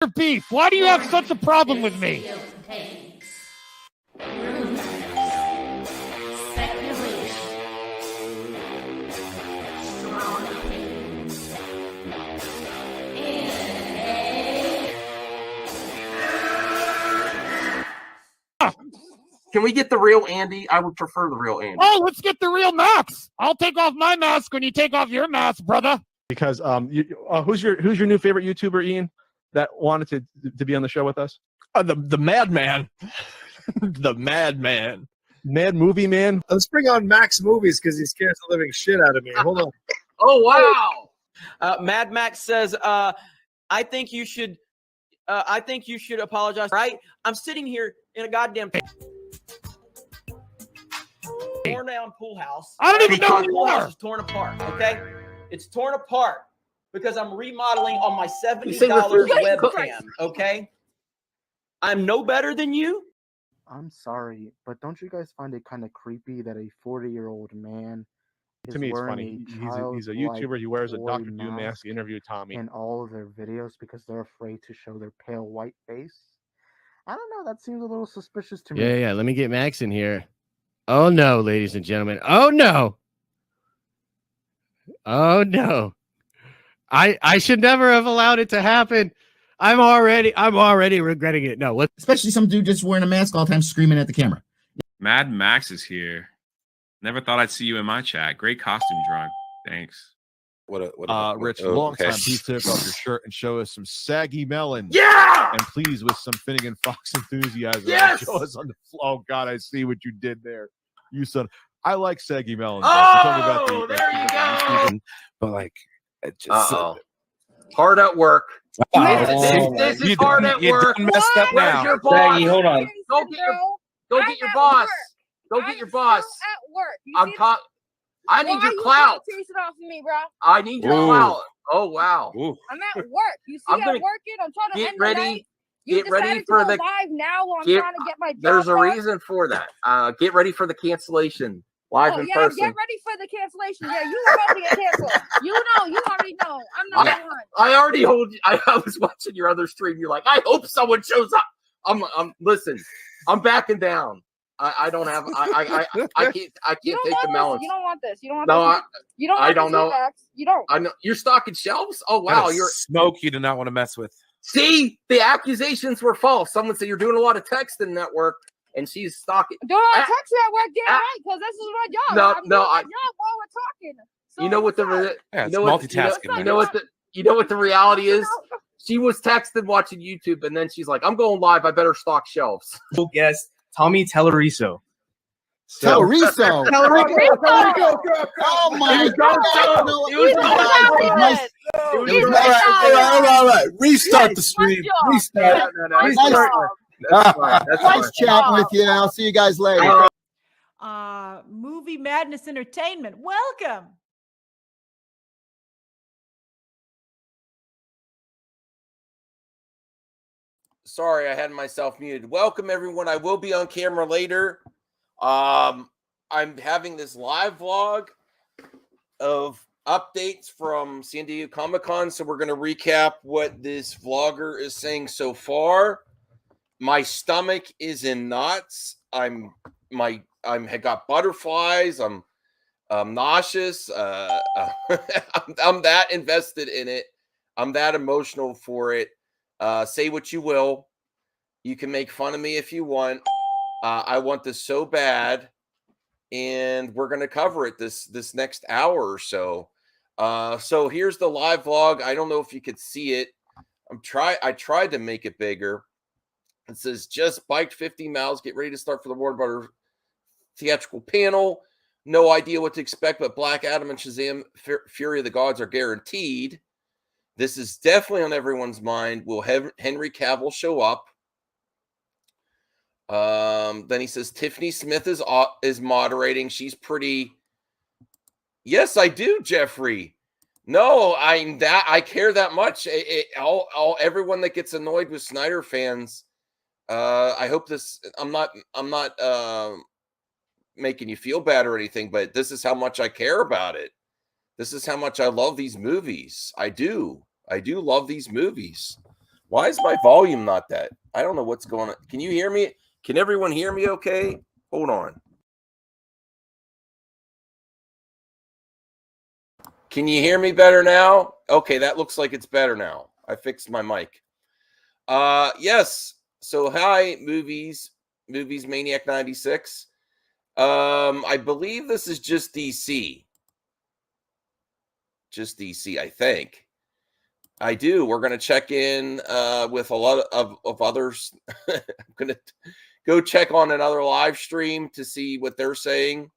beef? Why do you have such a problem with me? Can we get the real Andy? I would prefer the real Andy. Oh, let's get the real Max. I'll take off my mask when you take off your mask, brother. Because who's your new favorite YouTuber, Ian, that wanted to be on the show with us? The Madman. The Madman. Mad Movie Man. Let's bring on Max Movies because he scares the living shit out of me. Hold on. Oh, wow. Mad Max says, I think you should apologize, right? I'm sitting here in a goddamn torn down pool house. I don't even know the pool house is torn apart, okay? It's torn apart because I'm remodeling on my $70 webcam, okay? I'm no better than you. I'm sorry, but don't you guys find it kind of creepy that a 40-year-old man To me, it's funny. He's a YouTuber. He wears a Dr. Doom mask. He interviewed Tommy in all of their videos because they're afraid to show their pale white face. I don't know. That seems a little suspicious to me. Yeah. Let me get Max in here. Oh no, ladies and gentlemen. Oh no. Oh no. I should never have allowed it to happen. I'm already regretting it. No, especially some dude just wearing a mask all the time screaming at the camera. Mad Max is here. Never thought I'd see you in my chat. Great costume drawing. Thanks. Rich, long time. Please take off your shirt and show us some saggy melon. Yeah! And please, with some Finnegan Fox enthusiasm, yes! show us on the floor. Oh, God, I see what you did there. You son. I like saggy melon. Oh, there you go. But like, it just hard at work. This is hard at work. Messed up now. Your boss? Saggy, hold on. Go get your boss. Go get your boss. At work. I need your clout. Chase it off of me, bro. I need your clout. Oh wow. I'm at work. You see, I'm working. I'm trying to get ready. Get ready for the live now while I'm trying to get my job. There's a reason for that. Get ready for the cancellation live in person. Get ready for the cancellation. Yeah, you already get canceled. You already know. I'm not the one. I already hold. I was watching your other stream. You're like, I hope someone shows up. Listen. I'm backing down. I don't have. I can't take the melons. You don't want this. You don't want this. You don't. I don't know. You don't. I know you're stocking shelves. Oh wow, you're smoke. You do not want to mess with. See, the accusations were false. Someone said you're doing a lot of texting at work, and she's stocking. Doing a lot of texting at work, damn right, because this is my job. I'm doing my job while we're talking. So you know what multitasking. You know what the reality is. She was texting watching YouTube, and then she's like, "I'm going live. I better stock shelves." Guest Tommy Telleriso. Telleriso. Oh my God! All right. Restart the stream. Restart. Nice chatting with you. I'll see you guys later. Movie Madness Entertainment. Welcome. Sorry, I had myself muted. Welcome, everyone. I will be on camera later. I'm having this live vlog of updates from San Diego Comic-Con, so we're going to recap what this vlogger is saying so far. My stomach is in knots. I got butterflies. I'm nauseous. I'm that invested in it. I'm that emotional for it. Say what you will. You can make fun of me if you want. I want this so bad, and we're going to cover it this next hour or so. So here's the live vlog. I don't know if you could see it. I tried to make it bigger. It says, just biked 50 miles. Get ready to start for the Warner Brothers theatrical panel. No idea what to expect, but Black Adam and Shazam Fury of the Gods are guaranteed. This is definitely on everyone's mind. Will Henry Cavill show up? Then he says Tiffany Smith is moderating. She's pretty. Yes, I do, Jeffrey. No, I care that much. Everyone that gets annoyed with Snyder fans. I hope this. I'm not making you feel bad or anything, but this is how much I care about it. This is how much I love these movies. I do love these movies. Why is my volume not that? I don't know what's going on. Can you hear me? Can everyone hear me okay? Hold on. Can you hear me better now? Okay, that looks like it's better now. I fixed my mic. Yes. So hi, Movies Maniac 96. I believe this is just DC. Just DC, I think. I do. We're going to check in with a lot of others. I'm going to go check on another live stream to see what they're saying.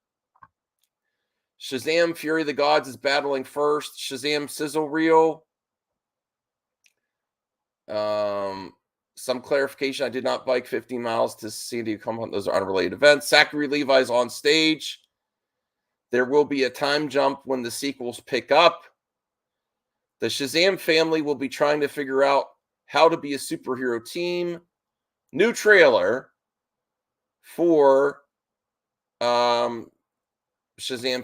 Shazam! Fury of the Gods is battling first. Shazam! Sizzle Reel. Some clarification. I did not bike 15 miles to San Diego. Come on, those are unrelated events. Zachary Levi's on stage. There will be a time jump when the sequels pick up. The Shazam family will be trying to figure out how to be a superhero team. New trailer for Shazam!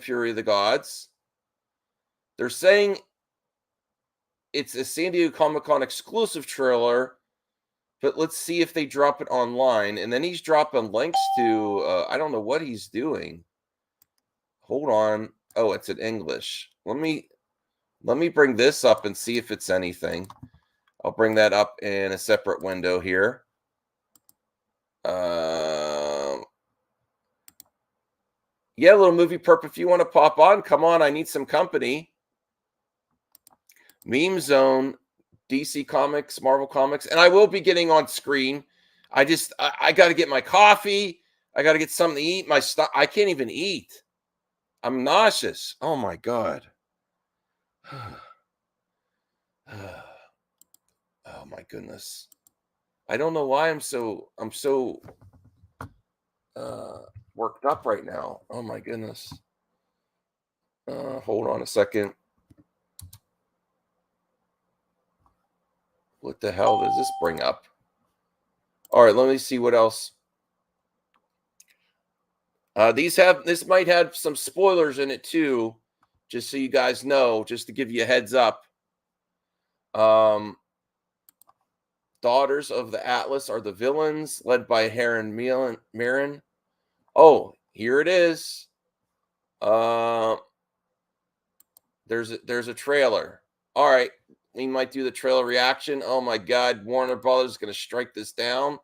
Fury of the Gods. They're saying it's a San Diego Comic-Con exclusive trailer, but let's see if they drop it online. And then he's dropping links to, I don't know what he's doing. Hold on. Oh, it's in English. Let me bring this up and see if it's anything. I'll bring that up in a separate window here. Yeah, little movie perp, if you want to pop on, come on. I need some company. Meme Zone, DC Comics, Marvel Comics, and I will be getting on screen. I got to get my coffee. I got to get something to eat. I can't even eat. I'm nauseous. Oh my God. Oh my goodness. I don't know why I'm so worked up right now. Oh my goodness. Hold on a second. What the hell does this bring up? All right, let me see what else. This might have some spoilers in it too, just so you guys know, just to give you a heads up. Daughters of the Atlas are the villains, led by Helen Mirren. Oh, here it is. There's a trailer. All right, we might do the trailer reaction. Oh my God, Warner Brothers is going to strike this down.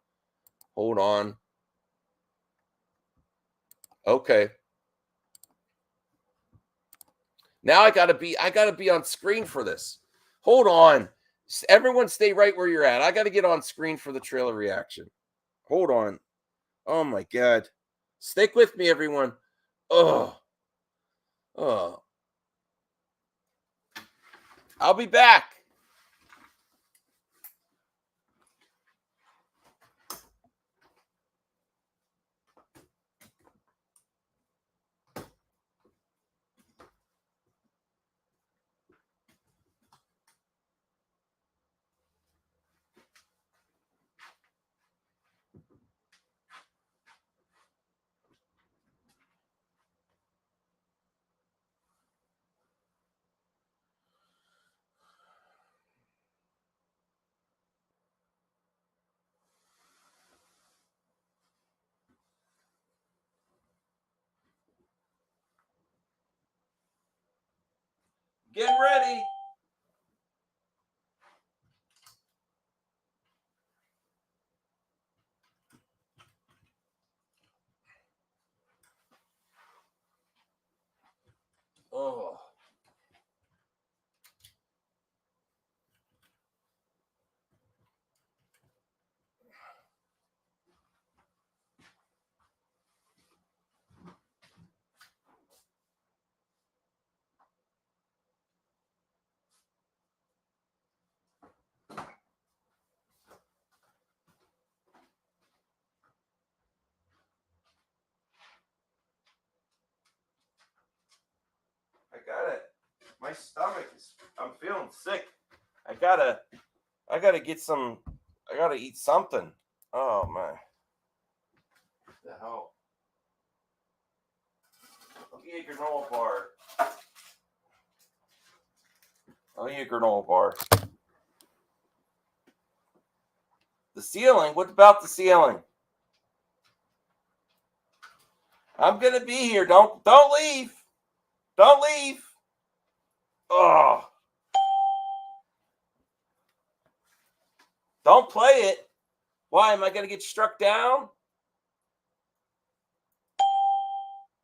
Hold on. Okay. Now I gotta be on screen for this. Hold on. Everyone stay right where you're at. I gotta get on screen for the trailer reaction. Hold on. Oh my God. Stick with me, everyone. Oh. I'll be back. Get ready. Oh. I gotta. My stomach is. I'm feeling sick. I gotta get some. I gotta eat something. Oh man. What the hell? I'll eat a granola bar. I'll eat a granola bar. ceiling? What about the ceiling? I'm gonna be here. Don't leave. Don't leave. Oh. Don't play it. Why? Am I gonna get struck down?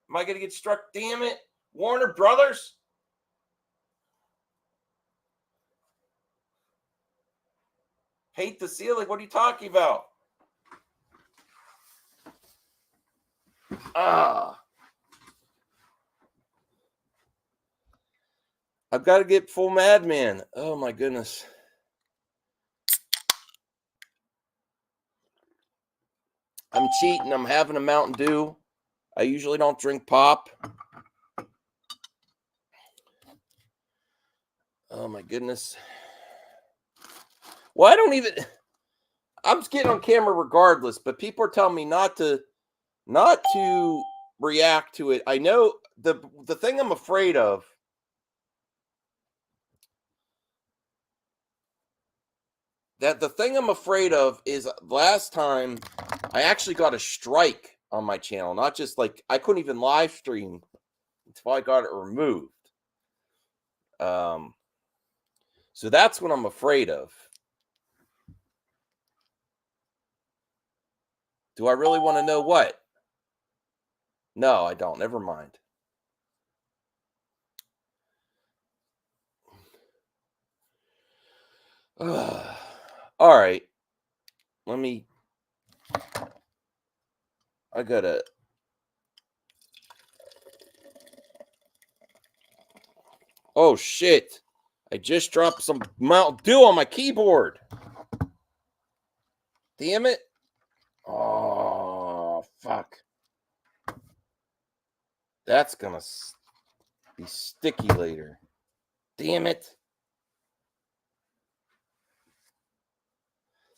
Am I gonna get struck? Damn it. Warner Brothers. Hate the ceiling. What are you talking about? I've got to get full Madman. Oh my goodness. I'm cheating. I'm having a Mountain Dew. I usually don't drink pop. Oh my goodness. Well, I don't even. I'm just getting on camera regardless, but people are telling me not to react to it. I know the thing I'm afraid of. The thing I'm afraid of is last time I actually got a strike on my channel. Not just like I couldn't even live stream until I got it removed. So that's what I'm afraid of. Do I really want to know what? No, I don't. Never mind. All right. I gotta. Oh, shit. I just dropped some Mountain Dew on my keyboard. Damn it. Oh, fuck. That's gonna be sticky later. Damn it.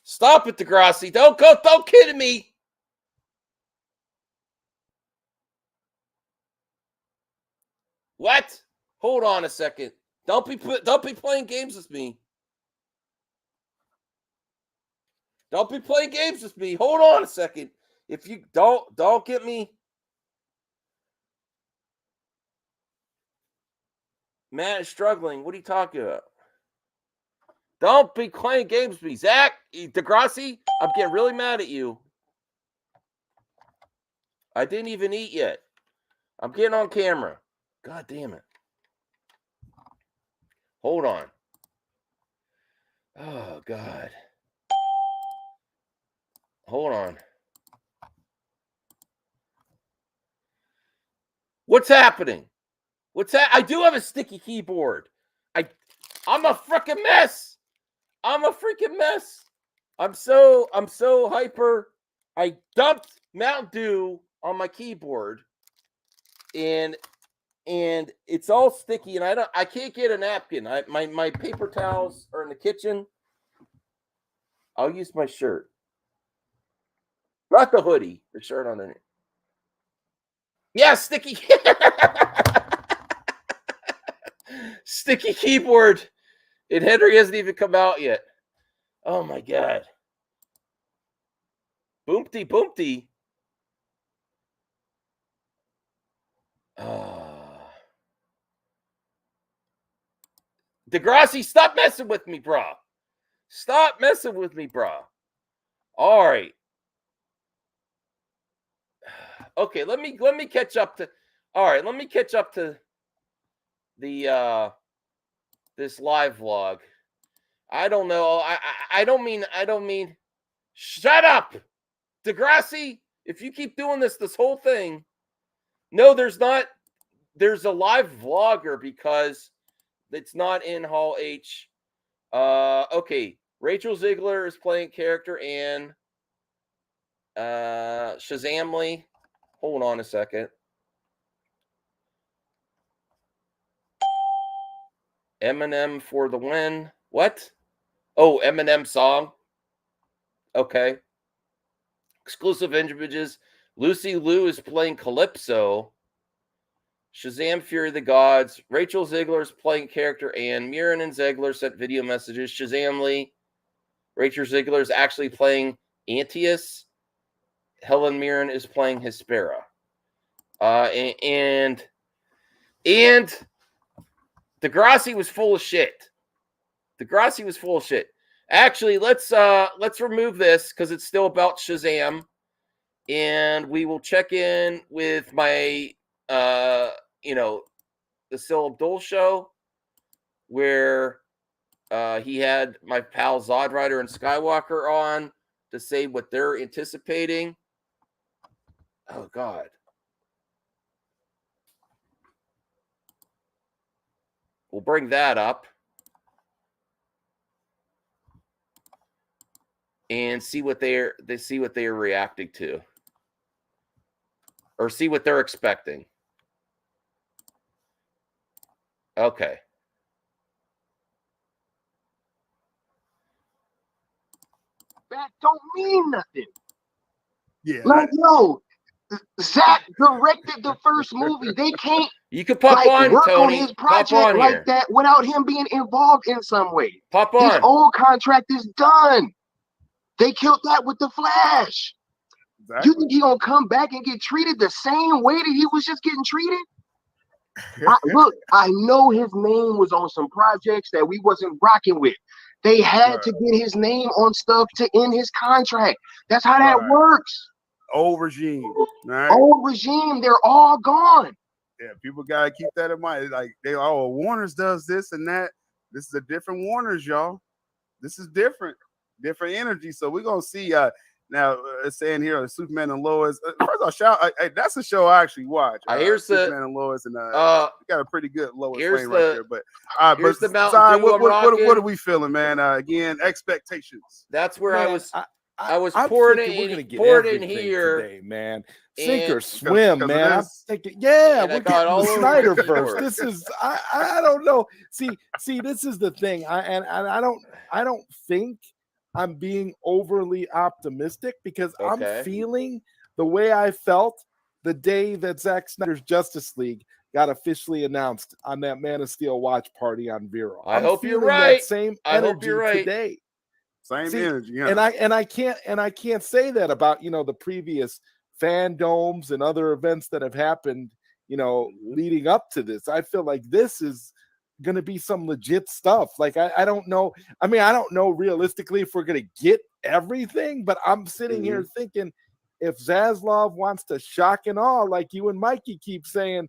Stop it, Degrassi. Don't kidding me. What? Hold on a second. Don't be playing games with me. Don't be playing games with me. Hold on a second. If you don't get me. Matt is struggling. What are you talking about? Don't be playing games with me. Zach, Degrassi, I'm getting really mad at you. I didn't even eat yet. I'm getting on camera. God damn it. Hold on. Oh, God. Hold on. What's happening? I do have a sticky keyboard. I'm a freaking mess. I'm a freaking mess. I'm so hyper. I dumped Mountain Dew on my keyboard, and it's all sticky, and I can't get a napkin. My paper towels are in the kitchen. I'll use my shirt, not the hoodie. The shirt underneath. Yeah, sticky. Sticky keyboard. And Henry hasn't even come out yet. Oh my God. Boomty boomty. Degrassi, stop messing with me, bro. Stop messing with me, bro. All right. Okay, let me catch up to. All right, let me catch up to the this live vlog. I don't know. I don't mean. Shut up, Degrassi. If you keep doing this whole thing, no, there's not. There's a live vlogger because it's not in Hall H. Okay. Rachel Ziegler is playing character and Shazamly. Hold on a second. Eminem for the win. What? Oh, Eminem song. Okay. Exclusive images. Lucy Liu is playing Calypso. Shazam Fury of the Gods. Rachel Ziegler is playing character and Mirren and Ziegler sent video messages. Shazamly. Rachel Ziegler is actually playing Antaeus. Helen Mirren is playing Hespera. And Degrassi was full of shit. Degrassi was full of shit. Actually, let's remove this because it's still about Shazam, and we will check in with my the Sil Abdul show where he had my pal Zod Rider and Skywalker on to say what they're anticipating. Oh God. We'll bring that up and see what they're reacting to, or see what they're expecting. Okay. That don't mean nothing. Yeah. Like, yo, Zack directed the first movie. They can't You can pop on, work Tony. on his Pop project on like here. that without him being involved in some way. Pop His on. old contract is done. They killed that with the Flash. Exactly. You think he gonna come back and get treated the same way that he was just getting treated? Look, I know his name was on some projects that we wasn't rocking with. They had to get his name on stuff to end his contract. That's how that works. Old regime, right? Old regime, they're all gone. Yeah, people gotta keep that in mind. Like Warner's does this and that. This is a different Warner's, y'all. This is different energy. So we're gonna see. Now it's saying here Superman and Lois. First of all, that's a show I actually watch. Here's Superman and Lois, and we got a pretty good Lois Lane right there. But here's but the Mountain Dew I'm what rocking. are we feeling, man? Again, expectations. That's where Man, I was I'm pouring thinking it we're gonna in, get poured in everything here, today, man. Sink or and- swim, Because man. I'm this. thinking, yeah, And I we're got getting all the over my Snyderverse. keyboard. This is I don't know. See, this is the thing. I don't think I'm being overly optimistic because Okay. I'm feeling the way I felt the day that Zack Snyder's Justice League got officially announced on that Man of Steel watch party on Vero. I I'm hope you're feeling right. That same I hope energy you're right. today. Same See, energy, yeah. And I can't say that about the previous fandomes and other events that have happened leading up to this. I feel like this is going to be some legit stuff. Like I don't know. I mean, I don't know realistically if we're going to get everything, but I'm sitting here thinking if Zaslav wants to shock and awe, like you and Mikey keep saying,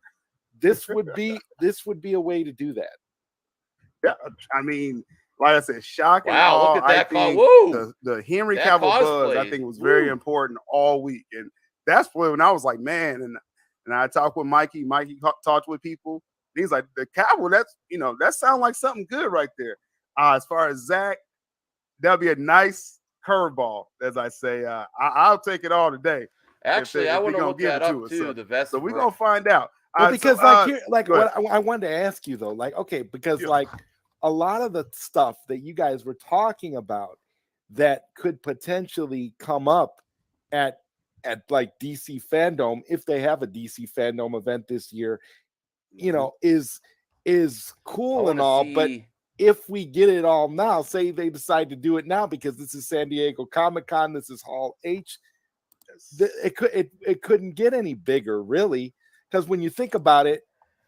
this would be a way to do that. Yeah, I mean, like I said, shock and Wow, awe. look at that I think woo! the Henry That Cavill buzz, cosplay. I think, was very important all week, and that's when I was like, man, and I talked with Mikey. Mikey talked with people. He's like, the Cavill, that sounds like something good right there. As far as Zach, that'll be a nice curveball, as I say. I'll take it all today. Actually, I want to look that up too. So, The vest. so we're gonna find out. Well, because what I wanted to ask you though, like, okay, because like a lot of the stuff that you guys were talking about that could potentially come up at like DC Fandom, if they have a DC Fandom event this year, is cool and all, but if we get it all now, say they decide to do it now because this is San Diego Comic-Con, this is Hall H, it couldn't get any bigger, really, because when you think about it,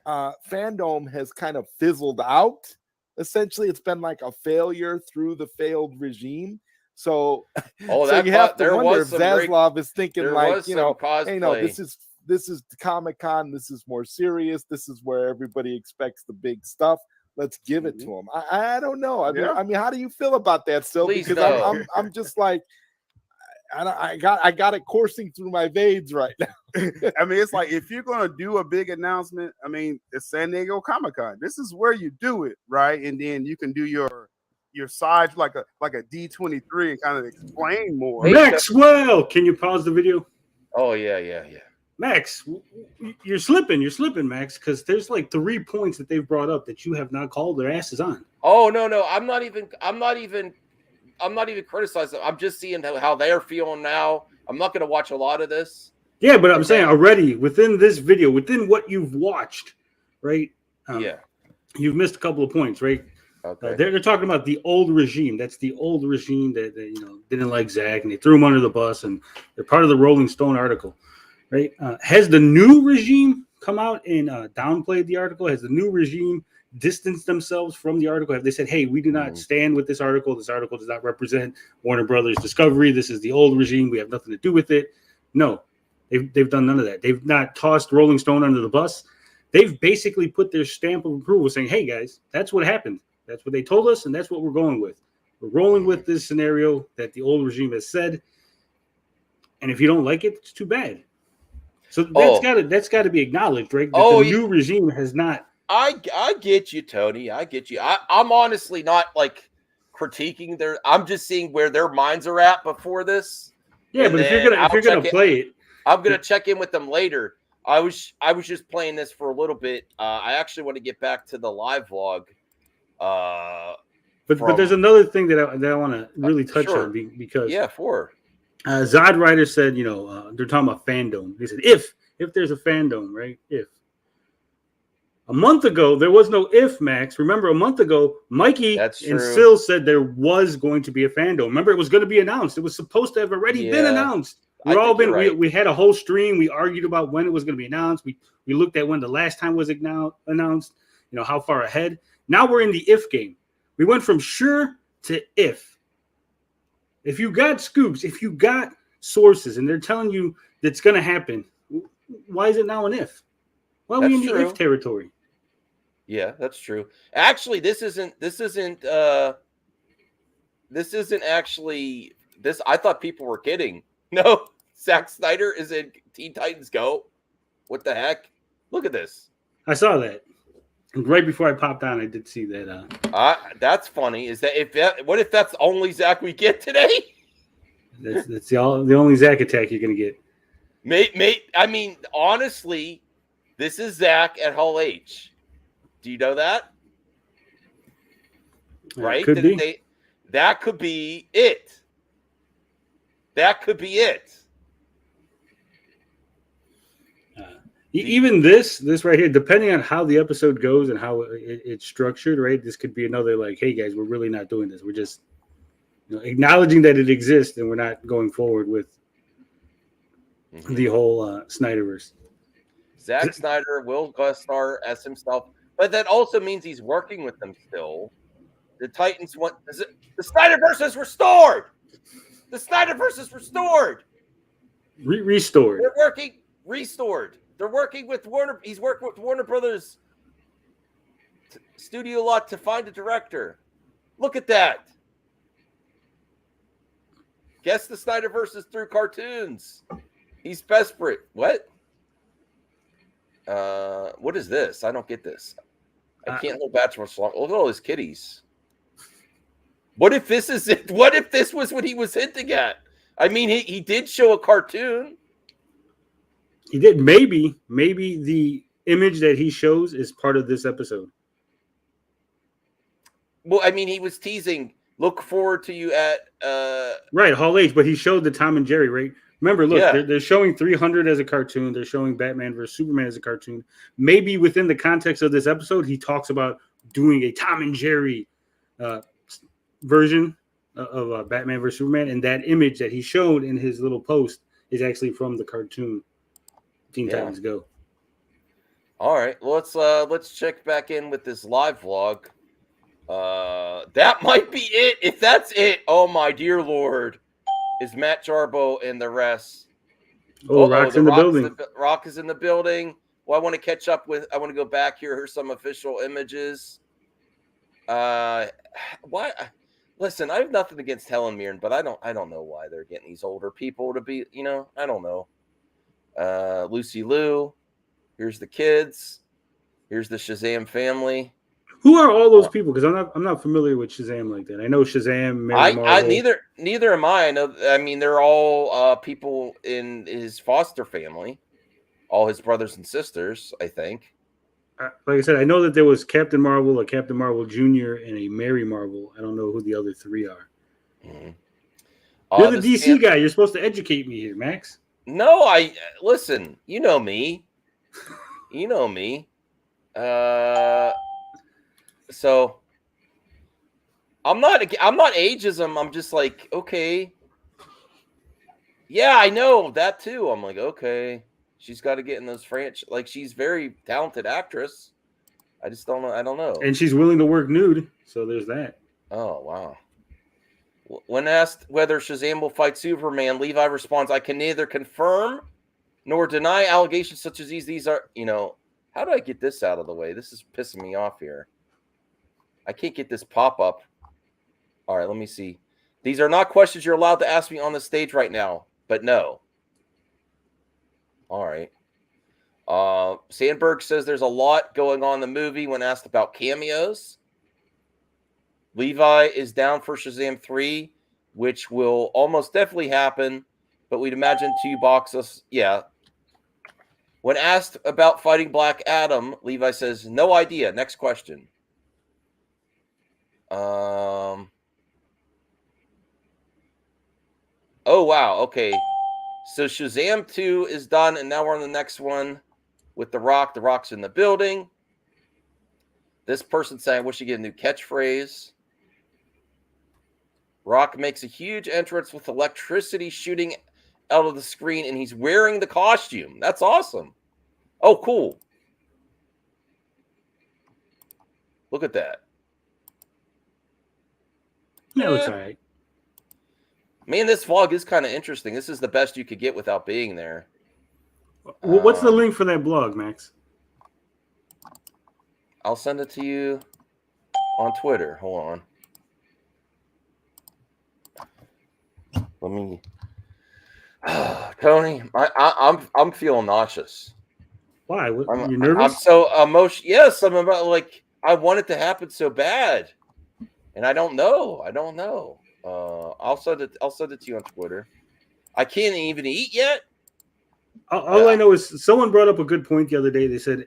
fandom has kind of fizzled out. Essentially, it's been like a failure through the failed regime. So, so you have to wonder if Zaslav is thinking like, hey, no, this is Comic-Con. This is more serious. This is where everybody expects the big stuff. Let's give it to them. I don't know. I mean, how do you feel about that still? Please Because no. I'm just like, I got it coursing through my veins right now. I mean, it's like if you're gonna do a big announcement, I mean, it's San Diego Comic-Con. This is where you do it, right? And then you can do your side like a D23 and kind of explain more. Maxwell, can you pause the video? Oh yeah. Max, you're slipping, Max, because there's like 3 points that they've brought up that you have not called their asses on. Oh no, I'm not even criticizing. I'm just seeing how they're feeling now. I'm not going to watch a lot of this. Yeah, but I'm saying already within this video, within what you've watched, right? Yeah, you've missed a couple of points, right? Okay. They're talking about the old regime. That's the old regime that didn't like Zack, and they threw him under the bus, and they're part of the Rolling Stone article, right? Has the new regime come out and downplayed the article? Has the new regime distanced themselves from the article? Have they said, hey, we do not stand with this article. This article does not represent Warner Brothers Discovery. This is the old regime. We have nothing to do with it. No, they've done none of that. They've not tossed Rolling Stone under the bus. They've basically put their stamp of approval saying, hey, guys, that's what happened. That's what they told us, and that's what we're going with. We're rolling with this scenario that the old regime has said. And if you don't like it, it's too bad. So that's got to be acknowledged, right? That the new regime has not. I get you, Tony. I get you. I'm honestly not like critiquing their. I'm just seeing where their minds are at before this. Yeah, but if you're gonna play it, I'm gonna check in with them later. I was just playing this for a little bit. I actually want to get back to the live vlog. But there's another thing that I want to really touch on because Zod Ryder said, they're talking about fandom. They said if there's a fandom, right? If a month ago there was no if, Max. Remember, a month ago Mikey and Sil said there was going to be a fandom. Remember, it was going to be announced. It was supposed to have already been announced. We had a whole stream. We argued about when it was going to be announced. We looked at when the last time was announced. How far ahead. Now we're in the if game. We went from sure to if. If you got scoops, if you got sources, and they're telling you that's going to happen, why is it now an if? Why are we in the if territory? Yeah, that's true. Actually, this isn't actually this. I thought people were kidding. No, Zack Snyder is in Teen Titans Go. What the heck? Look at this. I saw that. Right before I popped on, I did see that. That's funny. What if that's the only Zack we get today? That's the only Zack attack you're gonna get. Mate. I mean, honestly, this is Zack at Hall H. Do you know that? Right? Could be. That could be it. That could be it. Even this right here, depending on how the episode goes and how it's structured, right? This could be another like, hey guys, we're really not doing this. We're just acknowledging that it exists, and we're not going forward with the whole Snyderverse. Zack Snyder will guest star as himself, but that also means he's working with them still. The Titans want the Snyderverse is restored. The Snyderverse is restored. Restored. They're working restored. They're working with Warner. He's working with Warner Brothers studio lot to find a director. Look at that. Guess the Snyderverse is through cartoons. He's desperate. What? What is this? I don't get this. I can't hold back much longer. Look at all his kitties. What if this is it? What if this was what he was hinting at? I mean, he did show a cartoon. He did. Maybe the image that he shows is part of this episode. Well, I mean, he was teasing. Look forward to you at right Hall H, but he showed the Tom and Jerry. Right? Remember, look, they're showing 300 as a cartoon. They're showing Batman versus Superman as a cartoon. Maybe within the context of this episode, he talks about doing a Tom and Jerry version of Batman versus Superman, and that image that he showed in his little post is actually from the cartoon Teen Titans Go. All right, let's check back in with this live vlog. That might be it. If that's it, oh my dear Lord, is Matt Jarbo and the rest. Rock's in the building. Rock is in the building. Well, I want to catch up with. I want to go back here. Here's some official images. Why? Listen, I have nothing against Helen Mirren, but I don't know why they're getting these older people to be. I don't know. Lucy Liu. Here's the kids. Here's the Shazam family. Who are all those people? Because I'm not familiar with Shazam like that. I know Shazam. Neither am I. I know. I mean, they're all people in his foster family, all his brothers and sisters. I think. Like I said, I know that there was Captain Marvel, a Captain Marvel Jr., and a Mary Marvel. I don't know who the other three are. Mm-hmm. You're the DC guy. You're supposed to educate me here, Max. No, listen. You know me. You know me. So I'm not ageism. I'm just like, okay. Yeah, I know that too. I'm like, okay. She's got to get in those franchise. Like, she's very talented actress. I just don't know. I don't know. And she's willing to work nude, so there's that. Oh, wow. When asked whether Shazam will fight Superman, Levi responds, I can neither confirm nor deny allegations such as these. These are, how do I get this out of the way? This is pissing me off here. I can't get this pop-up. All right, let me see. These are not questions you're allowed to ask me on the stage right now, but no. All right. Sandberg says there's a lot going on in the movie when asked about cameos. Levi is down for Shazam 3, which will almost definitely happen, but we'd imagine 2 boxes. Yeah. When asked about fighting Black Adam, Levi says, no idea. Next question. Oh, wow. Okay. So Shazam 2 is done, and now we're on the next one with The Rock. The Rock's in the building. This person saying, I wish you get a new catchphrase. Rock makes a huge entrance with electricity shooting out of the screen, and he's wearing the costume. That's awesome. Oh, cool. Look at that. That looks all right. Man, this vlog is kind of interesting. This is the best you could get without being there. What's the link for that blog, Max? I'll send it to you on Twitter. Hold on. Let me, Tony. I'm feeling nauseous. Why? You I'm nervous? so emotional. Yes, I'm about I want it to happen so bad, and I don't know. I'll send it to you on Twitter. I can't even eat yet. All I know is someone brought up a good point the other day. They said,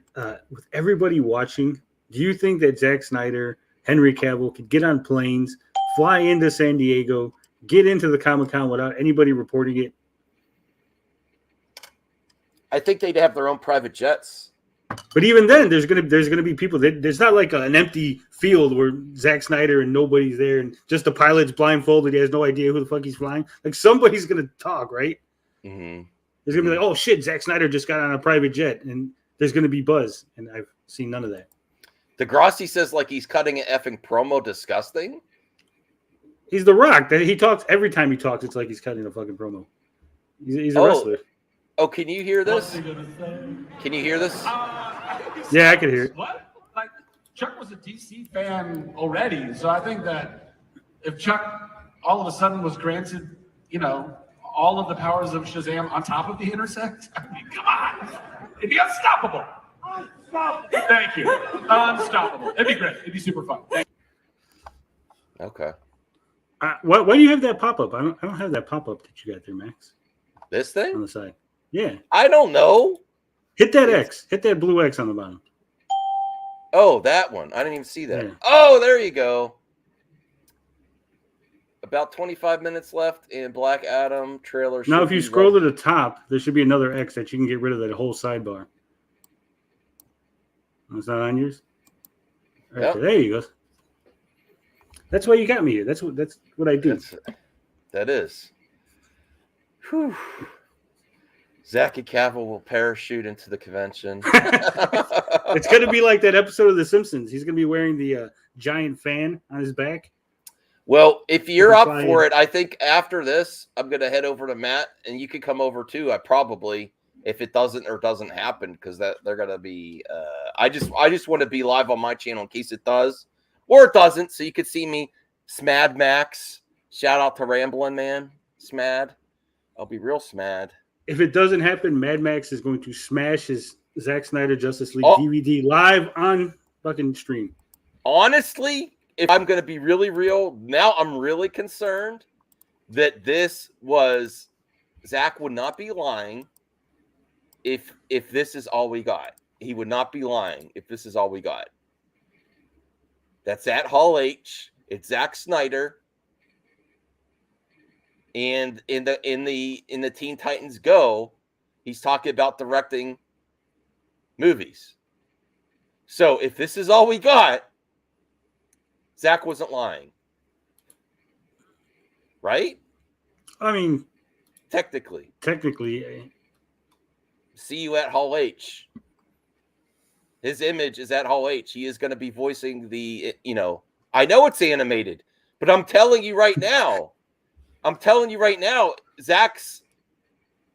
with everybody watching, do you think that Zack Snyder, Henry Cavill could get on planes, fly into San Diego, get into the Comic-Con without anybody reporting it? I think they'd have their own private jets. But even then, there's gonna be people. There's not like an empty field where Zack Snyder and nobody's there, and just the pilot's blindfolded. He has no idea who the fuck he's flying. Like, somebody's gonna talk, right? Mm-hmm. There's gonna be like, oh shit, Zack Snyder just got on a private jet, and there's gonna be buzz, and I've seen none of that. Degrassi says like he's cutting an effing promo. Disgusting. He's The Rock. He talks every time he talks. It's like he's cutting a fucking promo. He's a wrestler. Oh, can you hear this? Can you hear this? Yeah, I can hear it. What? Like, Chuck was a DC fan already, so I think that if Chuck all of a sudden was granted, all of the powers of Shazam on top of the Intersect, I mean, come on, it'd be unstoppable. Unstoppable. Thank you. Unstoppable. It'd be great. It'd be super fun. Thank you. Okay. Why do you have that pop up? I don't have that pop up that you got there, Max. This thing on the side. Yeah. I don't know. Hit that X. Hit that blue X on the bottom. Oh, that one. I didn't even see that. Yeah. Oh, there you go. About 25 minutes left in Black Adam trailer. Now, if you scroll to the top, there should be another X that you can get rid of that whole sidebar. It's not on yours? Right, Yep. there you go. That's why you got me here. That's what I do. That is. Whew. Zack and Cavill will parachute into the convention. It's going to be like that episode of The Simpsons. He's going to be wearing the giant fan on his back. Well, if you're up flying. for it, I think after this, I'm going to head over to Matt, and you can come over too. I probably, if it doesn't happen, because they're going to be. I just want to be live on my channel in case it does, or it doesn't, so you could see me. Smad Max, shout out to Ramblin' Man, Smad. I'll be real smad. If it doesn't happen, Mad Max is going to smash his Zack Snyder Justice League DVD live on fucking stream. Honestly, if I'm going to be really real, now I'm really concerned that this was Zack would not be lying if this is all we got. He would not be lying if this is all we got. That's at Hall H. It's Zack Snyder. And in the Teen Titans Go, he's talking about directing movies. So if this is all we got, Zack wasn't lying. right? I mean, technically. See you at Hall H. His image is at Hall H. He is going to be voicing the, I know it's animated, but I'm telling you right now, Zach's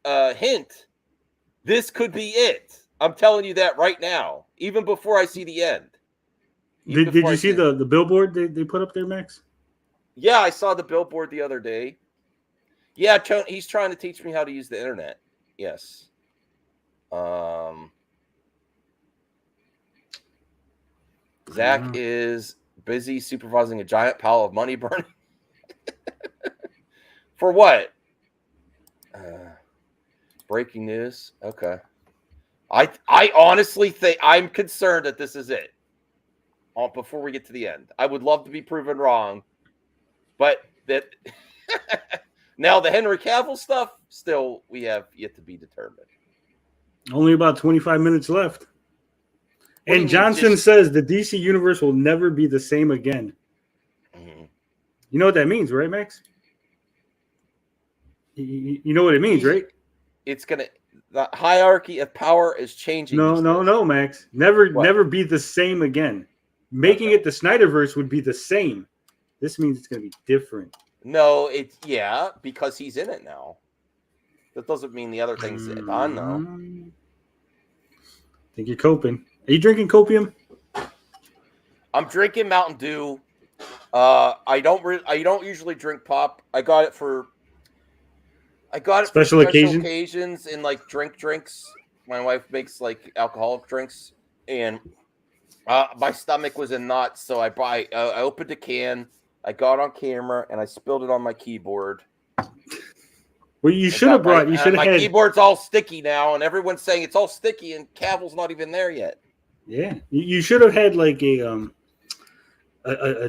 hint, this could be it. I'm telling you that right now, even before I see the end. Did you see the billboard they put up there, Max? Yeah, I saw the billboard the other day. Yeah, he's trying to teach me how to use the internet. Yes. Zach is busy supervising a giant pile of money burning. For what? Breaking news. Okay. I honestly think I'm concerned that this is it. Before we get to the end, I would love to be proven wrong, but that now the Henry Cavill stuff still we have yet to be determined. Only about 25 minutes left. And Johnson says the DC universe will never be the same again. Mm-hmm. You know what that means, right, Max? You know what it means, right? It's the hierarchy of power is changing. No, Max. Never be the same again. Making it the Snyderverse would be the same. This means it's going to be different. No, because he's in it now. That doesn't mean the other things done, though. I think you're coping. Are you drinking copium? I'm drinking Mountain Dew. I don't usually drink pop. I got it for special occasions and like drinks. My wife makes like alcoholic drinks, and my stomach was in knots, so I opened a can. I got on camera and I spilled it on my keyboard. Well, you should have brought. You should have. My keyboard's all sticky now, and everyone's saying it's all sticky, and Cavill's not even there yet. Yeah, you should have had like a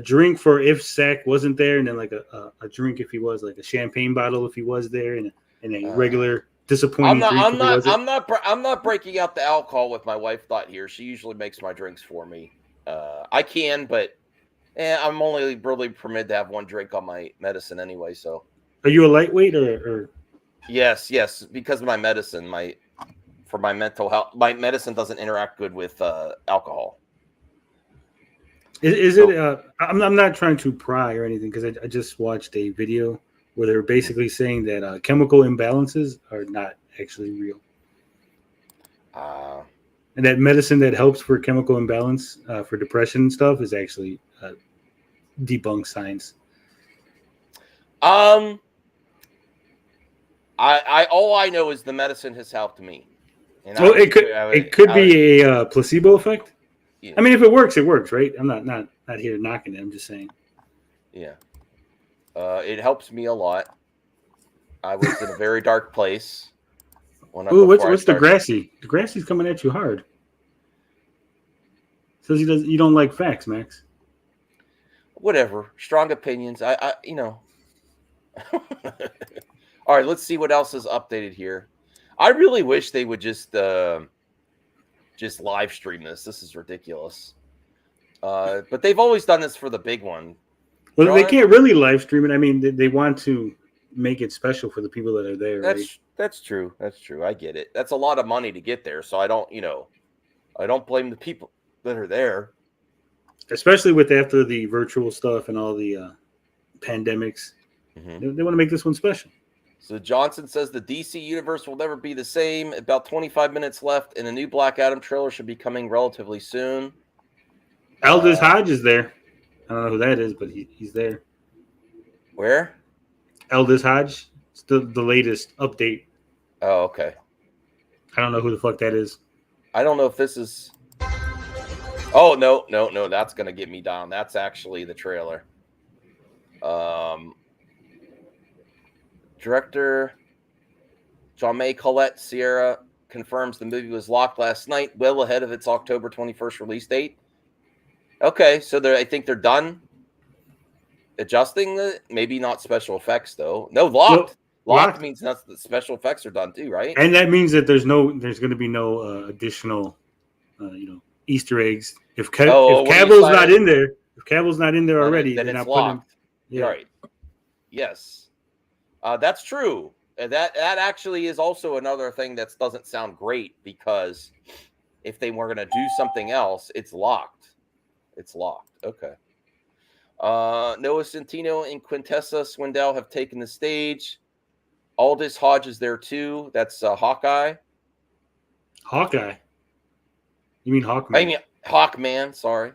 drink for if Zach wasn't there, and then like a drink if he was, like a champagne bottle if he was there, and a regular disappointing drink. I'm not breaking out the alcohol with my wife thought here. She usually makes my drinks for me. I can, but I'm only really permitted to have one drink on my medicine anyway. So, are you a lightweight or? Yes, because of my medicine, for my mental health, my medicine doesn't interact good with alcohol. Is it? I'm not trying to pry or anything because I just watched a video where they were basically saying that chemical imbalances are not actually real, and that medicine that helps for chemical imbalance for depression and stuff is actually debunked science. All I know is the medicine has helped me. And it could be a placebo effect. Yeah. I mean, if it works, right? I'm not here knocking it. I'm just saying. Yeah, it helps me a lot. I was in a very dark place. What's Degrassi? Degrassi's coming at you hard. Says you don't like facts, Max. Whatever. Strong opinions. All right, let's see what else is updated here. I really wish they would just live stream this. This is ridiculous. But they've always done this for the big one. Well, they can't really live stream it. I mean, they want to make it special for the people that are there. That's true. That's true. I get it. That's a lot of money to get there. So I don't blame the people that are there. Especially after the virtual stuff and all the pandemics. Mm-hmm. They want to make this one special. So Johnson says the DC universe will never be the same. About 25 minutes left, and a new Black Adam trailer should be coming relatively soon. Aldous Hodge is there. I don't know who that is, but he's there. Where? Aldous Hodge. It's the latest update. Oh, okay. I don't know who the fuck that is. I don't know if this is... Oh, no. That's going to get me down. That's actually the trailer. Director Jean-May Colette Sierra confirms the movie was locked last night, well ahead of its October 21st release date. Okay, so I think they're done adjusting maybe not special effects though. No, locked. Locked means the special effects are done too, right? And that means that there's going to be no additional, Easter eggs. If Cavill's not in there, already, then they're it's not locked. putting. Yeah. Right. Yes. That's true. That actually is also another thing that doesn't sound great, because if they were going to do something else, it's locked. It's locked. Okay. Noah Centino and Quintessa Swindell have taken the stage. Aldous Hodge is there too. That's Hawkeye. Hawkeye. You mean Hawkman? I mean Hawkman. Sorry.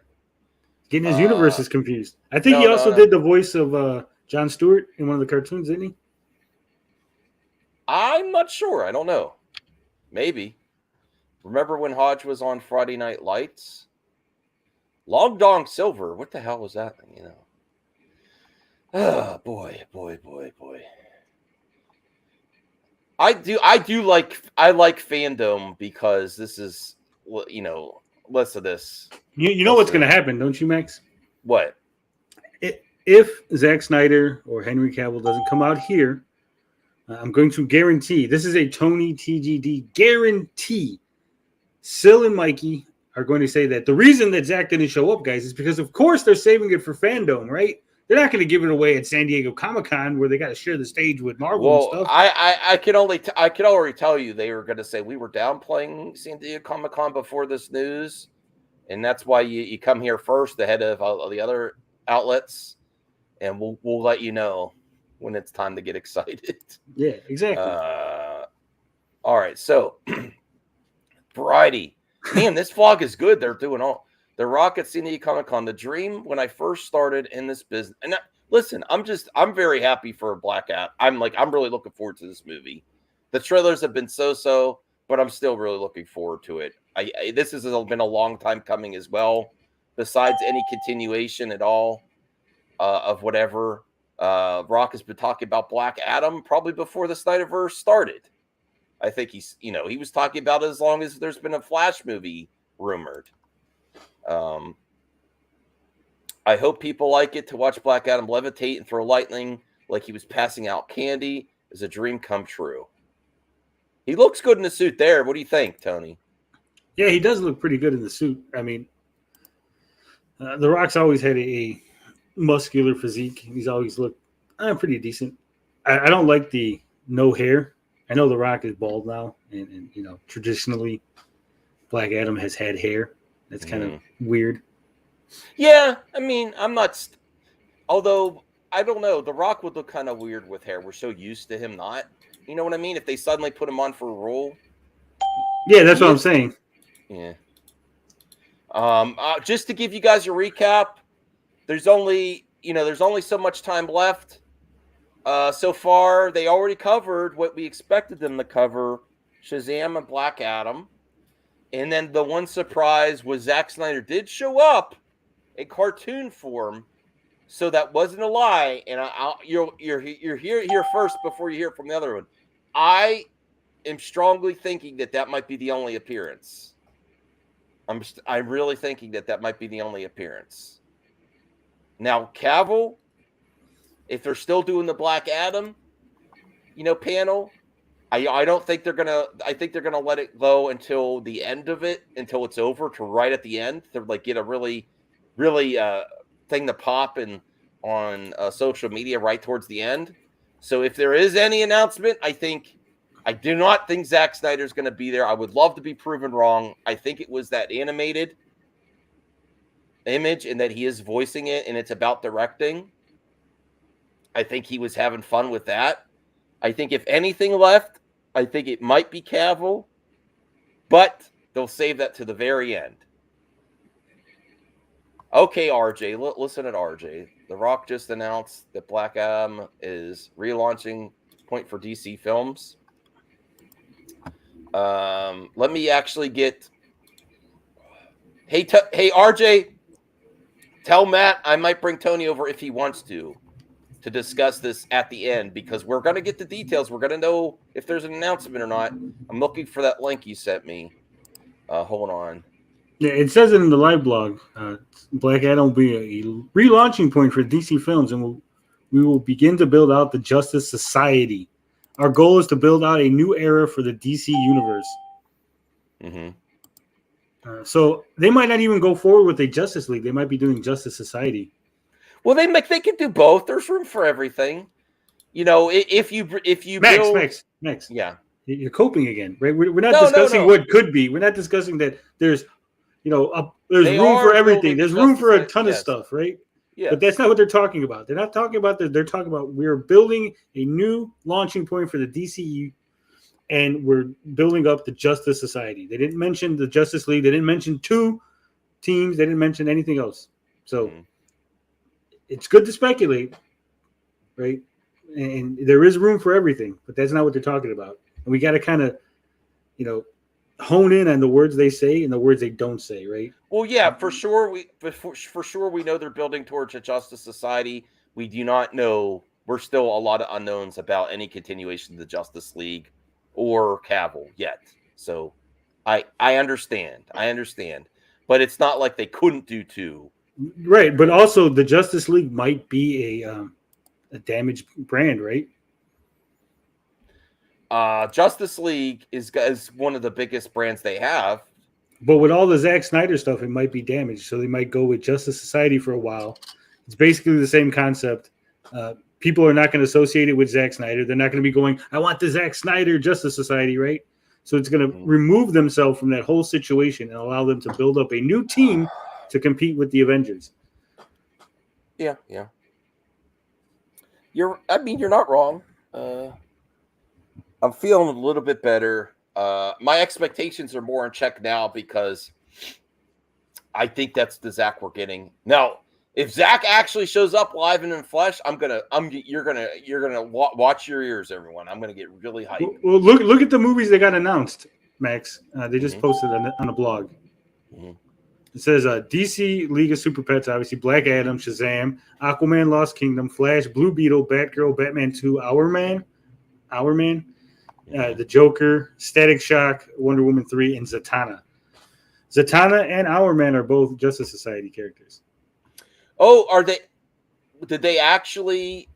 Getting his universes confused. I think he also did the voice of Jon Stewart in one of the cartoons, didn't he? I'm not sure. I don't know. Maybe. Remember when Hodge was on Friday Night Lights? Long Dong Silver. What the hell was that thing? You know. Oh, boy. I like fandom, because this is, you know, less of this. You know what's going to happen, don't you, Max? What? If Zack Snyder or Henry Cavill doesn't come out here, I'm going to guarantee, this is a Tony TGD guarantee, Sil and Mikey are going to say that the reason that Zack didn't show up, guys, is because, of course, they're saving it for fandom, right? They're not going to give it away at San Diego Comic-Con, where they got to share the stage with Marvel and stuff. I could already tell you they were going to say we were downplaying San Diego Comic-Con before this news, and that's why you come here first ahead of all the other outlets, and we'll let you know when it's time to get excited. Yeah, exactly. All right, so variety. Man, this vlog is good. They're doing all the Rock at San Diego Comic-Con. The dream when I first started in this business. And listen, I'm very happy for Black Adam. I'm really looking forward to this movie. The trailers have been so, but I'm still really looking forward to it. This has been a long time coming as well. Besides any continuation at all of whatever, Rock has been talking about Black Adam probably before the Snyderverse started. I think he was talking about it as long as there's been a Flash movie rumored. I hope people like it. To watch Black Adam levitate and throw lightning like he was passing out candy is a dream come true. He looks good in the suit there. What do you think, Tony? Yeah, he does look pretty good in the suit. I mean, The Rock's always had a muscular physique. He's always looked pretty decent. I don't like the no hair. I know The Rock is bald now, and you know, traditionally, Black Adam has had hair. That's kind of weird. Yeah, I mean, I'm not. Although I don't know, The Rock would look kind of weird with hair. We're so used to him not. You know what I mean? If they suddenly put him on for a role. Yeah, that's what I'm saying. Yeah. Just to give you guys a recap, there's only so much time left. So far, they already covered what we expected them to cover: Shazam and Black Adam. And then the one surprise was Zack Snyder did show up in cartoon form, so that wasn't a lie. And you're here first before you hear from the other one. I am strongly thinking that might be the only appearance. I'm really thinking that might be the only appearance. Now, Cavill, if they're still doing the Black Adam, panel, I don't think they're gonna. I think they're gonna let it go until the end of it, until it's over, to right at the end to get a really thing to pop on social media right towards the end. So if there is any announcement, I do not think Zack Snyder's going to be there. I would love to be proven wrong. I think it was that animated image and that he is voicing it and it's about directing. I think he was having fun with that. I think if anything left, I think it might be Cavill, but they'll save that to the very end. Okay, RJ, listen at RJ. The Rock just announced that Black Adam is relaunching point for DC Films. Let me actually get. Hey, RJ, tell Matt I might bring Tony over if he wants to discuss this at the end, because we're going to get the details. We're going to know if there's an announcement or not. I'm looking for that link you sent me. Hold on. Yeah, it says it in the live blog. Black Adam will be a relaunching point for DC Films, and we will begin to build out the Justice Society. Our goal is to build out a new era for the DC universe. Mm-hmm. So they might not even go forward with a Justice League. They might be doing Justice Society. Well, they can do both. There's room for everything. you know, if you Max, yeah, you're coping again, right? We're not No, discussing no. what could be. We're not discussing that there's, there's They room for are everything. building There's the room for a Justice ton of League, yes. stuff, right? Yes. But that's not what they're talking about. They're not talking about that. They're talking about we're building a new launching point for the DCU, and we're building up the Justice Society. They didn't mention the Justice League. They didn't mention 2 teams. They didn't mention anything else. So it's good to speculate, right? And there is room for everything, but that's not what they're talking about. And we got to kind of, hone in on the words they say and the words they don't say, right? Well, yeah, for sure. For sure we know they're building towards a Justice Society. We do not know. We're still a lot of unknowns about any continuation of the Justice League or Cavill yet. So, I understand. But it's not like they couldn't do 2. Right, but also the Justice League might be a damaged brand, right? Justice League is one of the biggest brands they have. But with all the Zack Snyder stuff, it might be damaged. So they might go with Justice Society for a while. It's basically the same concept. People are not going to associate it with Zack Snyder. They're not going to be going, I want the Zack Snyder Justice Society, right? So it's going to remove themselves from that whole situation and allow them to build up a new team to compete with the Avengers. Yeah. You're not wrong. I'm feeling a little bit better. My expectations are more in check now because I think that's the Zack we're getting. Now, if Zack actually shows up live and in flesh, you're gonna watch your ears, everyone. I'm gonna get really hyped. Well, look at the movies they got announced, Max. They just posted on a blog. It says DC League of Super Pets, obviously Black Adam, Shazam, Aquaman, Lost Kingdom, Flash, Blue Beetle, Batgirl, Batman 2, Our Man, the Joker, Static Shock, Wonder Woman 3, and Zatanna. Zatanna and Our Man are both Justice Society characters. Oh, are they? Did they actually?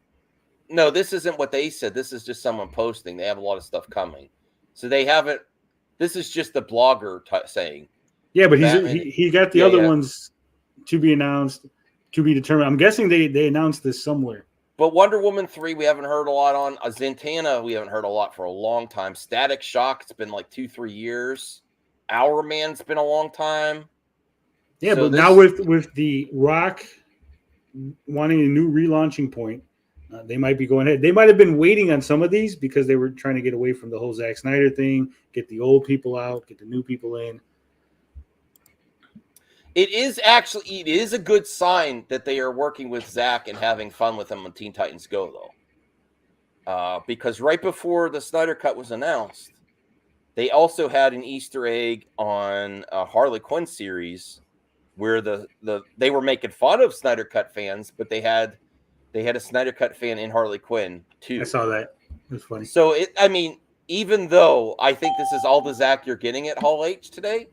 No, this isn't what they said. This is just someone posting. They have a lot of stuff coming, so they haven't. This is just the blogger saying. Yeah, but he got the other ones to be announced, to be determined. I'm guessing they announced this somewhere. But Wonder Woman 3, we haven't heard a lot on. Zatanna, we haven't heard a lot for a long time. Static Shock, it's been like 2-3 years. Our Man's been a long time. Yeah, so but now with the Rock wanting a new relaunching point, they might be going ahead. They might have been waiting on some of these because they were trying to get away from the whole Zack Snyder thing, get the old people out, get the new people in. It is a good sign that they are working with Zack and having fun with him on Teen Titans Go, though. Because right before the Snyder Cut was announced, they also had an Easter egg on a Harley Quinn series where they were making fun of Snyder Cut fans, but they had a Snyder Cut fan in Harley Quinn too. I saw that. It was funny. So even though I think this is all the Zack you're getting at Hall H today,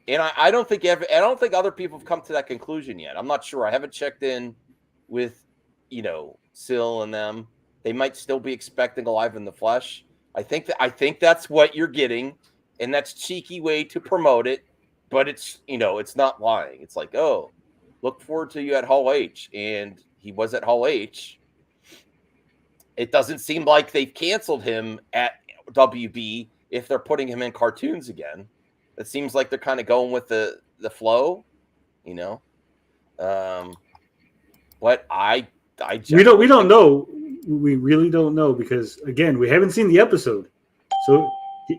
and I don't think other people have come to that conclusion yet. I'm not sure. I haven't checked in with, Sil and them. They might still be expecting Alive in the Flesh. I think that's what you're getting, and that's a cheeky way to promote it. But it's it's not lying. It's like, oh, look forward to you at Hall H, and he was at Hall H. It doesn't seem like they've canceled him at WB if they're putting him in cartoons again. It seems like they're kind of going with the flow, But we don't know. We really don't know because again, we haven't seen the episode. So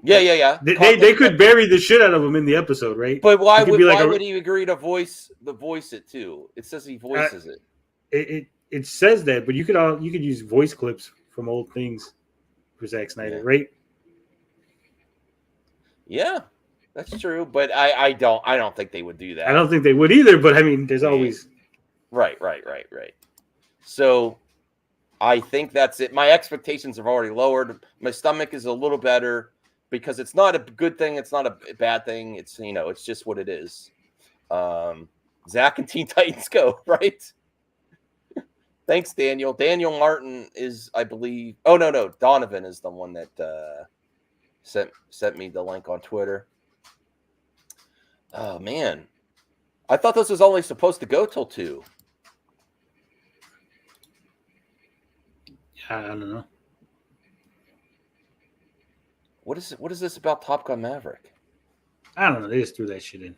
yeah. They could bury the shit out of him in the episode, right? But why would he agree to voice it too? It says he voices it. It says that, but you could use voice clips from old things for Zack Snyder, right? Yeah. That's true, but I don't think they would do that. I don't think they would either, but there's always right. So I think that's it. My expectations have already lowered. My stomach is a little better because it's not a good thing. It's not a bad thing. It's it's just what it is. Zack and Teen Titans Go, right? Thanks, Daniel. Daniel Martin is, I believe. Oh no, Donovan is the one that sent me the link on Twitter. Oh, man. I thought this was only supposed to go till 2. I don't know. What is this about Top Gun Maverick? I don't know. They just threw that shit in.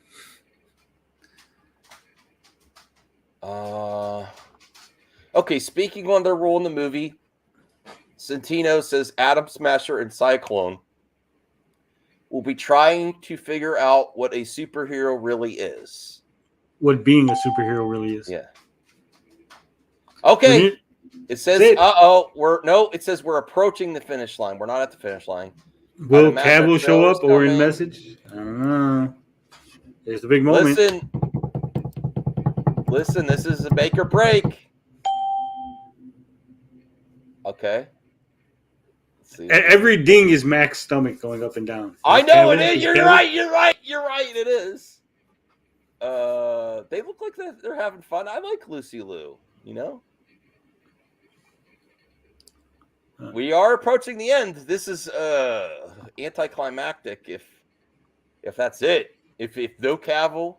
Okay, speaking on their role in the movie, Centino says Atom Smasher and Cyclone will be trying to figure out what a superhero really is. What being a superhero really is. Yeah. Okay. It says, it says we're approaching the finish line. We're not at the finish line. Will Cavill show up or in message? I don't know. There's the big moment. Listen, this is a make or break. Okay. Let's see. Every ding is Mac's stomach going up and down. I know it is. You're right. It is. They look like they're having fun. I like Lucy Liu, you know? We are approaching the end. This is anticlimactic if that's it. If no Cavill.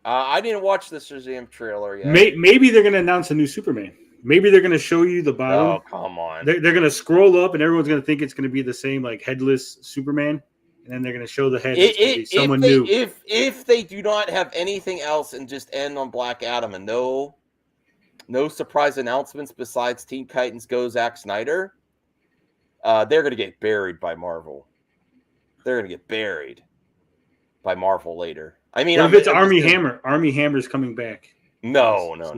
I didn't watch the Shazam trailer yet. Maybe they're going to announce a new Superman. Maybe they're going to show you the bottom. Oh, come on. They're going to scroll up and everyone's going to think it's going to be the same like headless Superman. And then they're going to show the head. Someone new. If they do not have anything else and just end on Black Adam and no surprise announcements besides Teen Titans Go Zack Snyder, they're going to get buried by Marvel. They're going to get buried by Marvel later. I mean, what if it's Army Hammer? Army Hammer's coming back. No one wants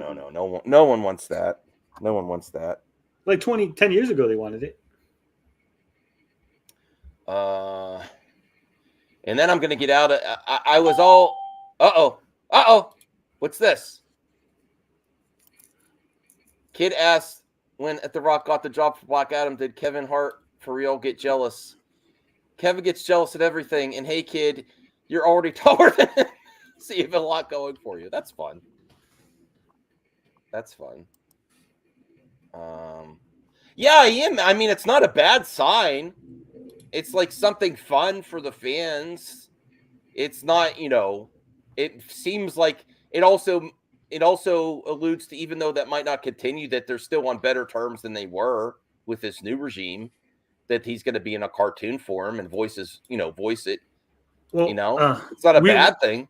that. No one wants that. Like 10 years ago, they wanted it. And then I'm going to get out of... I was all... Uh-oh. What's this? Kid asked when The Rock got the job for Black Adam, did Kevin Hart for real get jealous? Kevin gets jealous at everything. And hey, kid, you're already taller than him. So you have a lot going for you. That's fun. Yeah, I am. I mean, it's not a bad sign. It's like something fun for the fans. It's not, it seems like it also alludes to, even though that might not continue, that they're still on better terms than they were with this new regime, that he's going to be in a cartoon form and voice it. Well, it's not a bad thing.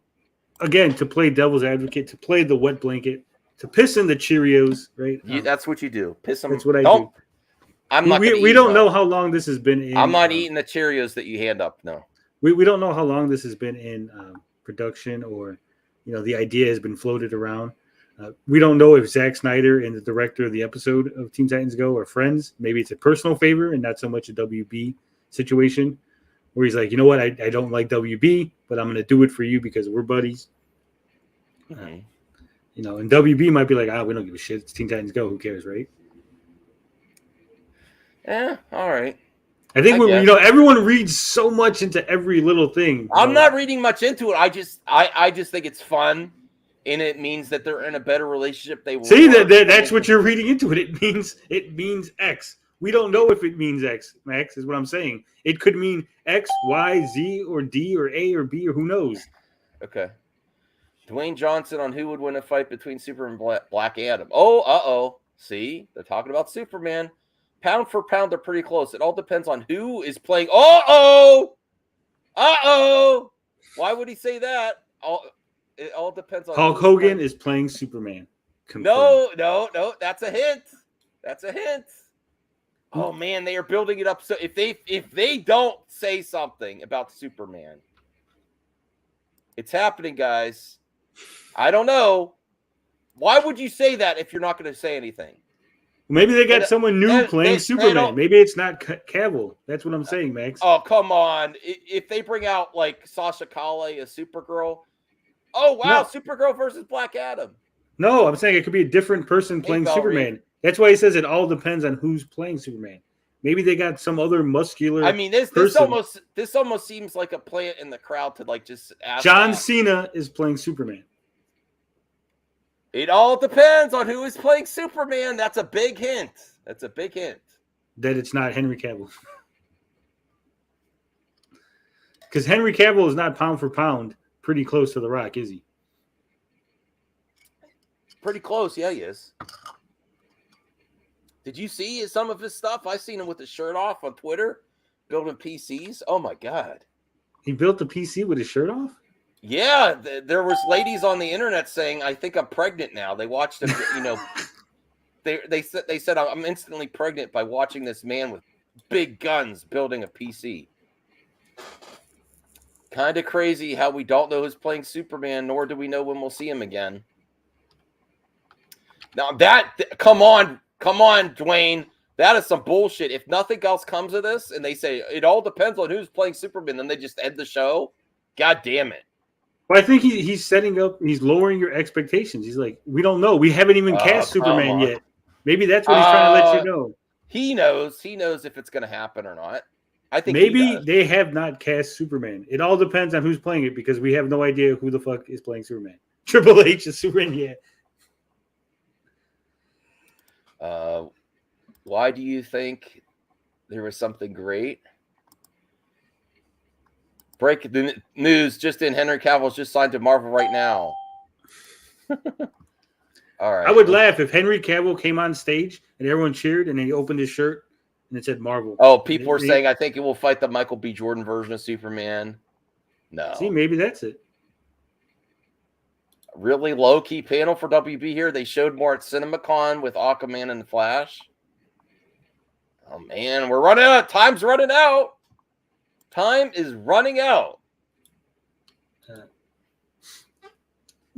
Again, to play devil's advocate, to play the wet blanket, to piss in the Cheerios, right? That's what you do. Piss them. That's what I do. I'm not. We don't know how long this has been in. I'm not eating the Cheerios that you hand up. No. We don't know how long this has been in production, or the idea has been floated around. We don't know if Zack Snyder and the director of the episode of Teen Titans Go are friends. Maybe it's a personal favor and not so much a WB situation, where he's like, you know what, I don't like WB, but I'm going to do it for you because we're buddies. And WB might be like, we don't give a shit. It's Teen Titans Go. Who cares, right? Yeah, all right. I think everyone reads so much into every little thing. I'm not reading much into it. I just think it's fun, and it means that they're in a better relationship. They see that's what you're reading into it. It means X. We don't know if it means X. Max is what I'm saying. It could mean X, Y, Z, or D, or A, or B, or who knows. Okay. Dwayne Johnson on who would win a fight between Superman and Black Adam. Oh, see, they're talking about Superman. Pound for pound, they're pretty close. It all depends on who is playing. Why would he say that? It all depends on Hulk Hogan is playing Superman. Confirmed. No. That's a hint. Oh man, they are building it up. So if they don't say something about Superman, it's happening, guys. I don't know. Why would you say that if you're not going to say anything? Maybe they got someone new playing Superman. Maybe it's not Cavill. That's what I'm saying, Max. Oh, come on. If they bring out like Sasha Calle as Supergirl, Supergirl versus Black Adam. No, I'm saying it could be a different person playing Superman. That's why he says it all depends on who's playing Superman. Maybe they got some other muscular. I mean, this almost seems like a plant in the crowd to like just ask. John Cena is playing Superman. It all depends on who is playing Superman. That's a big hint. That it's not Henry Cavill. Because Henry Cavill is not pound for pound pretty close to The Rock, is he? Pretty close. Yeah, he is. Did you see some of his stuff? I seen him with his shirt off on Twitter, building PCs. Oh my God. He built a PC with his shirt off? Yeah, there was ladies on the internet saying, "I think I'm pregnant now." They watched him, they said I'm instantly pregnant by watching this man with big guns building a PC. Kind of crazy how we don't know who's playing Superman, nor do we know when we'll see him again. Now come on, Dwayne. That is some bullshit. If nothing else comes of this and they say it all depends on who's playing Superman, then they just end the show. God damn it. Well, I think he's setting up, he's lowering your expectations. He's like, we don't know. We haven't even cast Superman yet. Maybe that's what he's trying to let you know. He knows if it's going to happen or not. I think maybe they have not cast Superman. It all depends on who's playing it because we have no idea who the fuck is playing Superman. Triple H is Superman, yeah. Why do you think there was something great? Break the news just in. Henry Cavill's just signed to Marvel right now. All right. I would laugh if Henry Cavill came on stage and everyone cheered and then he opened his shirt and it said Marvel. Oh, people were saying, I think it will fight the Michael B. Jordan version of Superman. No. See, maybe that's it. Really low-key panel for WB here. They showed more at CinemaCon with Aquaman and the Flash. Oh, man. We're running out. Time's running out. Time is running out.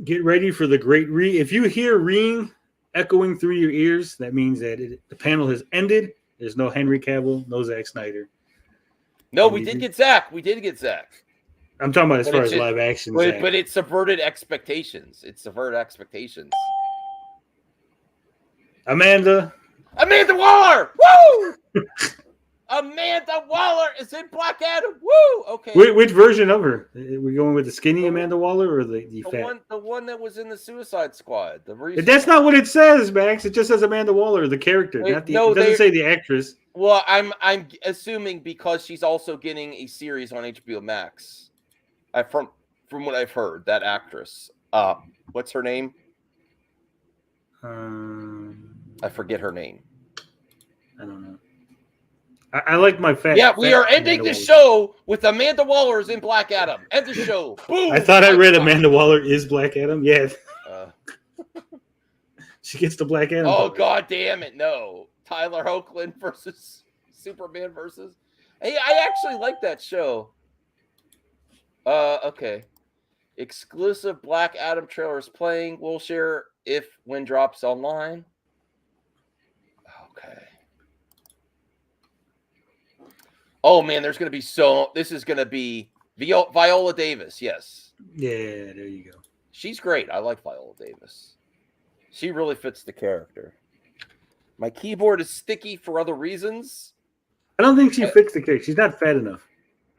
Get ready for the great re. If you hear ring echoing through your ears, that means that the panel has ended. There's no Henry Cavill, no Zack Snyder. No, we did get Zack. I'm talking about as far as live action. But it subverted expectations. Amanda Waller! Woo! Amanda Waller is in Black Adam. Woo! Okay. Which version of her? Are we going with the skinny Amanda Waller or the fat? The one that was in the Suicide Squad. That's not what it says, Max. It just says Amanda Waller, the character. It doesn't say the actress. Well, I'm assuming because she's also getting a series on HBO Max. From what I've heard, that actress. What's her name? I forget her name. I don't know. I like my fat. Yeah, we are ending the show with Amanda Waller is in Black Adam. End the show. Boom. I thought I read Amanda Waller is Black Adam. Yeah. She gets the Black Adam. Oh, God damn it. No. Tyler Hoechlin versus Superman versus. Hey, I actually like that show. Okay. Exclusive Black Adam trailers playing. We'll share when drops online. Okay. Oh, man, this is going to be Viola Davis, yes. Yeah, there you go. She's great. I like Viola Davis. She really fits the character. My keyboard is sticky for other reasons. I don't think she fits the character. She's not fat enough.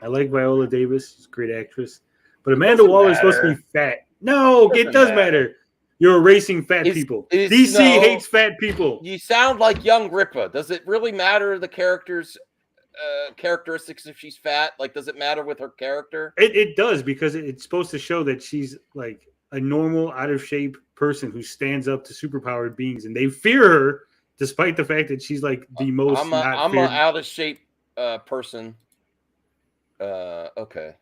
I like Viola Davis. She's a great actress. But Amanda Waller is supposed to be fat. No, it does matter. You're erasing fat people. DC hates fat people. You sound like Young Ripa. Does it really matter the character's characteristics if she's fat? Like, does it matter with her character? It does, because it's supposed to show that she's like a normal, out of shape person who stands up to superpowered beings, and they fear her despite the fact that she's like the most. I'm an out of shape person. Okay.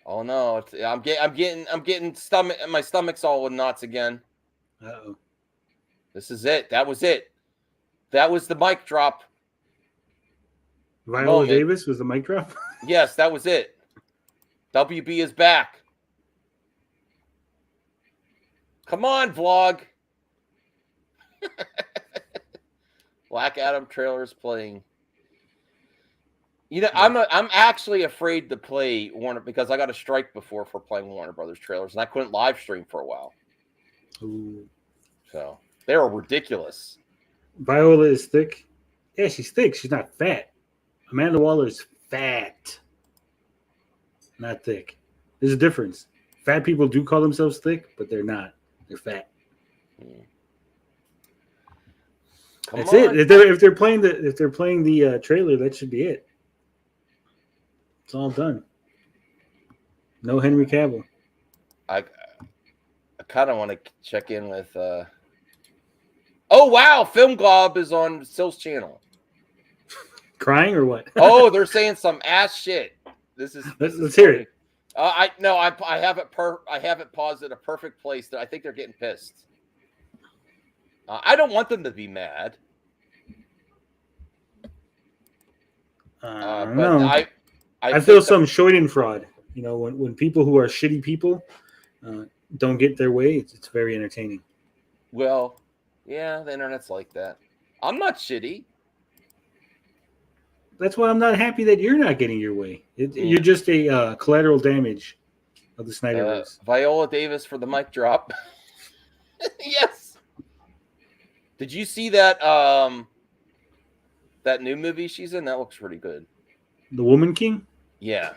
Oh no! I'm getting stomach. My stomach's all in knots again. Uh-oh. This is it. That was it. That was the mic drop. Viola Davis was the mic drop? Yes, that was it. WB is back. Come on, vlog. Black Adam trailers playing. You know, I'm actually afraid to play Warner because I got a strike before for playing Warner Brothers trailers, and I couldn't live stream for a while. Ooh. So they were ridiculous. Viola is thick. Yeah, she's thick. She's not fat. Amanda Waller is fat, not thick. There's a difference. Fat people do call themselves thick, but they're not. They're fat. That's it. If they're playing the trailer, that should be it. It's all done. No Henry Cavill. I kind of want to check in with Oh wow, Film Glob is on Sil's channel. Crying or what? Oh, they're saying some ass shit. Let's hear it. I have it paused at a perfect place. I think they're getting pissed. I don't want them to be mad. I don't but know. I feel some Schadenfreude. You know, when people who are shitty people don't get their way, it's very entertaining. Well, yeah, the internet's like that. I'm not shitty. That's why I'm not happy that you're not getting your way. You're just a collateral damage of the Snyderverse. Viola Davis for the mic drop. Yes. Did you see that that new movie she's in? That looks pretty good. The Woman King? Yeah.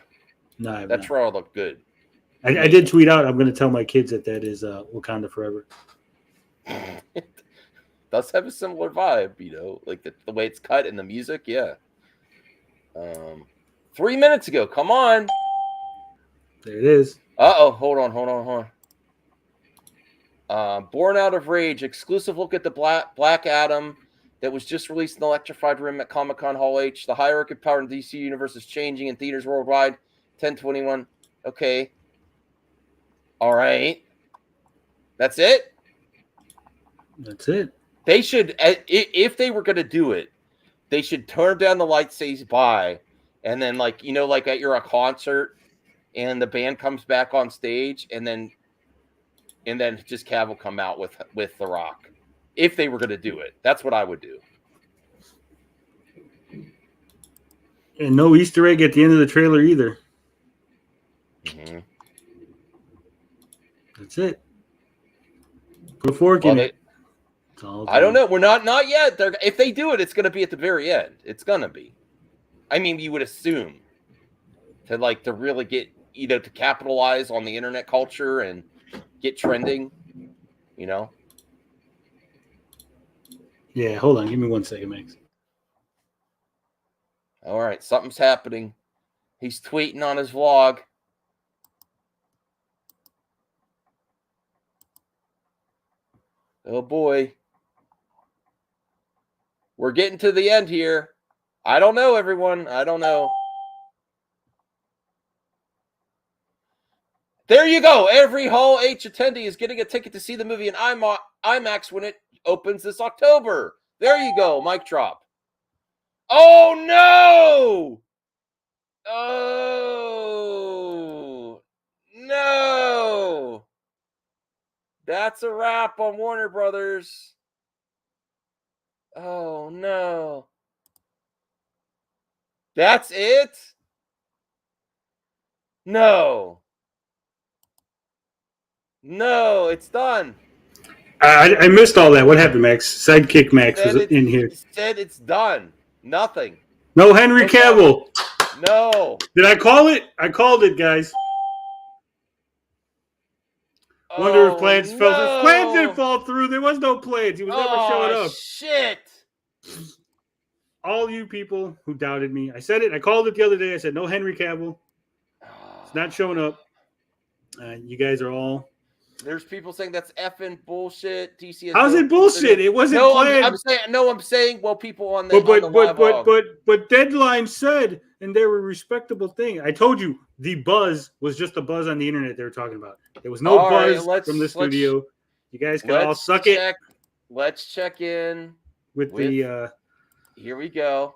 No, that trial looked good. I did tweet out, I'm going to tell my kids that is Wakanda Forever. It does have a similar vibe, you know, like the way it's cut and the music. Yeah. 3 minutes ago. Come on. There it is. Uh-oh. Hold on. Born Out of Rage. Exclusive look at the Black Adam that was just released in the Electrified Room at Comic-Con Hall H. The hierarchy of power in the DC universe is changing in theaters worldwide. 10/21. Okay. All right. That's it? That's it. They should, if they were going to do it, they should turn down the light, says bye, and then, like, you know, like you're at a concert and the band comes back on stage, and then just Cavill come out with The Rock. If they were going to do it, that's what I would do. And no Easter egg at the end of the trailer either. Mm-hmm. That's it. Put a fork in it. I don't know. We're not yet. If they do it, it's going to be at the very end. It's going to be. I mean, you would assume to really get, you know, to capitalize on the internet culture and get trending, you know. Yeah, hold on. Give me 1 second, Max. All right, something's happening. He's tweeting on his vlog. Oh boy. We're getting to the end here. I don't know, everyone. I don't know. There you go. Every Hall H attendee is getting a ticket to see the movie in IMAX when it opens this October. There you go. Mic drop. Oh, no. Oh, no. That's a wrap on Warner Brothers. Oh, no. That's it? No. No, it's done. I missed all that. What happened, Max? Sidekick Max was in here. Said it's done. Nothing. No Henry Cavill. No. Did I call it? I called it, guys. Wonder if plans fell through. Plans didn't fall through. There was no plans. He was never showing up. Shit. All you people who doubted me. I said it. I called it the other day. I said, no Henry Cavill. It's not showing up. You guys are all... There's people saying that's effing bullshit. DC. How's it bullshit? It wasn't planned. I'm saying. Well, people on the but Deadline said, and they were a respectable thing. I told you the buzz was just a buzz on the internet they were talking about. There was no buzz from the studio. You guys can all suck it. Let's check in with the. Here we go.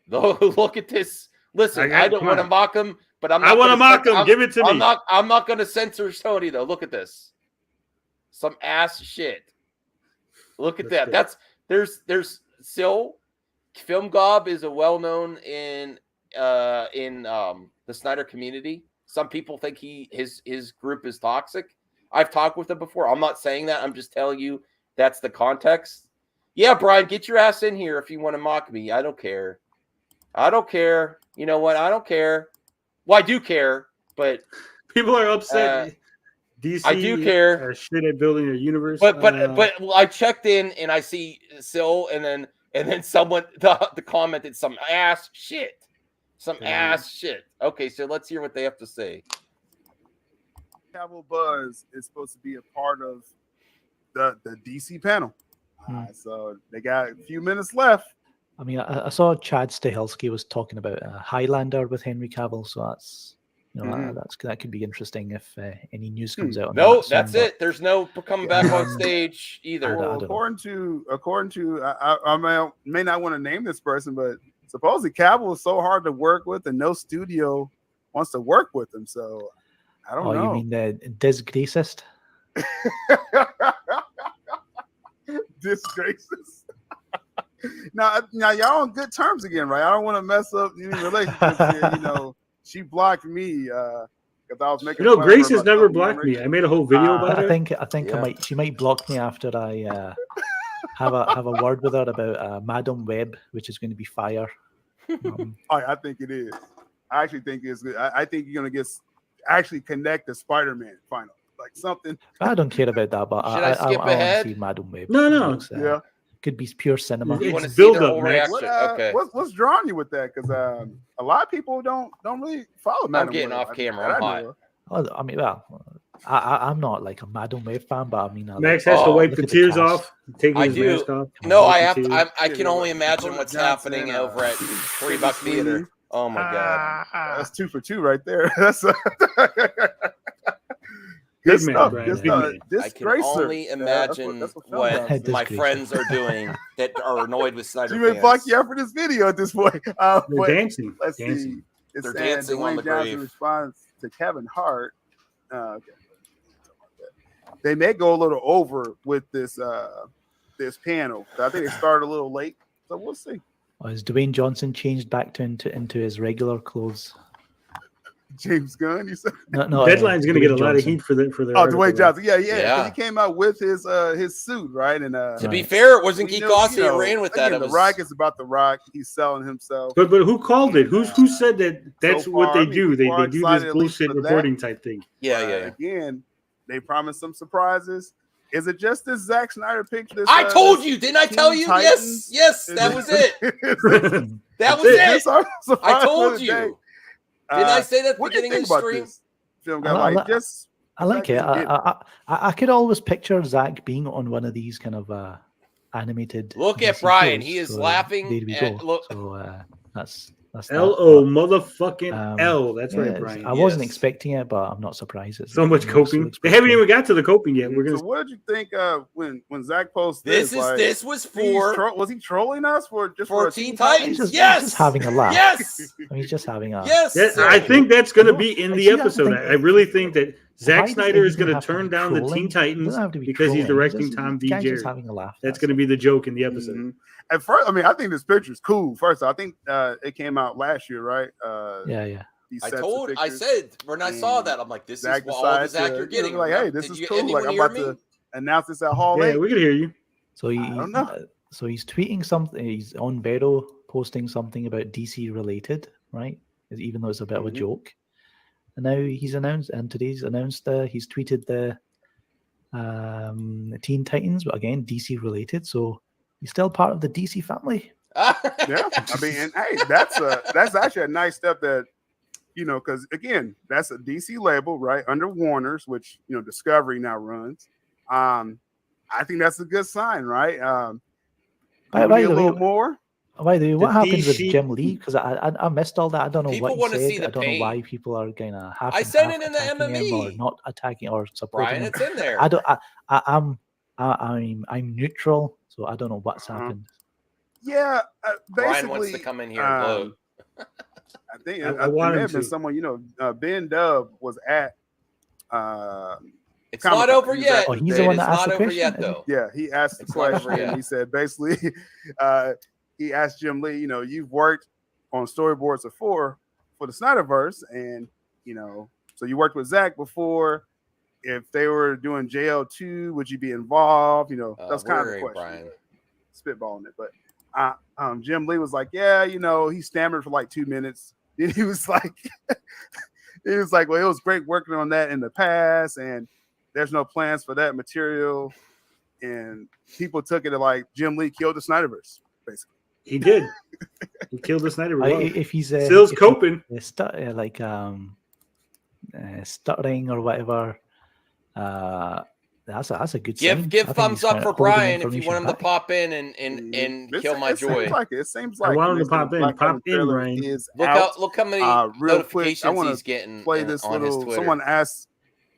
Look at this. Listen, I don't want to mock him. But I want to mock him. Give it to me. I'm not going to censor Tony though. Look at this. Some ass shit. Look at that. There's Sil. Film Gob is a well-known in the Snyder community. Some people think his group is toxic. I've talked with him before. I'm not saying that. I'm just telling you that's the context. Yeah, Brian, get your ass in here if you want to mock me. I don't care. I don't care. You know what? I don't care. Well, I do care, but people are upset. DC, I do care. Are shit at building a universe. But I checked in and I see Sil, and then someone the commented some ass shit, ass shit. Okay, so let's hear what they have to say. Cavill buzz is supposed to be a part of the DC panel. So they got a few minutes left. I mean, I saw Chad Stahelski was talking about Highlander with Henry Cavill, so that's that could be interesting if any news comes out. On No, that soon, that's it. There's no coming back on stage either. Well, according to I may not want to name this person, but supposedly Cavill is so hard to work with, and no studio wants to work with him. So I don't know. You mean the disgracist? Disgraces. Now y'all on good terms again, right? I don't want to mess up any relationships here. You know, she blocked me because I was making. Grace has never blocked me. I made a whole video about it. I think she might block me after I have a word with her about Madam Web, which is going to be fire. I think it is. I actually think it's good. I think you're gonna actually connect to Spider-Man final, like something. I don't care about that, but Should I skip want ahead? to see Madam Web. No. Yeah. Could be pure cinema. You want to see their whole reaction? What's drawing you with that? Because a lot of people don't really follow Madam I'm getting Web. off camera. I'm hot. I mean, I'm not like a Madam Web fan, but I mean, Max has to wipe the tears off, taking his mask off. No, I have. I can only imagine what's happening over at $3 Theater. Oh my god, that's 2 for 2 right there. That's good stuff. Good stuff. I can only imagine what my friends are doing that are annoyed with Snyder. She may block you out for this video at this point. They're dancing. Let's see. They're dancing on the grave. Response to Kevin Hart. Okay. They may go a little over with this panel. I think they started a little late, so we'll see. Has Dwayne Johnson changed back into his regular clothes? James Gunn, you said? No, Deadline's going to get a lot of heat for the. Dwayne Johnson, yeah. He came out with his suit, right? And to be fair, it wasn't Geek Austin who ran with that. Again, the Rock is about the Rock. He's selling himself. But who called it? Who said that? That's what they do. They do this bullshit reporting type thing. Yeah. Again, they promised some surprises. Is it just this Zack Snyder picture? I told you, didn't I tell you? Titans? Yes, that was it. That was it. I told you. Didn't I say that at the beginning of the stream? Film guy, I like it. I could always picture Zach being on one of these kind of animated. Look at Brian. He is laughing. There we go. Look. So that's L-O motherfucking L. That's right, Brian. I wasn't expecting it, but I'm not surprised. It's so much coping. They haven't even got to the coping yet. We're gonna. So what did you think when Zach posted this was for? Was he trolling us for Teen Titans? He's just having a laugh. Yes. He's just having a. Yes. I think that's going to be in the episode. I really think that Zack Snyder is going to turn down the Teen Titans because he's directing Tom V. Jerry. That's going to be the joke in the episode. Mm-hmm. At first, I mean, I think this picture is cool. First, I think it came out last year, right? Yeah. I said when I saw that, I'm like, this is all the Zach you're getting. Like, hey, this is cool. Like, I'm about to announce this at Hall 8. Yeah, we can hear you. So he's tweeting something. He's on Vero posting something about DC related, right? Even though it's a bit of a joke. And now he's announced, and today's announced he's tweeted the Teen Titans, but again DC related. So he's still part of the DC family. Yeah, I mean, and hey, that's actually a nice step that because again, that's a DC label, right, under Warner's, which Discovery now runs. I think that's a good sign, right? By the way, more. By the way, what happened with Jim Lee? Because I missed all that. I don't know people what he said. I don't know why people are kind of half. I said it in the MME. Or not attacking or supporting. Brian, it's in there. I don't. I'm neutral, so I don't know what's happened. Yeah, basically. Brian wants to come in here and gloat. I think it may have been someone. Ben Dub was at. It's not over yet. Oh, he's the one that asked the question. Yet, though. Yeah, he asked the question. And he said basically, he asked Jim Lee, you've worked on storyboards before for the Snyderverse, and so you worked with Zach before. If they were doing JL2, would you be involved? That's kind of the question. Brian. Spitballing it, but Jim Lee was like, yeah, he stammered for like 2 minutes. Then he was like, well, it was great working on that in the past, and there's no plans for that material. And people took it like Jim Lee killed the Snyderverse, basically. He did. He killed the Snyderverse. If he's still coping, stuttering or whatever, That's a good Give sign. give I think thumbs he's up kinda for holding Brian if you information want him to back. pop in and kill my joy. It seems I like want him to Mr. pop in. Black Pop Adam in, trailer Brian. is Look out. how many Real quick, I notifications want he's to getting play this on his little. Twitter. Someone asked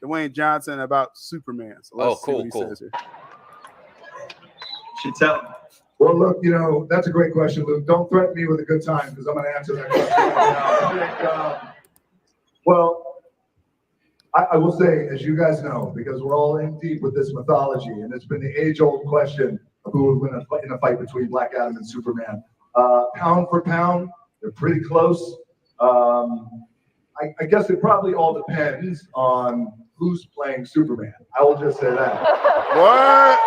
Dwayne Johnson about Superman. So let's see what he says here. Should tell. Well, look, that's a great question, Luke. Don't threaten me with a good time because I'm going to answer that question right now. I think, I will say, as you guys know, because we're all in deep with this mythology, and it's been the age-old question of who would win in a fight between Black Adam and Superman. Pound for pound, they're pretty close. I guess it probably all depends on who's playing Superman. I will just say that. What?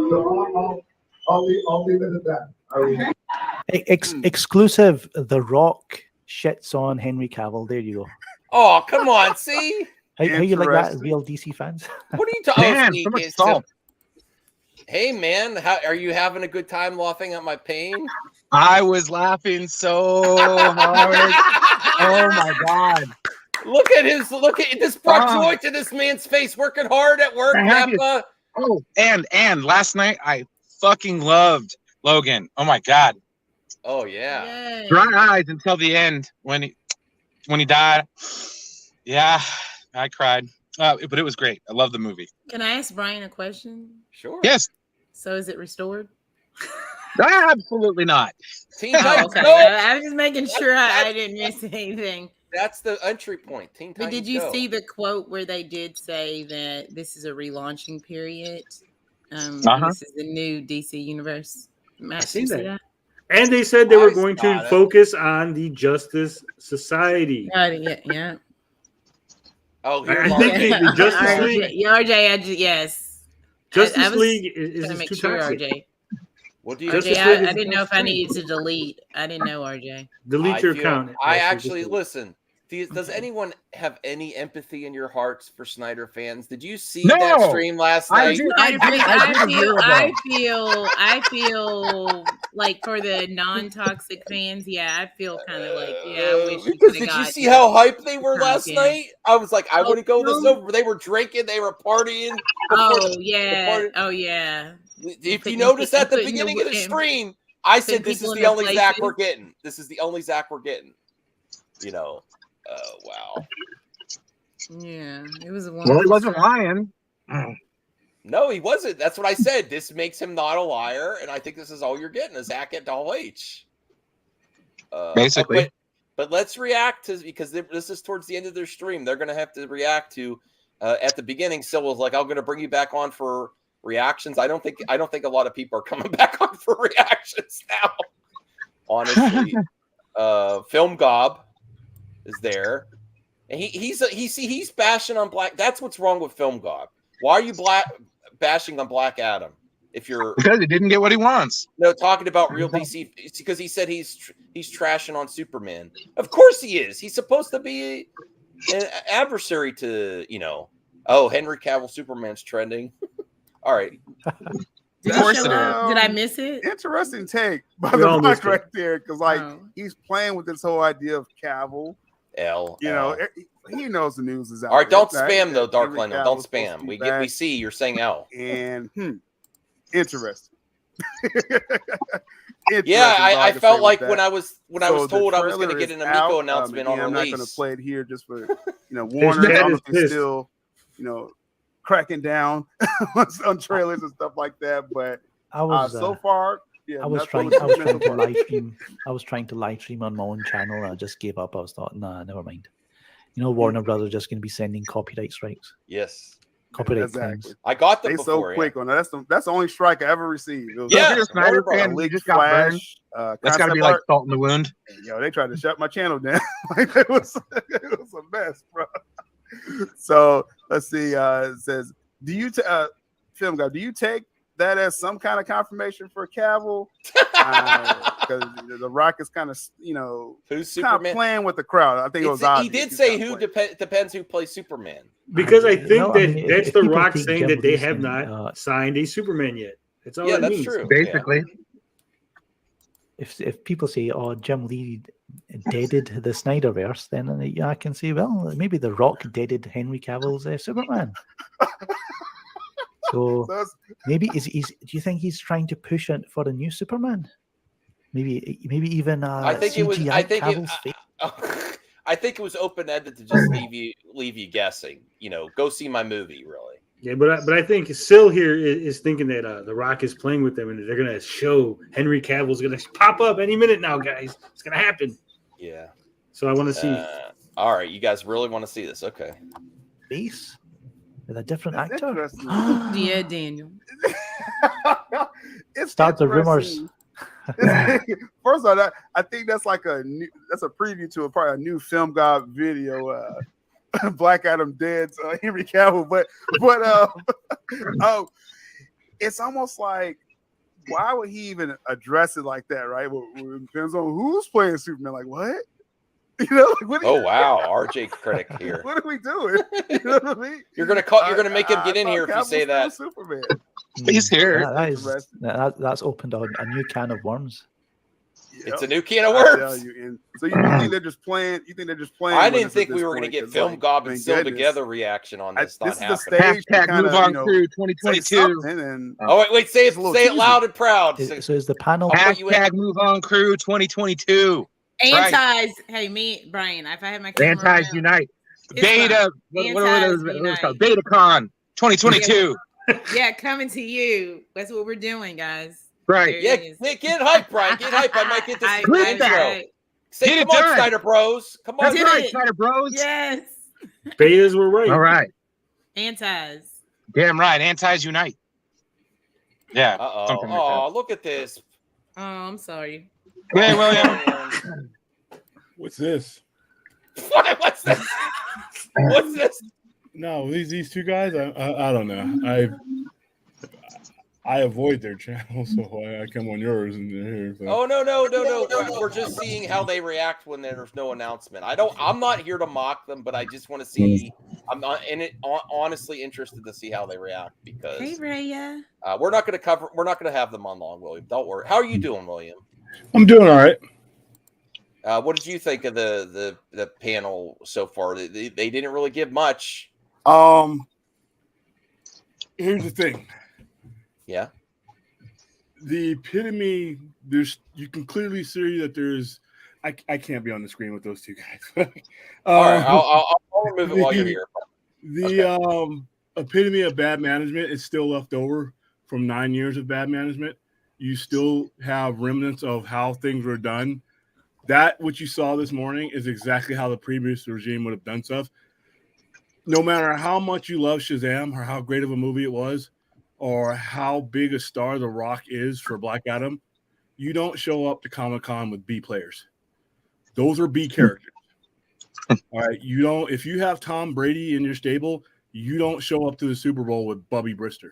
So I'll leave it at that. Exclusive. The Rock shits on Henry Cavill. There you go. Oh, come on, see? How you like that, real DC fans? What are you talking Man, about? so much salt. Hey man, how are you having a good time laughing at my pain? I was laughing so hard. Oh my god. Look at this brought joy to this man's face, working hard at work, Grandpa. Oh, and last night I fucking loved Logan. Oh my god. Oh yeah. Dry eyes until the end when he died. Yeah, I cried. But it was great. I love the movie. Can I ask Brian a question? Sure. Yes. So is it restored? Absolutely not. Teen Oh, Titans okay. Go. I was just making sure I didn't miss anything. That's the entry point. Teen But Titans did you Go. see the quote where they did say that this is a relaunching period? This is the new DC universe. Matt, seen you see that. And they said they were going to focus on the Justice Society. Yeah. Oh, I think the Justice League. RJ, yes. Justice I was League is gonna make too sure, toxic. RJ. What do you? RJ, Justice League I is didn't know if I extreme. needed to delete. I didn't know, RJ. Delete your feel- account. I Yes, actually just- listen. Does anyone have any empathy in your hearts for Snyder fans? Did you see No! that stream last night? I feel like for the non-toxic fans, I feel kind of like, I wish you Because coulda did you got see how hyped they were Trump last in. night? I was like, I Oh, wouldn't go this Trump? over. They were drinking, they were partying. Oh yeah. If you Putting- noticed at the putting beginning of the putting stream, I said putting this is people in the their only Zach places. we're getting. This is the only Zach we're getting. You know. Wow. Yeah, it was a Well, he wasn't lying. No, he wasn't. That's what I said. This makes him not a liar, and I think this is all you're getting, a Zach at Doll H. Basically. But let's react to, because this is towards the end of their stream. They're going to have to react to at the beginning. Syl was like, "I'm going to bring you back on for reactions." I don't think a lot of people are coming back on for reactions now. Honestly, Film Gob is there, and he's bashing on Black. That's what's wrong with Film Gob. Why are you bashing on Black Adam? If you're Because he didn't get what he wants. No, talking about real DC, because he said he's trashing on Superman. Of course he is. He's supposed to be an adversary to, Henry Cavill Superman's trending. All right. Did I miss it? Interesting take by We the all Rock missed it. right there, because he's playing with this whole idea of Cavill. He knows the news is out. All right, don't there. spam though, Dark Henry Leno. Don't Cavill's supposed to spam. be We back. see you're saying L. And interesting. Yeah, I can say felt with like that. when I was So told the I was going to trailer get is an Amico out. announcement Again, on I'm not release. going to play it here just for Warner Chad is obviously pissed. still cracking down on trailers and stuff like that. But I was so far, I was trying to live stream. I was trying to live stream on my own channel, and I just gave up. I was thought, nah, never mind. Warner Brothers are just going to be sending copyright strikes. Yes. Copyright Exactly. claims. I got them They before. so quick on that. That's the only strike I ever received. It was Yeah, If you're a Snyder Warner fan, Brothers, you just got burned. That's got to concept be like art. salt in the wound. Yo, they tried to shut my channel down. Like, it was a mess, bro. So let's see. It says, do you Film Guy, do you take that as some kind of confirmation for Cavill? Because the Rock is kind of Who's kind of Superman? playing with the crowd. I think it was He obvious. did He's say kinda who playing. depends who plays Superman. Because I think No, I that mean, that's if The people Rock take saying Jim that they Reese have and, not signed a Superman yet. That's all Yeah, it that's means. true. Basically. if people say, "Oh, Jim Lee deaded the Snyderverse," then I can say, well, maybe The Rock deaded Henry Cavill's Superman. So maybe do you think he's trying to push it for a new Superman? Maybe even I think CGI it was. Cavill's face. I think it was open ended to just leave you guessing. Go see my movie. Really. Yeah, but I think Sil here is thinking that The Rock is playing with them, and they're gonna show Henry Cavill's gonna pop up any minute now, guys. It's gonna happen. Yeah. So I want to see. All right, you guys really want to see this? Okay. Face with a different actor. Yeah, Daniel. Start the rumors. First of all, I think that's like a preview to probably a new Film God video. Black Adam dead, Henry Cavill, but it's almost like, why would he even address it like that, right? Well, it depends on who's playing Superman. Like, what? Wow, RJ critic here. What are we doing? You know what I mean? You're gonna make him get in here if you say that. Superman. He's here. That's opened a new can of worms. It's a new can of worms. I tell you. And so you think they're just playing? You think they're just playing? I didn't think we were going to get Film Gob and Still Together reaction on this. This not is the happening. stage. Move on through 2022. Oh wait, say it loud and proud. So is the panel? Hashtag move on crew 2022. Antis. Hey, me, Brian. If I had my camera Antis around, unite. it's Beta. fine. What are those? Antis Called? BetaCon 2022. Yeah, coming to you. That's what we're doing, guys. Right. Yeah, get hype, Brian. Get hype. I might get this intro. Say, Get come it on, done. Snyder Bros. Come on, That's right, Snyder Bros. Yes. Betas were right. All right. Antis. Damn right. Antis unite. Yeah. Uh-oh. Oh, look at this. Oh, I'm sorry. Hey, William. What's this? What's this? What's this? No, these two guys. I don't know. I avoid their channel, so I come on yours and they're here. So. Oh no! We're just seeing how they react when there's no announcement. I'm not here to mock them, but I just want to see. I'm not in it. Honestly, interested to see how they react because. Hey, Raya. We're not going to have them on long, William. Don't worry. How are you doing, William? I'm doing all right. What did you think of the panel so far? They didn't really give much. Here's the thing. Yeah. The epitome. You can clearly see that there's. I can't be on the screen with those two guys. All right, I'll remove it while you're here. The epitome of bad management is still left over from 9 years of bad management. You still have remnants of how things were done. That what you saw this morning is exactly how the previous regime would have done stuff. No matter how much you love Shazam or how great of a movie it was, or how big a star The Rock is for Black Adam, you don't show up to Comic-Con with B players. Those are B characters. All right. You don't, if you have Tom Brady in your stable, you don't show up to the Super Bowl with Bubby Brister.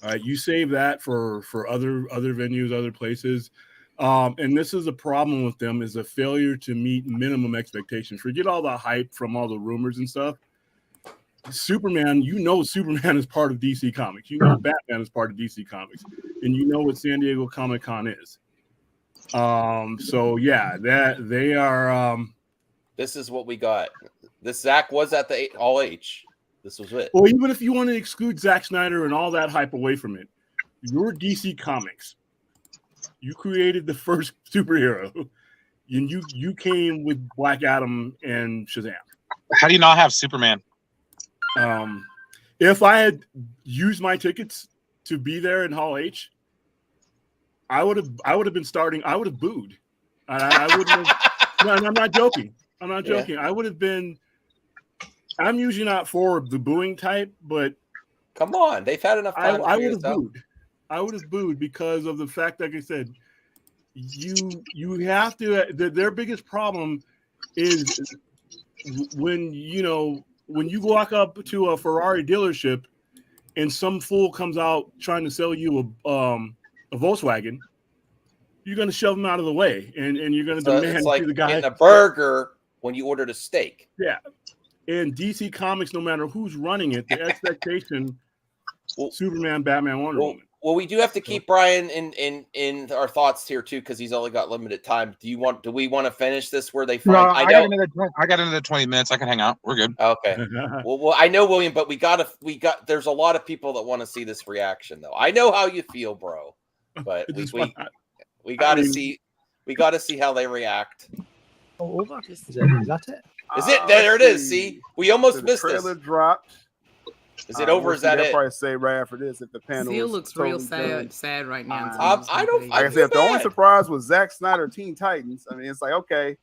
All right. You save that for other venues, other places. And this is a problem with them, is a failure to meet minimum expectations. Forget all the hype from all the rumors and stuff. Superman, Superman is part of DC Comics. You know Batman is part of DC Comics. And you know what San Diego Comic-Con is. So yeah, that they are this is what we got. This Zach was at the All H. This was it. Well, even if you want to exclude Zack Snyder and all that hype away from it, you're DC Comics. You created the first superhero, and you came with Black Adam and Shazam. How do you not have Superman? If I had used my tickets to be there in Hall H, I would have been starting. I would have booed. I wouldn't have. No, I'm not joking. I'm not joking. Yeah. I would have been. I'm usually not for the booing type, but come on, they've had enough time. I would have booed. I would have booed because of the fact, like I said, you have to. Their biggest problem is when you walk up to a Ferrari dealership and some fool comes out trying to sell you a Volkswagen, you're going to shove them out of the way, and you're going to demand it's like to the guy getting a burger when you ordered a steak. Yeah, and DC Comics, no matter who's running it, the expectation: Superman, Batman, Wonder Woman. Well, we do have to keep Brian in our thoughts here too, because he's only got limited time. Do we want to finish this where they find? No, I got another 20 minutes. I can hang out. We're good. Okay. well, I know, William, but we got. There's a lot of people that want to see this reaction, though. I know how you feel, bro, but we got to see. We got to see how they react. Oh, over. Is that it? Is it? There it is. See, we almost missed this. Trailer dropped. Is it over? Is that they'll it? probably say right after this if the panel Seal is looks totally real done. sad right now. I don't. Like I said, if the only surprise was Zack Snyder, Teen Titans, I mean, it's like okay,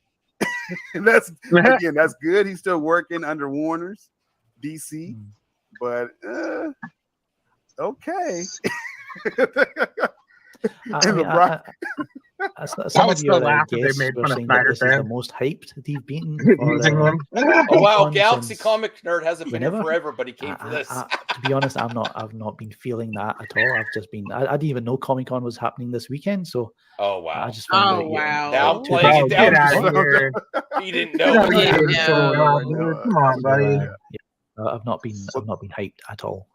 that's good. He's still working under Warner's DC, but okay. Some of your guests were saying that this is the most hyped they've been. Oh wow, Galaxy Comic Nerd hasn't been here forever, but he came for this. To be honest, I've not been feeling that at all. I've just been. I didn't even know Comic Con was happening this weekend, so. Oh wow! I just found downplaying. He didn't know. Come on, buddy. I've not been hyped at all.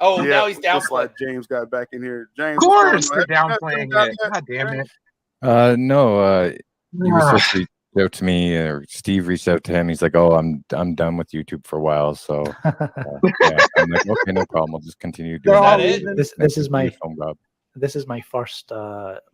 Oh, now he's downplaying. Just like James got back in here. James, of course, they're downplaying it. God damn it. No, he was supposed to reach out to me, or Steve reached out to him. He's like, "Oh, I'm done with YouTube for a while." So yeah, I'm like, "Okay, no problem. I'll just continue doing that." This is my This is my first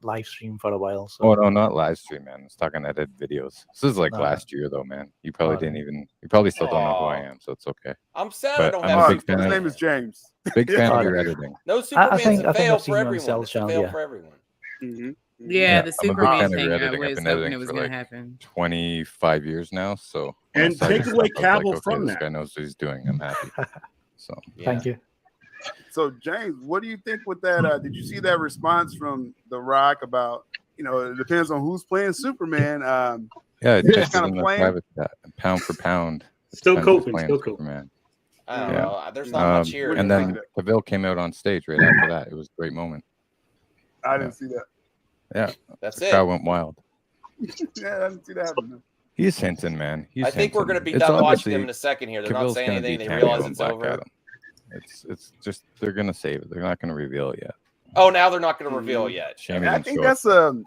live stream for a while. So. Oh no, not live stream, man. I was talking edited videos. This is like last year, though, man. You probably didn't even. You probably still don't know who I am, so it's okay. I'm sad but I don't I'm have. a big fan. His name is James. Big fan of your editing. No Superman's a fail for everyone. everyone. It's a fail for everyone. Yeah, the Superman thing. I was hoping it was going to happen. 25 years now, so. And take away Cavill from this that. guy knows what he's doing. I'm happy. So. Thank you. So James, what do you think with that? Did you see that response from The Rock about, it depends on who's playing Superman? Yeah, just kind of in the playing private pound for pound. Still depends who's coping, playing still coping. Superman. I don't know. There's not much here. And then Cavill came out on stage right after that. It was a great moment. I didn't see that. Yeah, that's the it. crowd went wild. Yeah, I didn't see that. He's hinting, man. I think we're going to be done watching them in a second here. They're not saying anything. They realize it's over. It's just they're gonna save it. They're not gonna reveal it yet. Oh, now they're not gonna reveal it yet. I think that's I'm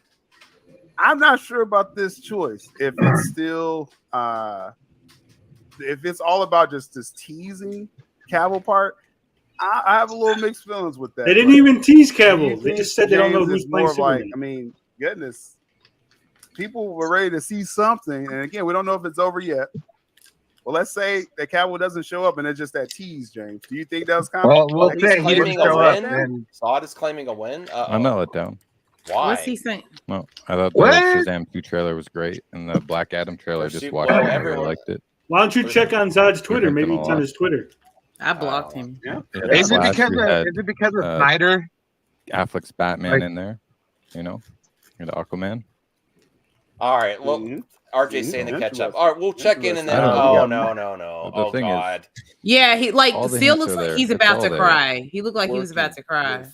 not sure about this choice. If it's still if it's all about just this teasing Cavill part, I have a little mixed feelings with that. They didn't even tease Cavill. They just said they don't know who's playing Superman. Like, I mean, goodness, people were ready to see something, and again, we don't know if it's over yet. Well, let's say that Cavill doesn't show up, and it's just that tease, James. Do you think that was kind of? Well, we'll say he didn't show up. Sod is claiming a win. I'm not let down. Why? What's he saying? No, I thought the Shazam 2 trailer was great, and the Black Adam trailer I just watched. I really liked it. Why don't you check on Zod's Twitter? Maybe it's on his Twitter. I blocked him. Yeah. Is it because of Snyder? Affleck's Batman in there, and the Aquaman. All right. Well, RJ's saying to catch up. All right, we'll check in and then. Oh no. Oh God. Yeah, he still looks like he's about to cry. there. He looked like he was about to cry.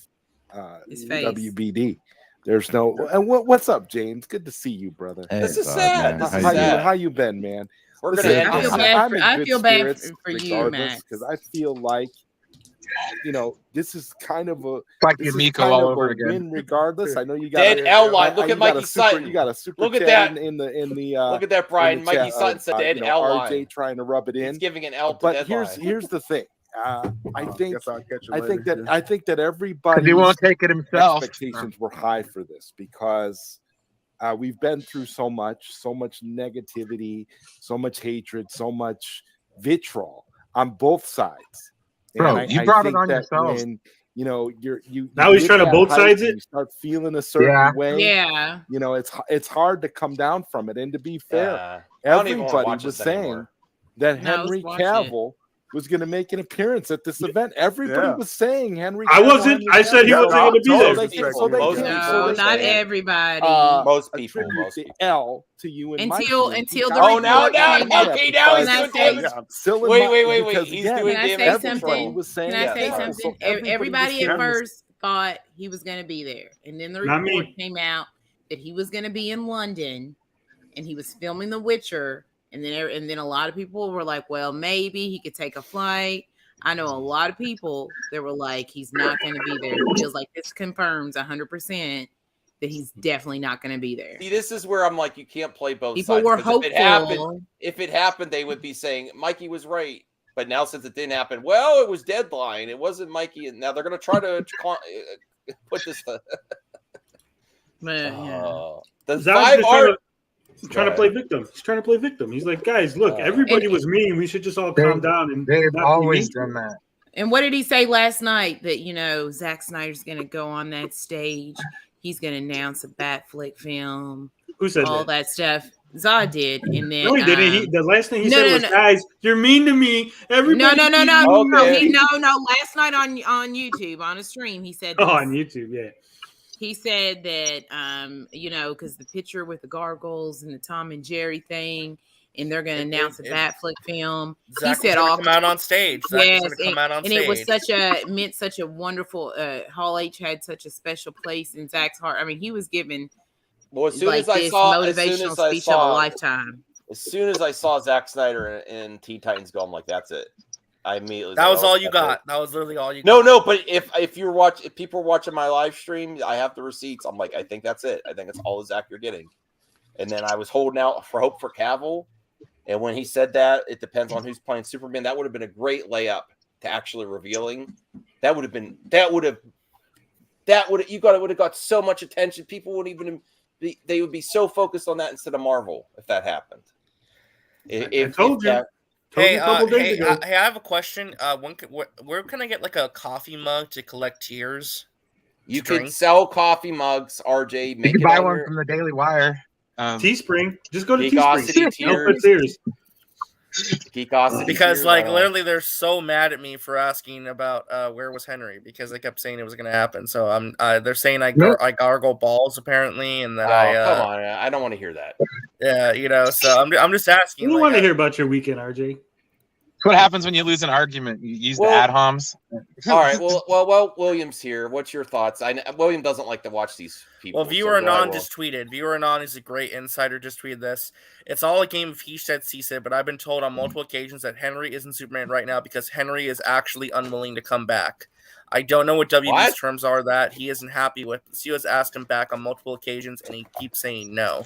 His face. WBD. There's no. And what's up, James? Good to see you, brother. This is sad. How you been, man? We're gonna end this. I feel bad for you, Matt, because I feel like this is kind of a like Miko all over again. Win regardless. I know you got dead L line. Look at Mikey Sutton. You got a super. Look at that in the. Look at that, Brian. Mikey Sutton said dead L line. RJ trying to rub it in. He's giving an L to But here's the thing. I think that everybody. He won't take it himself. Expectations were high for this because we've been through so much negativity, so much hatred, so much vitriol on both sides. Bro, you brought it on yourself. When, you now he's trying to both sides it. You start feeling a certain way. Yeah. It's hard to come down from it. And to be fair, everybody was saying that Henry Cavill was going to make an appearance at this event. Everybody was saying Henry Cavill. I wasn't. I said he wasn't going to be there. No, not everybody. Most people. L to you and until the now he's doing wait. He's doing Can I say something? Everybody at first thought he was going to be there, and then the report came out that he was going to be in London, and he was filming The Witcher. And then a lot of people were like, well, maybe he could take a flight. I know a lot of people that were like, he's not going to be there. It feels like this confirms 100% that he's definitely not going to be there. See, this is where I'm like, you can't play both People sides. were 'cause hopeful. If it happened, they would be saying Mikey was right. But now, since it didn't happen, well, it was deadline. It wasn't Mikey, and now they're going to try to put this. The Zach's five just trying to play victim. He's trying to play victim. He's like, guys, look, everybody was mean. We should just all calm down. And they've not be always mean. done that. And what did he say last night? That, you know, Zack Snyder's going to go on that stage. He's going to announce a Batflick film. Who said all that stuff? Zod did. And then no, he didn't. The last thing he said was, no. "Guys, you're mean to me." Everybody. No. Okay. No. Last night on YouTube on a stream, he said. Oh, on YouTube, yeah. He said that, you know, because the picture with the gargoyles and the Tom and Jerry thing, and they're going to announce a Batflick film. Zach he said was all come out on stage. Zach yes, was come out on and stage. it was meant such a wonderful. Hall H had such a special place in Zach's heart. I mean, he was given. Well, as soon like as I this saw motivational speech of a lifetime. As soon as I saw Zack Snyder and Teen Titans go, I'm like, that's it. I immediately. That was all you got. That was literally all you got. No, but if people were watching my live stream, I have the receipts. I'm like, I think that's it. I think it's all the Zack you're getting. And then I was holding out for hope for Cavill. And when he said that, it depends on who's playing Superman. That would have been a great layup to actually revealing. That would have got so much attention. People wouldn't even they would be so focused on that instead of Marvel if that happened. I told you. Hey, I have a question. Where can I get like a coffee mug to collect tears? You can sell coffee mugs, RJ. You can buy one from the Daily Wire. Teespring. Just go to Geekosity Teespring. Geekosity because like literally they're so mad at me for asking about where was Henry because they kept saying it was going to happen. So they're saying I gargle balls apparently, and that come on, I don't want to hear that. Yeah, you know. So I'm just asking. We want to hear about your weekend, RJ. What happens when you lose an argument? You use the ad homs. All right. Well, William's here. What's your thoughts? William doesn't like to watch these people. Well, Viewer Anon just tweeted. Viewer Anon is a great insider. Just tweeted this. It's all a game of he said, she said. But I've been told on multiple occasions that Henry isn't Superman right now because Henry is actually unwilling to come back. I don't know what WB's terms are that he isn't happy with. CEO has asked him back on multiple occasions, and he keeps saying no.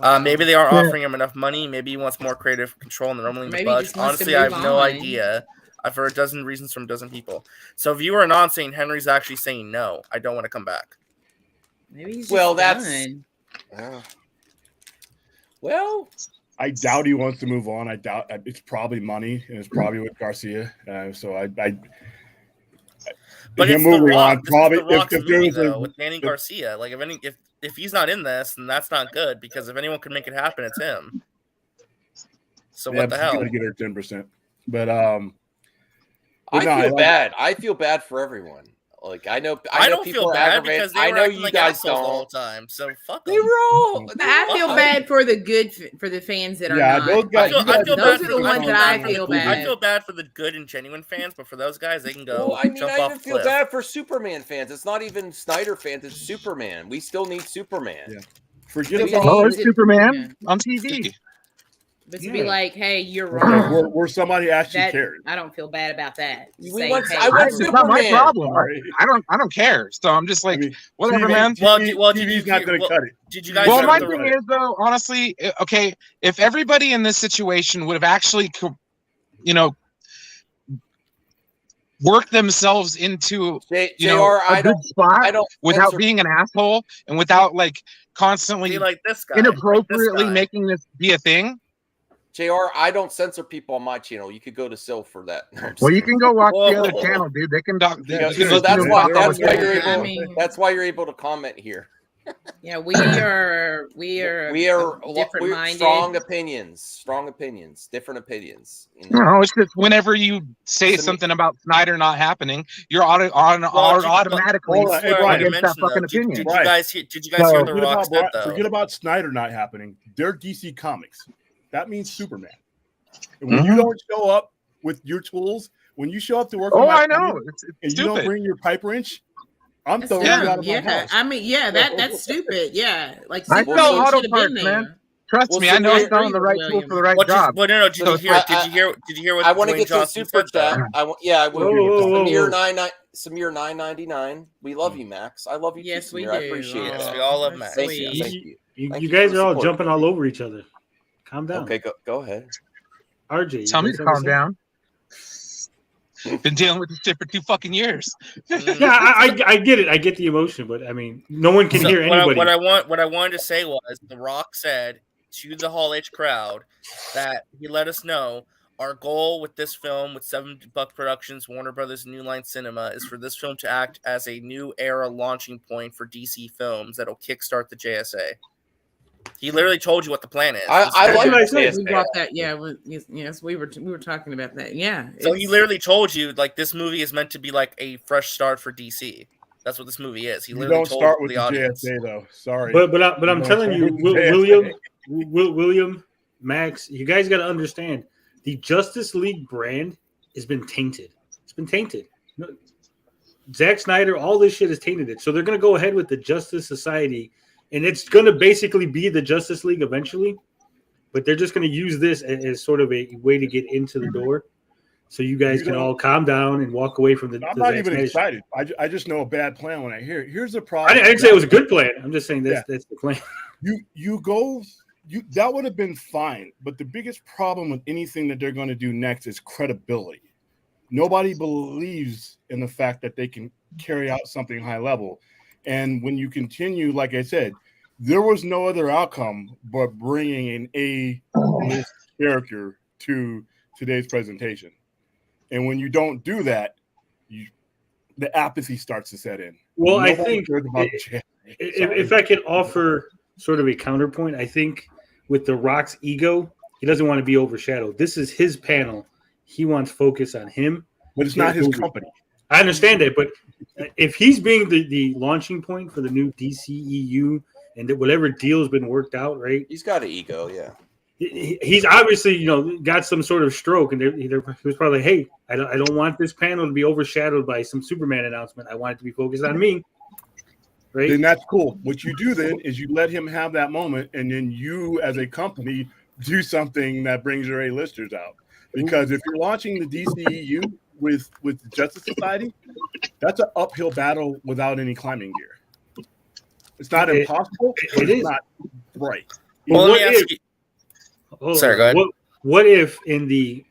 Maybe they aren't offering him enough money. Maybe he wants more creative control and they're unwilling to budge. Honestly, I have no idea. I've heard a dozen reasons from a dozen people. So Viewer Anon saying Henry's actually saying no. I don't want to come back. Maybe he's just done. Well, I doubt he wants to move on. I doubt it's probably money and it's probably with Garcia. But it's The Rock. Probably The Rock's movie, though, with Danny Garcia. Like if he's not in this, then that's not good because if anyone could make it happen, it's him. So what the hell? Got to get her 10%. But I feel bad. I feel bad for everyone. Like I know don't people feel are bad aggravated. because they I were know acting you like guys assholes don't. the whole time. So fuck They were all. I feel bad for the fans that are not. those guys, I feel those bad are the ones that I feel bad. I feel bad for the good and genuine fans, but for those guys, they can go. Well, I mean, jump I off even a feel cliff. bad for Superman fans. It's not even Snyder fans. It's Superman. We still need Superman. Yeah. It's Superman on TV. But to be like, hey, you're wrong. We're somebody actually cares. I don't feel bad about that. It's not my problem. I don't care. So I'm just like, whatever, man. TV's not going to cut it. Did you guys? Well, my thing is though, honestly, okay, if everybody in this situation would have actually, worked themselves into a good spot without being an asshole and without like constantly like this guy inappropriately making this be a thing. JR, I don't censor people on my channel. You could go to Sil for that. Well, you can go watch the other channel, dude. They can talk. So that's why you're able to comment here. Yeah, we are different minded. Strong opinions, different opinions. No, it's just whenever you say something about Snyder not happening, you're automatically against that fucking opinion. Did you guys hear The Rock said though? Forget about Snyder not happening. They're DC Comics. That means Superman. And when you don't show up with your tools, when you show up to work, I know, and you don't bring your pipe wrench, I'm throwing you out of my house. I mean, that's stupid. Yeah, like I sell auto parts, man. Trust me, I know it's not the right tool for the right job. Well, no. Did you hear? Did you hear what I want to Dwayne get to a Johnson super said, though? chat. I will. Whoa. Samir 999. We love you, Max. I love you Yes, too, we Samir. I do. appreciate Yes, that. we all love Max. Thank you. Thank you. Thank You for guys the are all support. jumping all over each other. Calm down. Okay, go ahead. RJ, Tell me to calm down. Been dealing with this shit for 2 fucking years. Yeah, I get it. I get the emotion, but I mean, no one can hear anybody. What I wanted to say was, The Rock said to the Hall H crowd that he let us know our goal with this film, with 7 Buck Productions, Warner Brothers, New Line Cinema, is for this film to act as a new era launching point for DC films that'll kickstart the JSA. He literally told you what the plan is. I like what we got that. Yeah, yes, we were talking about that. Yeah. So he literally told you, like, this movie is meant to be like a fresh start for DC. That's what this movie is. He You literally don't told start with the the audience. JSA though. Sorry, But I'm You telling don't you, start with the JSA. William, Max, you guys got to understand the Justice League brand has been tainted. It's been tainted. Zack Snyder, all this shit has tainted it. So they're going to go ahead with the Justice Society, and it's going to basically be the Justice League eventually. But they're just going to use this as sort of a way to get into the door, so you guys can all calm down and walk away from the. I'm the not Zack even Snyder excited. I just know a bad plan when I hear it. Here's the problem. I didn't say it was a good plan. I'm just saying that's the plan. That would have been fine. But the biggest problem with anything that they're going to do next is credibility. Nobody believes in the fact that they can carry out something high level. And when you continue, like I said, there was no other outcome but bringing an A-list character to today's presentation. And when you don't do that, the apathy starts to set in. Well, Nobody I think cares about the JSA. if I could offer sort of a counterpoint, I think with The Rock's ego, he doesn't want to be overshadowed. This is his panel. He wants focus on him. But it's not his company. I understand that, but if he's being the launching point for the new DCEU and that whatever deal has been worked out, right? He's got an ego, yeah. He's obviously, got some sort of stroke, and he was probably like, "Hey, I don't want this panel to be overshadowed by some Superman announcement. I want it to be focused on me." Right? Then that's cool. What you do then is you let him have that moment, and then you, as a company, do something that brings your A-listers out. Because if you're launching the DCEU with the Justice Society, that's an uphill battle without any climbing gear. It's not impossible. It is not right. Well, let me ask you. Sorry, go ahead. What if in the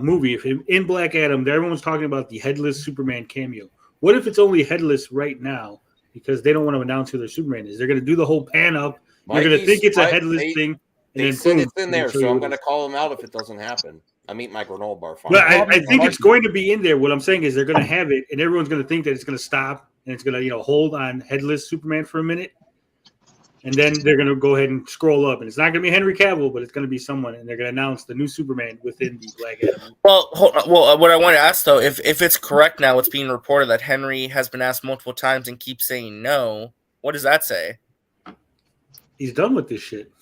movie, if in Black Adam, everyone's talking about the headless Superman cameo? What if it's only headless right now because they don't want to announce who their Superman is? They're going to do the whole pan up. They're going to think it's a headless thing. They said it's in there, so I'm going to call them out if it doesn't happen. I'm eating my granola bar. But I think it's going to be in there. What I'm saying is they're going to have it, and everyone's going to think that it's going to stop, and it's going to hold on headless Superman for a minute, and then they're going to go ahead and scroll up, and it's not going to be Henry Cavill, but it's going to be someone, and they're going to announce the new Superman within the Black Adam. Well, what I want to ask though, if it's correct now, it's being reported that Henry has been asked multiple times and keeps saying no. What does that say? He's done with this shit.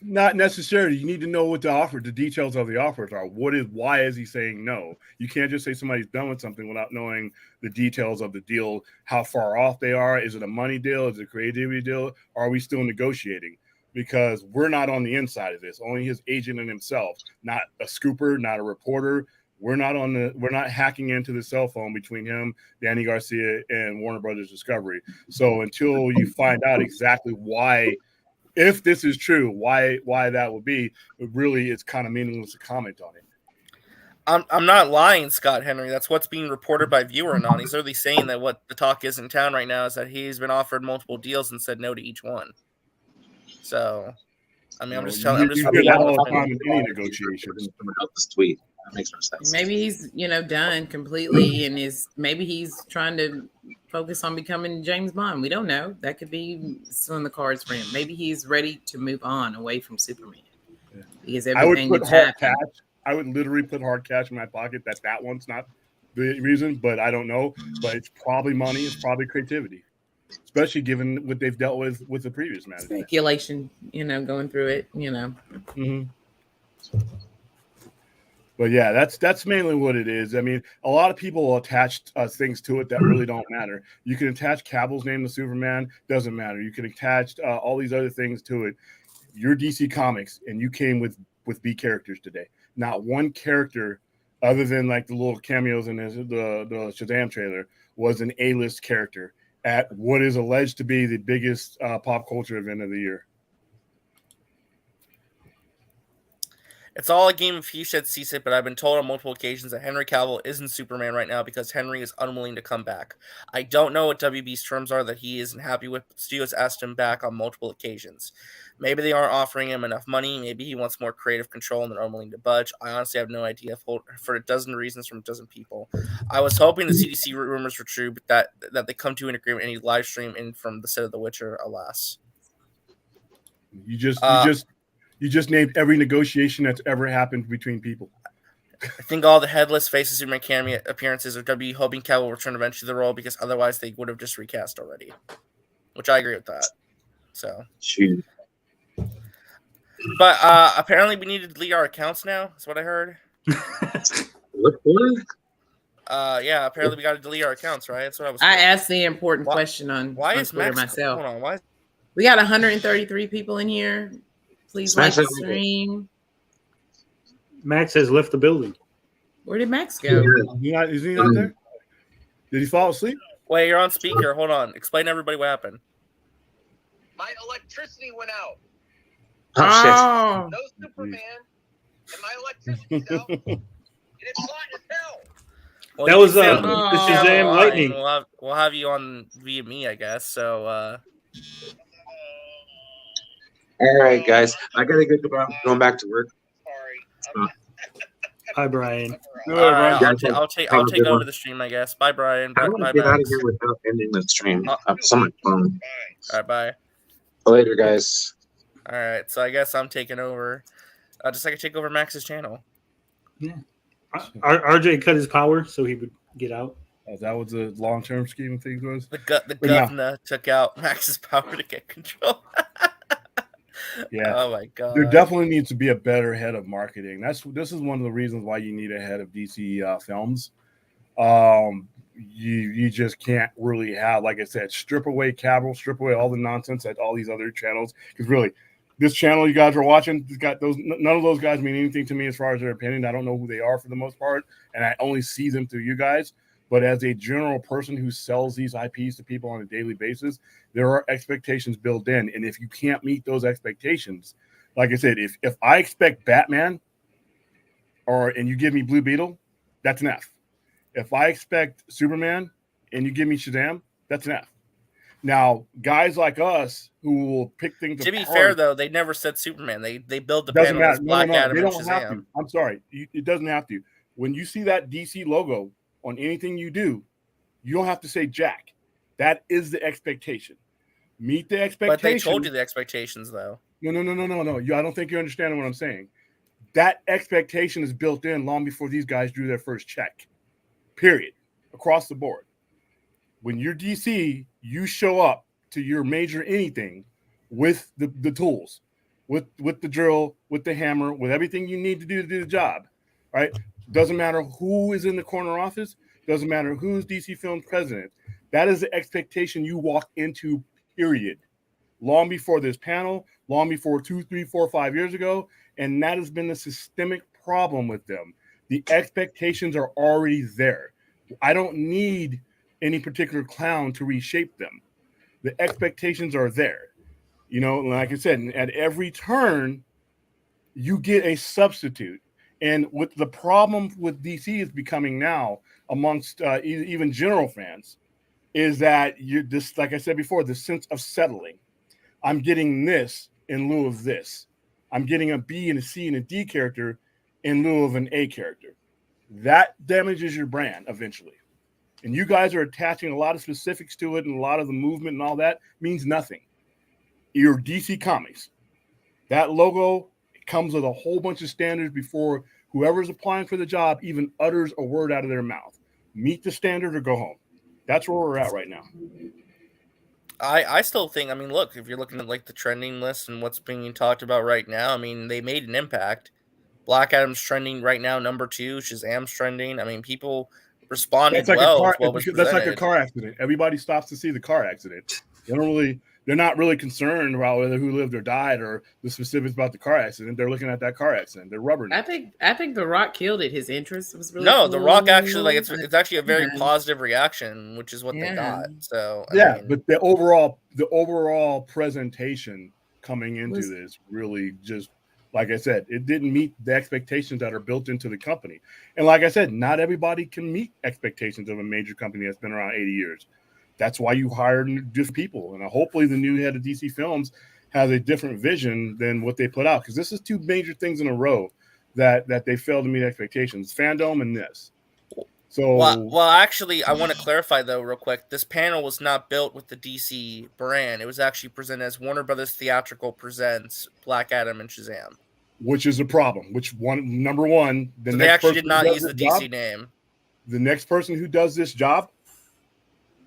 Not necessarily. You need to know what the details of the offers are. Why is he saying no? You can't just say somebody's done with something without knowing the details of the deal, how far off they are. Is it a money deal? Is it a creativity deal? Are we still negotiating? Because we're not on the inside of this. Only his agent and himself, not a scooper, not a reporter. We're not hacking into the cell phone between him, Danny Garcia, and Warner Brothers Discovery. So until you find out exactly why, if this is true, why that would be, it really is kind of meaningless to comment on it. I'm not lying, Scott Henry. That's what's being reported by Viewer Anon. He's literally saying that what the talk is in town right now is that he's been offered multiple deals and said no to each one. So, I mean, I'm just telling. I'm just hear that all the time in any negotiation. This tweet that makes no sense. Maybe he's done completely, and maybe he's trying to focus on becoming James Bond. We don't know. That could be still in the cards for him. Maybe he's ready to move on away from Superman because everything that's happened. I would literally put hard cash in my pocket. That one's not the reason, but I don't know. But it's probably money. It's probably creativity, especially given what they've dealt with the previous management. Speculation, going through it, Mm-hmm. But yeah, that's mainly what it is. I mean, a lot of people will attach things to it that really don't matter. You can attach Cavill's name to Superman, doesn't matter. You can attach all these other things to it. you're DC Comics and you came with B characters today. Not one character, other than like the little cameos in the Shazam trailer, was an A-list character at what is alleged to be the biggest pop culture event of the year. It's all a game of he said, she said, but I've been told on multiple occasions that Henry Cavill isn't Superman right now because Henry is unwilling to come back. I don't know what WB's terms are that he isn't happy with, but studios asked him back on multiple occasions. Maybe they aren't offering him enough money. Maybe he wants more creative control and they're unwilling to budge. I honestly have no idea for a dozen reasons from a dozen people. I was hoping the CDC rumors were true, but that they come to an agreement and he live stream in from the set of The Witcher, alas. You just named every negotiation that's ever happened between people. I think all the headless faces Superman cameo appearances are WB hoping Cavill will return eventually to the role because otherwise they would have just recast already. Which I agree with that. So shoot. But apparently we need to delete our accounts now. That's what I heard. Yeah, apparently we got to delete our accounts, right? That's what I was. I asked the important question on is Twitter Max myself. Hold on, why? We got 133 people in here. Please like the stream. Max has left the building. Where did Max go? Is he not there? Did he fall asleep? Wait, you're on speaker. Hold on. Explain to everybody what happened. My electricity went out. Oh, No Superman, and my electricity's out. And it's hot as hell. Well, that was the Shazam lightning. We'll have you on via me, I guess. So. All right, guys. I gotta get going back to work. Hi, Brian. Right, I'll take over the stream, I guess. Bye, Brian. I want to get out of here without ending the stream. It's on my phone. All right, bye. Later, guys. All right, so I guess I'm taking over. Just like I take over Max's channel. Yeah. RJ cut his power so he would get out. Oh, that was the long-term scheme of things was? The governor took out Max's power to get control. Yeah. Oh my god. There definitely needs to be a better head of marketing. This is one of the reasons why you need a head of DC films. You just can't really have, like I said, strip away Cavill, strip away all the nonsense at all these other channels. Because really, this channel you guys are watching, none of those guys mean anything to me as far as their opinion. I don't know who they are for the most part, and I only see them through you guys. But as a general person who sells these IPs to people on a daily basis, there are expectations built in. And if you can't meet those expectations, like I said, if I expect Batman and you give me Blue Beetle, that's an F. If I expect Superman and you give me Shazam, that's an F. Now, guys like us who will pick things to be apart, fair, though, they never said Superman. They build the doesn't panel as matter. Black Adam They and don't have Shazam. to. I'm sorry. It doesn't have to. When you see that DC logo on anything you do, you don't have to say Jack. That is the expectation. Meet the expectation. But they told you the expectations, though. No. I don't think you're understanding what I'm saying. That expectation is built in long before these guys drew their first check. Period. Across the board. When you're DC, you show up to your major anything with the tools, with the drill, with the hammer, with everything you need to do the job, right? Doesn't matter who is in the corner office. Doesn't matter who's DC Films president. That is the expectation you walk into, period. Long before this panel, long before 2, 3, 4, 5 years ago. And that has been a systemic problem with them. The expectations are already there. I don't need any particular clown to reshape them. The expectations are there. You know, like I said, at every turn, you get a substitute. And what the problem with DC is becoming now amongst even general fans is that you're just, like I said before, the sense of settling. I'm getting this in lieu of this. I'm getting a B and a C and a D character in lieu of an A character. That damages your brand eventually. And you guys are attaching a lot of specifics to it, and a lot of the movement and all that means nothing. You're DC Comics. That logo comes with a whole bunch of standards before whoever's applying for the job even utters a word out of their mouth. Meet the standard or go home. That's where we're at right now. I still think, I mean, look, if you're looking at like the trending list and what's being talked about right now, I mean, they made an impact. Black Adam's trending right now, number 2. Shazam's trending. I mean, people responded That's like well a car, to what was that's like a presented. car accident. Everybody stops to see the car accident. They don't really They're not really concerned about whether who lived or died or the specifics about the car accident. They're looking at that car accident. They're rubbering it. I think The Rock killed it. His interest was really No, The Rock actually cool, it's actually a very yeah. positive reaction, which is what they Yeah. got. So I Yeah, mean, but the overall presentation coming into Was- this really just, like I said, it didn't meet the expectations that are built into the company. And like I said, not everybody can meet expectations of a major company that's been around 80 years. That's why you hire different people. And hopefully the new head of DC Films has a different vision than what they put out. Because this is two major things in a row that they failed to meet expectations. Fandom and this. So well, actually, I want to clarify though, real quick. This panel was not built with the DC brand. It was actually presented as Warner Brothers Theatrical presents Black Adam and Shazam. which is a problem. Number one, So they actually did not use the DC name. The next person who does this job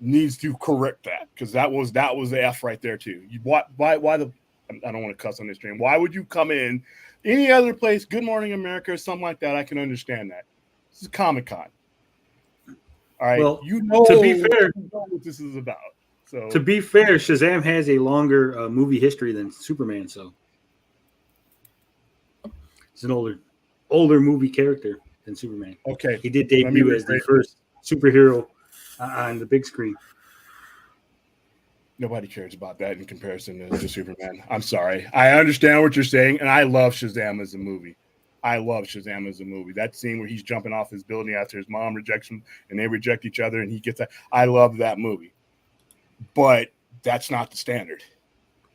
needs to correct that, because that was the F right there too. Why I don't want to cuss on this stream. Why would you come in any other place, Good Morning America or something like that? I can understand that. This is Comic-Con. All right, Well, you know, to be fair, what this is about. So to be fair, Shazam has a longer movie history than Superman, so he's an older movie character than Superman. Okay, he did debut as the first superhero on the big screen. Nobody cares about that in comparison to Superman. I'm sorry. I understand what you're saying, and I love Shazam as a movie. That scene where he's jumping off his building after his mom rejects him, and they reject each other, and he gets that. I love that movie. But that's not the standard.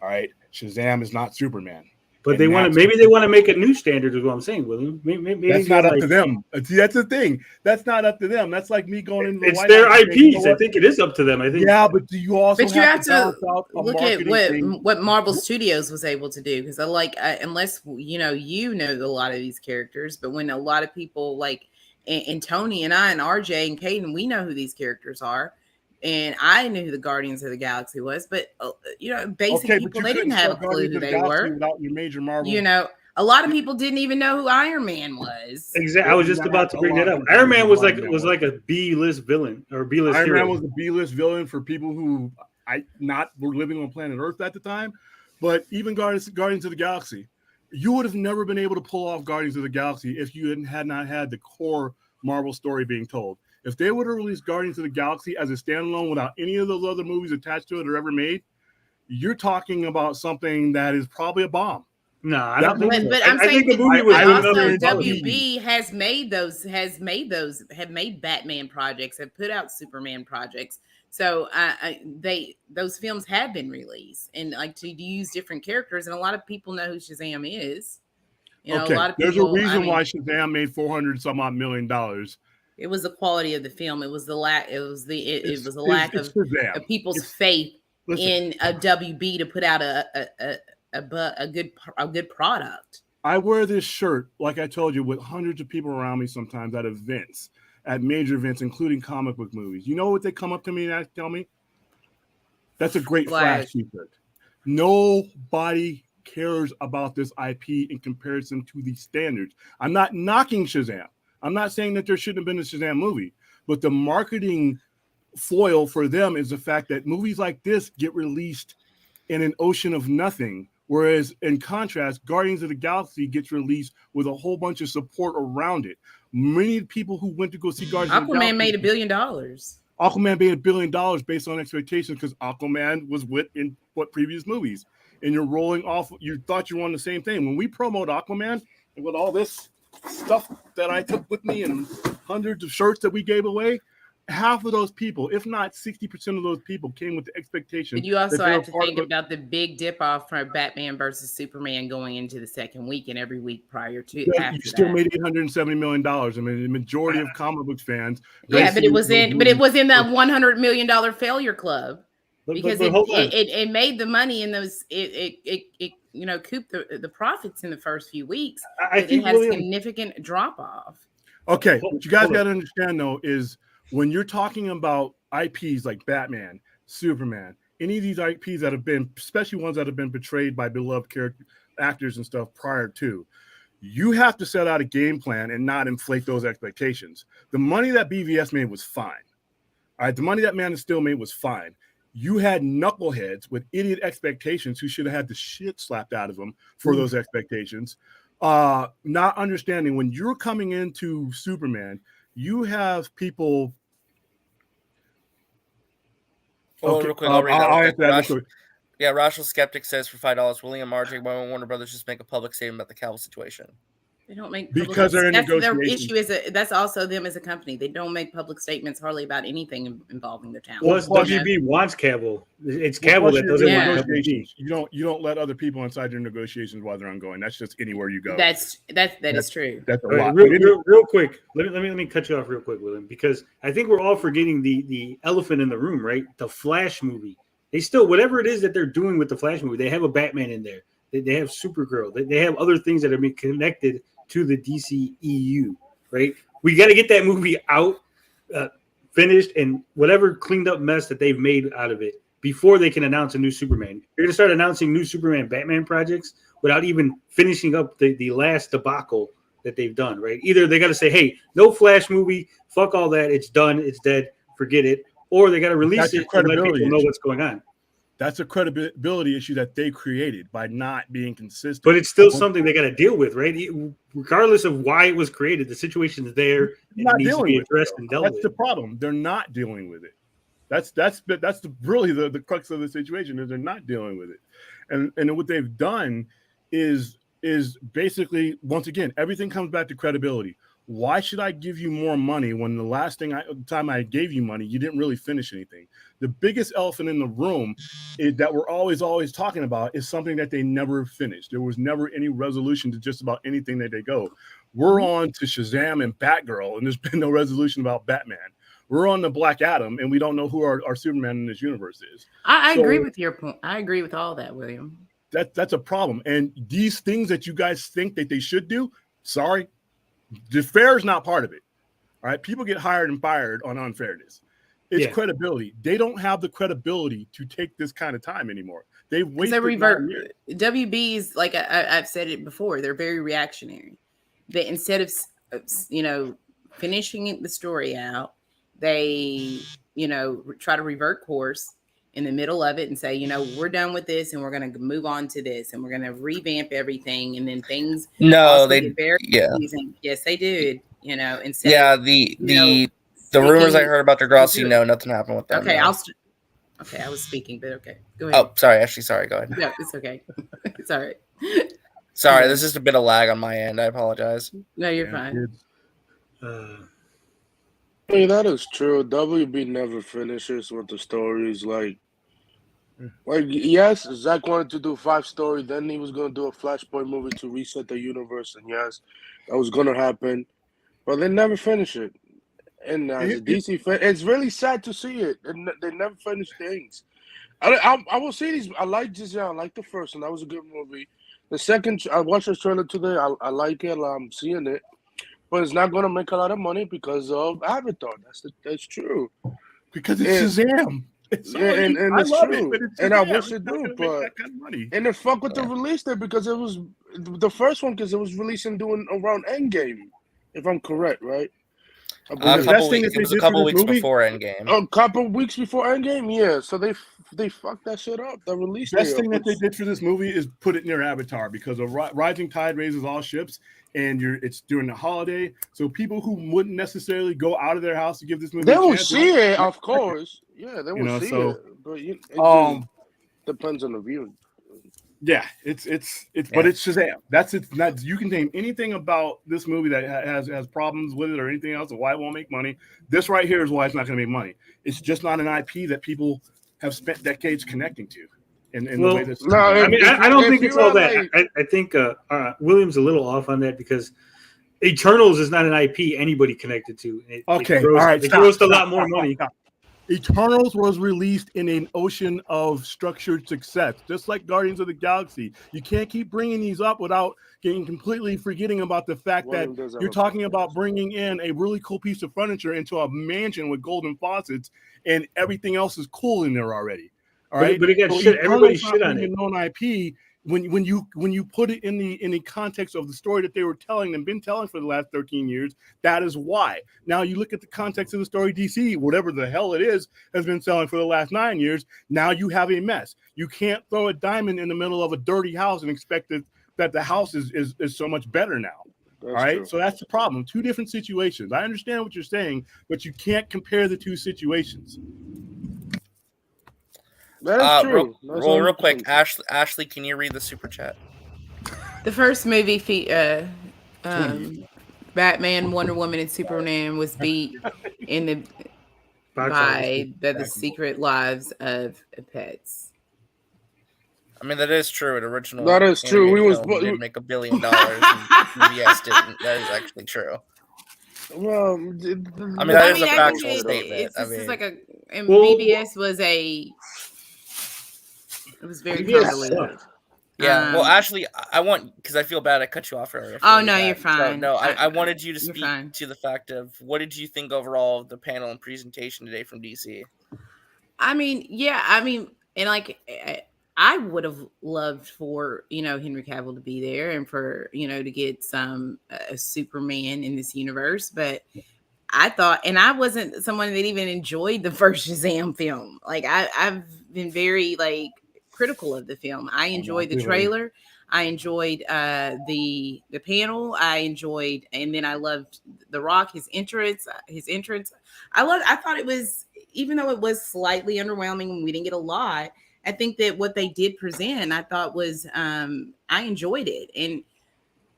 All right? Shazam is not Superman. But they want to make a new standard, is what I'm saying, William. Maybe that's not up to them. See, that's the thing. That's not up to them. That's like me going into the it's White their House IPs. saying, you know I think it is up to them. I think. Yeah, but do you also But you have to balance out a look at marketing what Marvel Studios was able to do, because unless you know a lot of these characters, but when a lot of people like and Tony and I and RJ and Caden, we know who these characters are. And I knew who the Guardians of the Galaxy was, but basic people, they didn't have a clue who they were. Without your major Marvel. A lot of people didn't even know who Iron Man was. Exactly. I was just about to bring that up. Iron Man was like a B-list villain or B-list Iron hero. Man was a B-list villain for people who were living on planet Earth at the time. But even Guardians of the Galaxy, you would have never been able to pull off Guardians of the Galaxy if you had not had the core Marvel story being told. If they would have released Guardians of the Galaxy as a standalone without any of those other movies attached to it or ever made, you're talking about something that is probably a bomb. No, I don't think so. But I'm saying the movie was also good enough. WB has made Batman projects, have put out Superman projects. So those films have been released, and like to use different characters, and a lot of people know who Shazam is. A lot of people, there's a reason why Shazam made $400 some million. It was the quality of the film. It was the lack. It was the lack of people's faith in a WB to put out a good product. I wear this shirt, like I told you, with hundreds of people around me sometimes at events, at major events, including comic book movies. You know what they come up to me and tell me? That's a great Flash t-shirt. Nobody cares about this IP in comparison to the standards. I'm not knocking Shazam. I'm not saying that there shouldn't have been a Shazam movie, but the marketing foil for them is the fact that movies like this get released in an ocean of nothing, whereas in contrast, Guardians of the Galaxy gets released with a whole bunch of support around it. Many people who went to go see Guardians of the Galaxy, Aquaman made $1 billion. Aquaman made $1 billion based on expectations because Aquaman was in what previous movies, and you're rolling off. You thought you were on the same thing when we promote Aquaman and with all this stuff that I took with me and hundreds of shirts that we gave away. Half of those people, if not 60% of those people, came with the expectation. But you also have to think about the big dip off from Batman versus Superman going into the second week and every week prior to. Yeah, you still made $870 million. I mean, the majority of comic books fans. Yeah, but it was in that $100 million failure club because it made the money in those. It couped the profits in the first few weeks. It had a significant drop off. Okay, what you guys got to understand though is, when you're talking about IPs like Batman, Superman, any of these IPs that have been, especially ones that have been portrayed by beloved character actors and stuff prior to, you have to set out a game plan and not inflate those expectations. The money that BVS made was fine. All right, the money that Man of Steel made was fine. You had knuckleheads with idiot expectations who should have had the shit slapped out of them for those expectations. Not understanding when you're coming into Superman, you have people. Well, real quick, I'll read I'll that. answer that real quick. Yeah, Rational Skeptic says for $5, William R.J. Warner Brothers just make a public statement about the Cavill situation. They don't make because they're in that's negotiations. Their issue that's also them as a company. They don't make public statements hardly about anything involving their talent. Plus, WB wants Cavill. It's Cavill that doesn't want negotiations. You don't let other people inside your negotiations while they're ongoing. That's just anywhere you go. That is true. That's a lot. Real quick. Let me cut you off real quick, William, because I think we're all forgetting the elephant in the room, right? The Flash movie. They still, whatever it is that they're doing with the Flash movie, they have a Batman in there. They have Supergirl. They have other things that are being connected to the DC EU, right? We got to get that movie out, finished, and whatever cleaned up mess that they've made out of it before they can announce a new Superman. You're going to start announcing new Superman Batman projects without even finishing up the last debacle that they've done, right? Either they got to say, hey, no Flash movie, fuck all that, it's done, it's dead, forget it, or they got to release it and let people know what's going on. That's a credibility issue that they created by not being consistent. But it's still something they got to deal with, right? Regardless of why it was created, the situation is there and it needs to be addressed and dealt with. That's the problem. They're not dealing with it. That's really the crux of the situation is they're not dealing with it. And what they've done is basically, once again, everything comes back to credibility. Why should I give you more money when the last time I gave you money, you didn't really finish anything? The biggest elephant in the room that we're always talking about is something that they never finished. There was never any resolution to just about anything that they go. We're on to Shazam and Batgirl, and there's been no resolution about Batman. We're on the Black Adam, and we don't know who our Superman in this universe is. I agree with your point. I agree with all that, William. That's a problem. And these things that you guys think that they should do, sorry, the fair is not part of it. All right. People get hired and fired on unfairness. It's credibility. They don't have the credibility to take this kind of time anymore. They wasted 9 years. WBs, like I've said it before, they're very reactionary. They instead of finishing the story out, they try to revert course in the middle of it and say, we're done with this and we're going to move on to this and we're going to revamp everything, and then things get very confusing. Yes, they did. Instead the rumors I heard about Degrassi, nothing happened with them. Okay, I was speaking, but okay, go ahead. Oh, sorry, Ashley. Sorry, go ahead. No, it's okay. It's all right. Sorry, there's just a bit of lag on my end. I apologize. No, you're fine. Hey, that is true. WB never finishes with the stories. Like yes, Zack wanted to do 5 stories. Then he was going to do a Flashpoint movie to reset the universe. And yes, that was going to happen. But they never finish it. And as a DC fan, it's really sad to see it. And they never finish things. I will say these. I like Giselle. I like the first one. That was a good movie. The second, I watched the trailer today. I like it. I'm seeing it. But it's not going to make a lot of money because of Avatar. That's true. Because it's Shazam. And it's true. And I wish it do, but that kind of money. And then fuck with the release there because it was the first one because it was releasing doing around Endgame, if I'm correct, right? It was a couple weeks before Endgame. A couple weeks before Endgame, yeah. So they fucked that shit up. The release. Best thing that they did for this movie is put it near Avatar because a rising tide raises all ships, and it's during the holiday, so people who wouldn't necessarily go out of their house to give this movie, they will see it, of course. Yeah, they will see it, but it depends on the view. Yeah, it's but it's Shazam. That's it. Not you can name anything about this movie that has problems with it or anything else, or why it won't make money. This right here is why it's not going to make money. It's just not an IP that people have spent decades connecting to. In the way that's I don't think it's all that. I think William's a little off on that because Eternals is not an IP anybody connected to. All right, it grossed a lot more money. Eternals was released in an ocean of structured success, just like Guardians of the Galaxy. You can't keep bringing these up without completely forgetting about the fact that you're talking about bringing in a really cool piece of furniture into a mansion with golden faucets, and everything else is cool in there already. All right, but it got shit. Everybody shit on it. Known IP when you put it in the context of the story that they were telling and been telling for the last 13 years, that is why. Now you look at the context of the story DC, whatever the hell it is, has been selling for the last 9 years. Now you have a mess. You can't throw a diamond in the middle of a dirty house and expect that the house is so much better now. That's all right, true. so that's the problem. Two different situations. I understand what you're saying, but you can't compare the two situations. That is true. Real quick, Ashley, can you read the super chat? The first movie, Batman, Wonder Woman, and Superman was beat in the by the Secret Lives of Pets. I mean, that is true. An original. That is true. We was did make $1 billion. And CBS didn't. That is actually true. Well, I mean, that is a factual statement. This is like and BBS was it was very convoluted. Yeah, well, Ashley, I want, because I feel bad I cut you off earlier. Oh, no, you're fine. So, no, I wanted you to speak fine. to the fact of what did you think overall of the panel and presentation today from DC? I mean, and like I would have loved for Henry Cavill to be there and for to get some Superman in this universe, but I thought, and I wasn't someone that even enjoyed the first Shazam film. Like I've been very critical of the film. I enjoyed the trailer. I enjoyed the panel. I enjoyed, and then I loved The Rock, his entrance. I thought it was, even though it was slightly underwhelming and we didn't get a lot, I think that what they did present, I thought was, I enjoyed it. And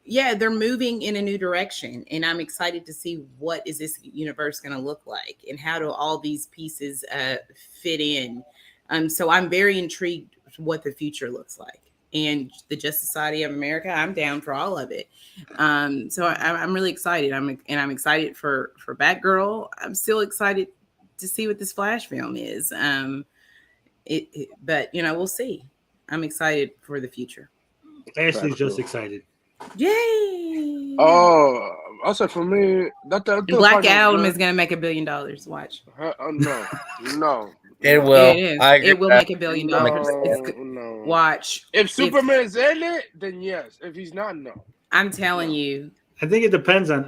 yeah, they're moving in a new direction, and I'm excited to see what is this universe going to look like and how do all these pieces fit in. So I'm very intrigued what the future looks like. And the Justice Society of America, I'm down for all of it. So I'm really excited. I'm excited for Batgirl. I'm still excited to see what this Flash film is. But we'll see. I'm excited for the future. Ashley's just excited. Yay! Oh, also for me, Black Adam is gonna make $1 billion. Watch. No. It will. It is. It will make $1 billion. No. Watch. If Superman's in it, then yes. If he's not, no. I'm telling you. I think it depends on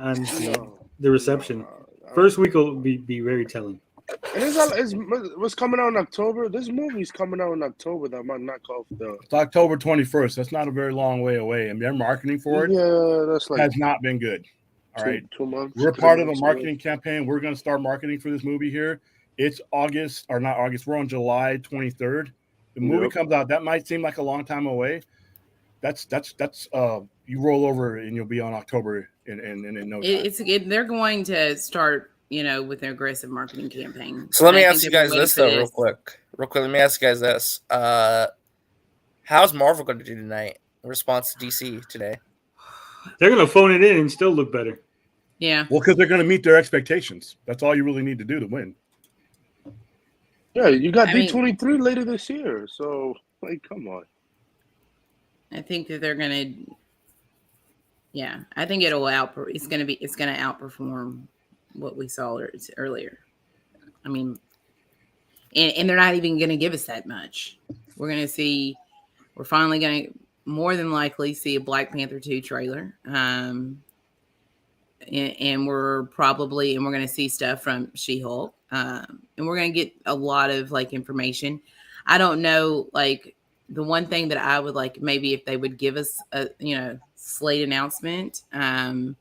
the reception. First week will be very telling. And what's coming out in October? This movie's coming out in October. That might knock off the. It's October 21st. That's not a very long way away, and their marketing for it has not been good. All right, 2 months. We're part of a marketing campaign. We're going to start marketing for this movie here. It's August, or not August. We're on July 23rd. The movie comes out. That might seem like a long time away. That's you roll over and you'll be on October in no time. They're going to start, with an aggressive marketing campaign. So let me ask you guys this though, real quick. Let me ask you guys this: how's Marvel going to do tonight in response to DC today? They're going to phone it in and still look better. Yeah. Well, because they're going to meet their expectations. That's all you really need to do to win. Yeah, you got D23 later this year, so come on. I think that they're going to. Yeah, I think it's going to outperform what we saw earlier. I mean, and they're not even going to give us that much. We're finally going to more than likely see a Black Panther 2 trailer. And we're going to see stuff from She-Hulk. And we're going to get a lot of information. I don't know, the one thing that I would maybe if they would give us a, slate announcement, to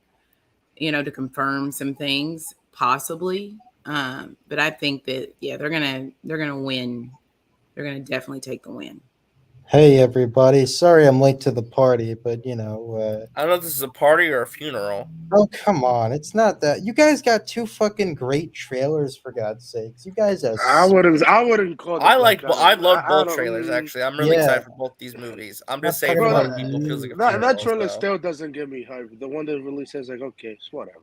confirm some things possibly. But I think that, they're going to win. They're going to definitely take the win. Hey everybody, sorry I'm late to the party, but I don't know if this is a party or a funeral. Oh come on, it's not that. You guys got 2 fucking great trailers, for God's sakes. You guys are. I wouldn't call it. I love both trailers actually. I'm really excited for both these movies. I'm just saying, for a lot of people, it feels like a funeral. That trailer still doesn't get me hyped. The one that releases okay, it's whatever.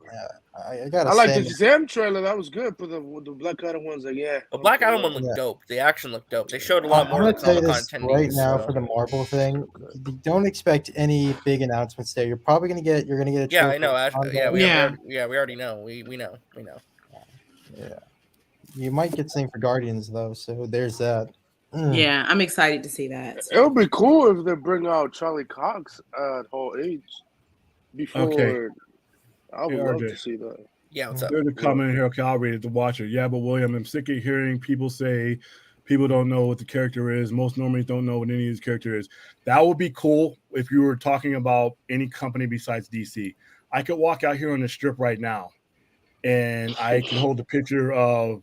I like the Shazam trailer. That was good, but the Black Adam one's the Black Adam one looked dope. The action looked dope. They showed a lot more. I'm gonna tell you this right now for the Marvel thing. Don't expect any big announcements there. You're probably gonna get a trailer. Yeah, I know. We already know. We know. Yeah. You might get something for Guardians though, so there's that. Yeah, I'm excited to see that. It would be cool if they bring out Charlie Cox at Hall H before. Okay. I would Hey, love RJ. to see that. Yeah, what's up? There's a comment here. Okay, I'll read it to watch it. Yeah, but William, I'm sick of hearing people say people don't know what the character is. Most normies don't know what any of his character is. That would be cool if you were talking about any company besides DC. I could walk out here on the strip right now, and I can hold the picture of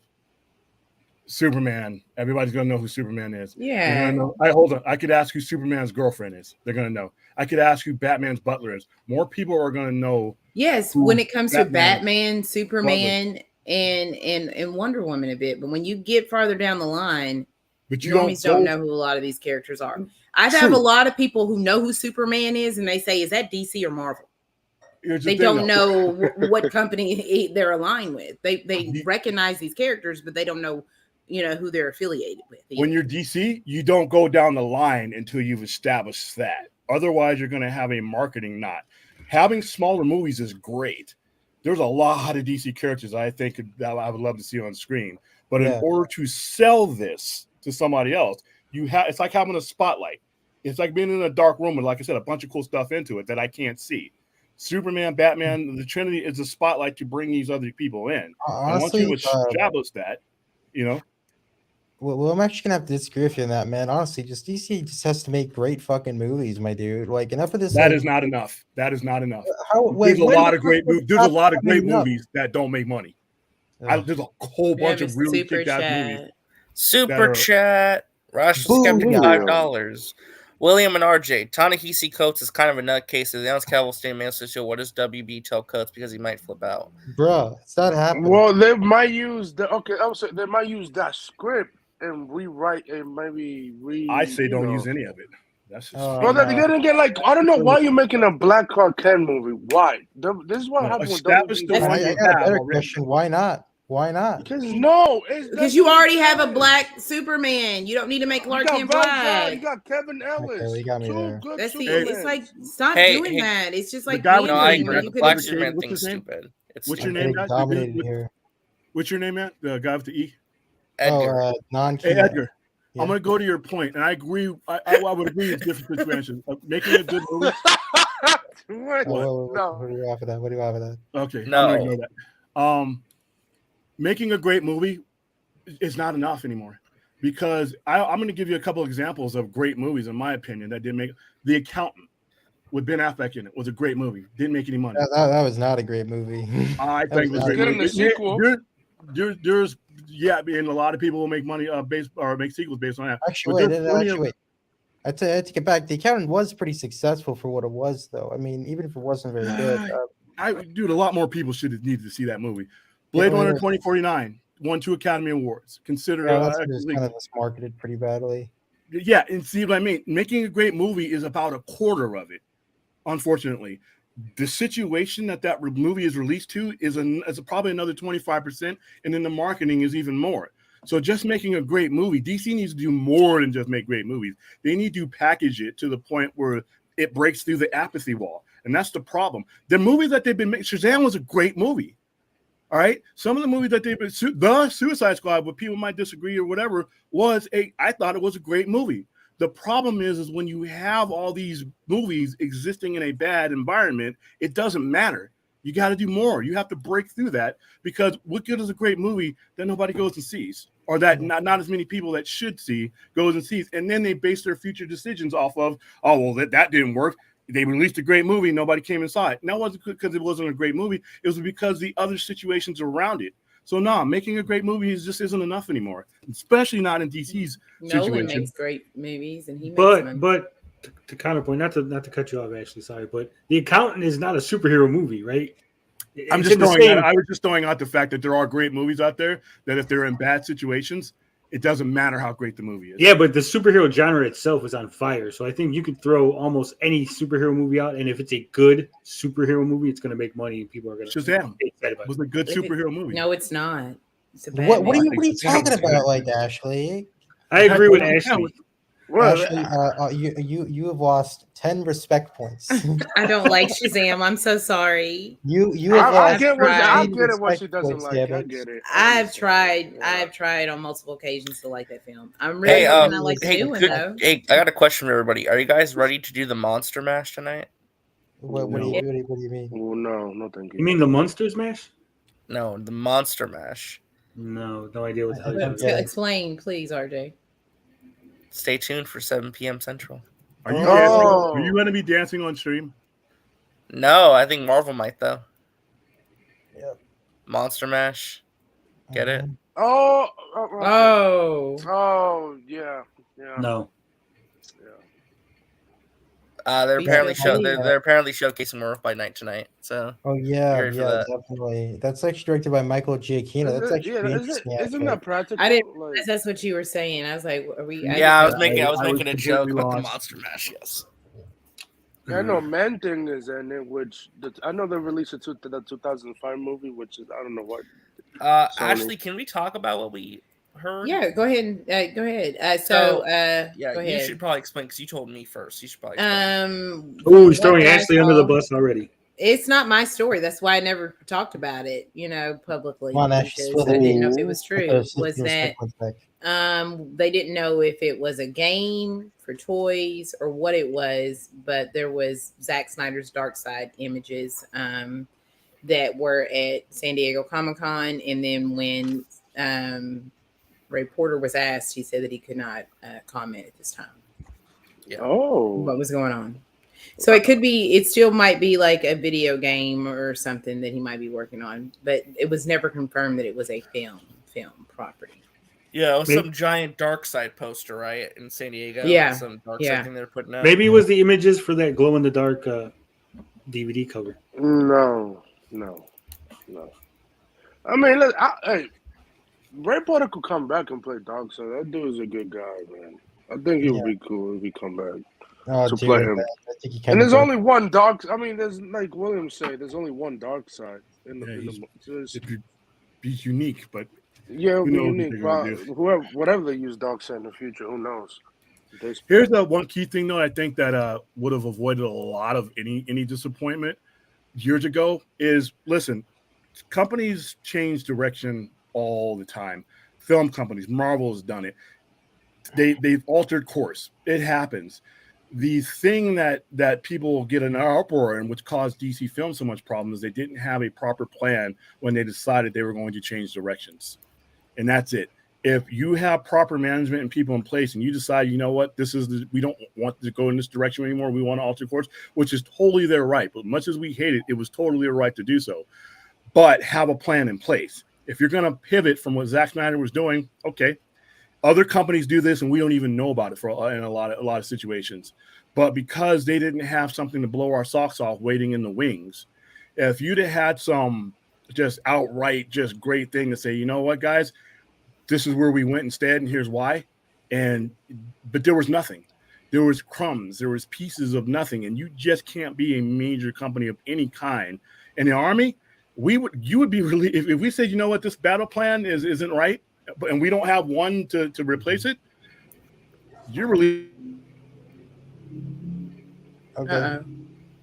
Superman. Everybody's gonna know who Superman is. They're Yeah. gonna know. Hold on. I could ask who Superman's girlfriend is. They're gonna know. I could ask who Batman's butler is. More people are gonna know. Yes, who when it comes to Batman's Batman, butler. Superman, and Wonder Woman a bit, but when you get farther down the line, But you normies don't don't go- know who a lot of these characters are. I have a lot of people who know who Superman is, and they say, "Is that DC or Marvel?" Here's the They thing, don't though. know what company they're aligned with. They recognize these characters, but they don't know, who they're affiliated with. When you're DC, you don't go down the line until you've established that. Otherwise, you're going to have a marketing knot. Having smaller movies is great. There's a lot of DC characters I think that I would love to see on screen. But in order to sell this to somebody else, it's like having a spotlight. It's like being in a dark room with, like I said, a bunch of cool stuff into it that I can't see. Superman, Batman, the Trinity is a spotlight to bring these other people in. Honestly, and once you establish that, Well, I'm actually gonna have to disagree with you on that, man. Honestly, just DC just has to make great fucking movies, my dude. Like enough of this. That is not enough. That is not enough. There's There's a lot of great movies that don't make money. There's a whole We have bunch a of really super kick-ass chat. movies. Super chat. Rush is $75. William and RJ. Ta-Nehisi Coates is kind of a nutcase. If the announced Cavill State Man says, what does WB tell Coates because he might flip out? Bruh, it's not happening. Well, they might use they might use that script and rewrite and maybe I say don't use any of it. That's just well, they're gonna get like I don't know why you're making a Black Clark Kent movie. Why? This is what happened with WB. I got a better question. Why not? Why not? Because you already have a black Superman. You don't need to make Clark Kent black. You got Kevin Ellis. Okay, you got me there. That's it's like stop Hey, doing that. It's just like guy being with I the agree. you The Black could Superman thing's stupid. What's your name, guys? Dominated here. What's your name, Matt? The guy with the E? Edgar. Oh, Hey, Edgar. I'm going to go to your point, and I agree. I would agree with different situations. Making a good movie. What do you have for that? What do you have for that? Okay, No. I'm going to ignore that. Making a great movie is not enough anymore because I'm going to give you a couple examples of great movies, in my opinion, that didn't make. The Accountant with Ben Affleck in it was a great movie. Didn't make any money. That was not a great movie. I think it was a great movie. There's and a lot of people will make money based or make sequels based on that. Actually, wait. I take it back. The Accountant was pretty successful for what it was, though. I mean, even if it wasn't very good. A lot more people should have needed to see that movie. Blade Runner 2049 won 2 Academy Awards. Considered that's kind of marketed pretty badly. Yeah, and see what I mean? Making a great movie is about a quarter of it, unfortunately. The situation that movie is released to is probably another 25%, and then the marketing is even more. So just making a great movie, DC needs to do more than just make great movies. They need to package it to the point where it breaks through the apathy wall, and that's the problem. The movies that they've been making, Shazam was a great movie. All right. Some of the movies that they've been, the Suicide Squad, what people might disagree or whatever, I thought it was a great movie. The problem is when you have all these movies existing in a bad environment, it doesn't matter. You got to do more. You have to break through that because what good is a great movie that nobody goes and sees, or that not as many people that should see goes and sees, and then they base their future decisions off of, oh well, that didn't work. They released a great movie, nobody came and saw it. And that wasn't because it wasn't a great movie. It was because the other situations around it. So making a great movie just isn't enough anymore, especially not in DC's situation. Nolan makes great movies, and he makes them. But to counterpoint, not to cut you off, Ashley, sorry, but The Accountant is not a superhero movie, right? I was just throwing out the fact that there are great movies out there that if they're in bad situations, it doesn't matter how great the movie is. Yeah, but the superhero genre itself is on fire. So I think you could throw almost any superhero movie out, and if it's a good superhero movie, it's going to make money, and people are going to Shazam was a good superhero movie. No, it's not. It's a bad What are movie. you talking about, like Ashley? I agree with Ashley. Ashley, you have lost 10 respect points. I don't like Shazam. I'm so sorry. You have I lost. get what she respect doesn't points, like. I David. get it. I've tried on multiple occasions to like that film. I'm Hey, really hoping I like the new one good, though. hey, I got a question for everybody. Are you guys ready to do the Monster Mash tonight? What do you mean? Oh, no, thank you. You mean the Monster Smash? No, the Monster Mash. No idea what the hell you're talking about. Explain, please, RJ. Stay tuned for 7 p.m. Central. Are you dancing? Are you going to be dancing on stream? No, I think Marvel might though. Yep. Monster Mash. Get it? Oh. Oh. Yeah. No. They're apparently they're apparently showcasing Morph by Night tonight. So yeah, for that. definitely. That's actually directed by Michael Giacchino. That's actually pretty interesting. Isn't that practical? I didn't realize that's what you were saying. I was like, "Are we?" I was making a joke about the Monster Mash. Yes. I know Man Thing is in it, which I know they released it to the 2005 movie, which is I don't know what. Ashley, can we talk about what we heard? Yeah, go ahead. Go ahead. Go Go you ahead. should probably explain because you told me first. You should probably explain. Oh, he's throwing Ashley under the bus already. It's not my story. That's why I never talked about it, publicly. Come on, Ashley, Because I didn't know if it was true. Was that they didn't know if it was a game for toys or what it was, but there was Zack Snyder's Dark Side images that were at San Diego Comic-Con, and then when Ray Porter was asked, he said that he could not comment at this time. Yeah. Oh. What was going on? So it still might be like a video game or something that he might be working on, but it was never confirmed that it was a film property. Yeah, it was some giant Dark Side poster, right, in San Diego. Yeah. Some Dark Side thing they're putting out. Maybe it was the images for that glow in the dark DVD cover. No. I mean, look, hey, Ray Porter could come back and play Dark Side. That dude is a good guy, man. I think he would be cool if he come back to play him. And there's only one Dark. I mean, there's like William said, there's only one Dark Side in the. He's unique, but yeah, it'll be unique. Whatever they use Dark Side in the future, who knows? Here's the one key thing, though. I think that would have avoided a lot of any disappointment years ago. Is listen, companies change direction all the time. Film companies, Marvel has done it. They've altered course. It happens. The thing that people get an uproar and which caused DC Films so much problem is they didn't have a proper plan when they decided they were going to change directions. And that's it. If you have proper management and people in place and you decide, you know what, we don't want to go in this direction anymore, we want to alter course, which is totally their right. But much as we hate it, it was totally their right to do so. But have a plan in place. If you're going to pivot from what Zack Snyder was doing, okay. Other companies do this and we don't even know about it in a lot of situations. But because they didn't have something to blow our socks off waiting in the wings, if you'd have had some just outright just great thing to say, you know what, guys, this is where we went instead and here's why. But there was nothing. There was crumbs. There was pieces of nothing. And you just can't be a major company of any kind. In the Army, you would be really, if we said, you know what, this battle plan isn't right, and we don't have one to replace it, you're really. Okay.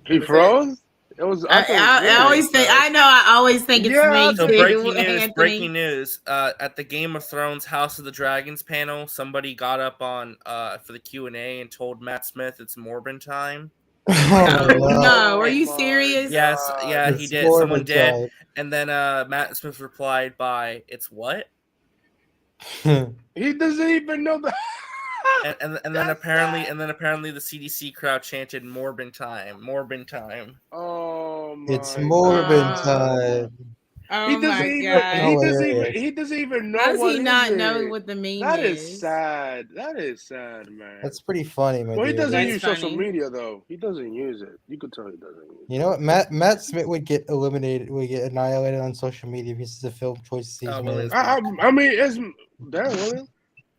He froze? It was. I always think. I know. I always think it's me. So too, breaking news. At the Game of Thrones House of the Dragons panel, somebody got up on for the Q&A and told Matt Smith it's Morbin time. No, are you serious? Yes, yeah, he did. Someone did, and then Matt Smith replied by, "It's what?" He doesn't even know that. and then apparently the CDC crowd chanted Morbin time. Oh my! It's Morbin time. Oh he doesn't God! He doesn't even know. How does he not it? know what the meme That is? Sad. That is sad, man. That's pretty funny, man. Well, he doesn't use social media though. He doesn't use it. You could tell he doesn't use it. You know what? Matt Smith would get annihilated on social media because it's a film choice he's made. I mean, it's William.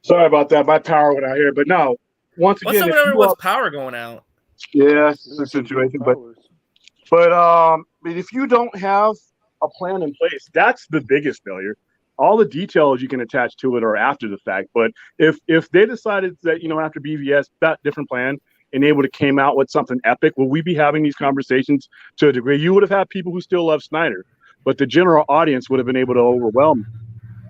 Sorry about that. My power went out here, but no. Once again, what's up with everyone's power going out? Yeah, it's a situation, but if you don't have a plan in place, that's the biggest failure. all the details you can attach to it are after the fact. But if they decided that, you know, after BVS, that different plan, and they would have came out with something epic, would we be having these conversations to a degree? You would have had people who still love Snyder, but the general audience would have been able to overwhelm them.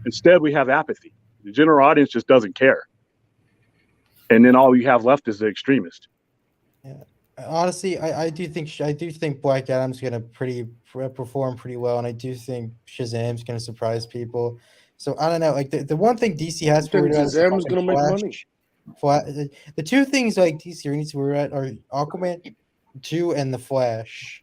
Instead, we have apathy. The general audience just doesn't care. And then all you have left is the extremist. Honestly, I do think Black Adam's gonna perform pretty well, and I do think Shazam's gonna surprise people. So I don't know. Like the one thing DC has think worried about is Shazam's fucking gonna make Flash. money. The two things like DC needs to worry about are Aquaman 2 and the Flash.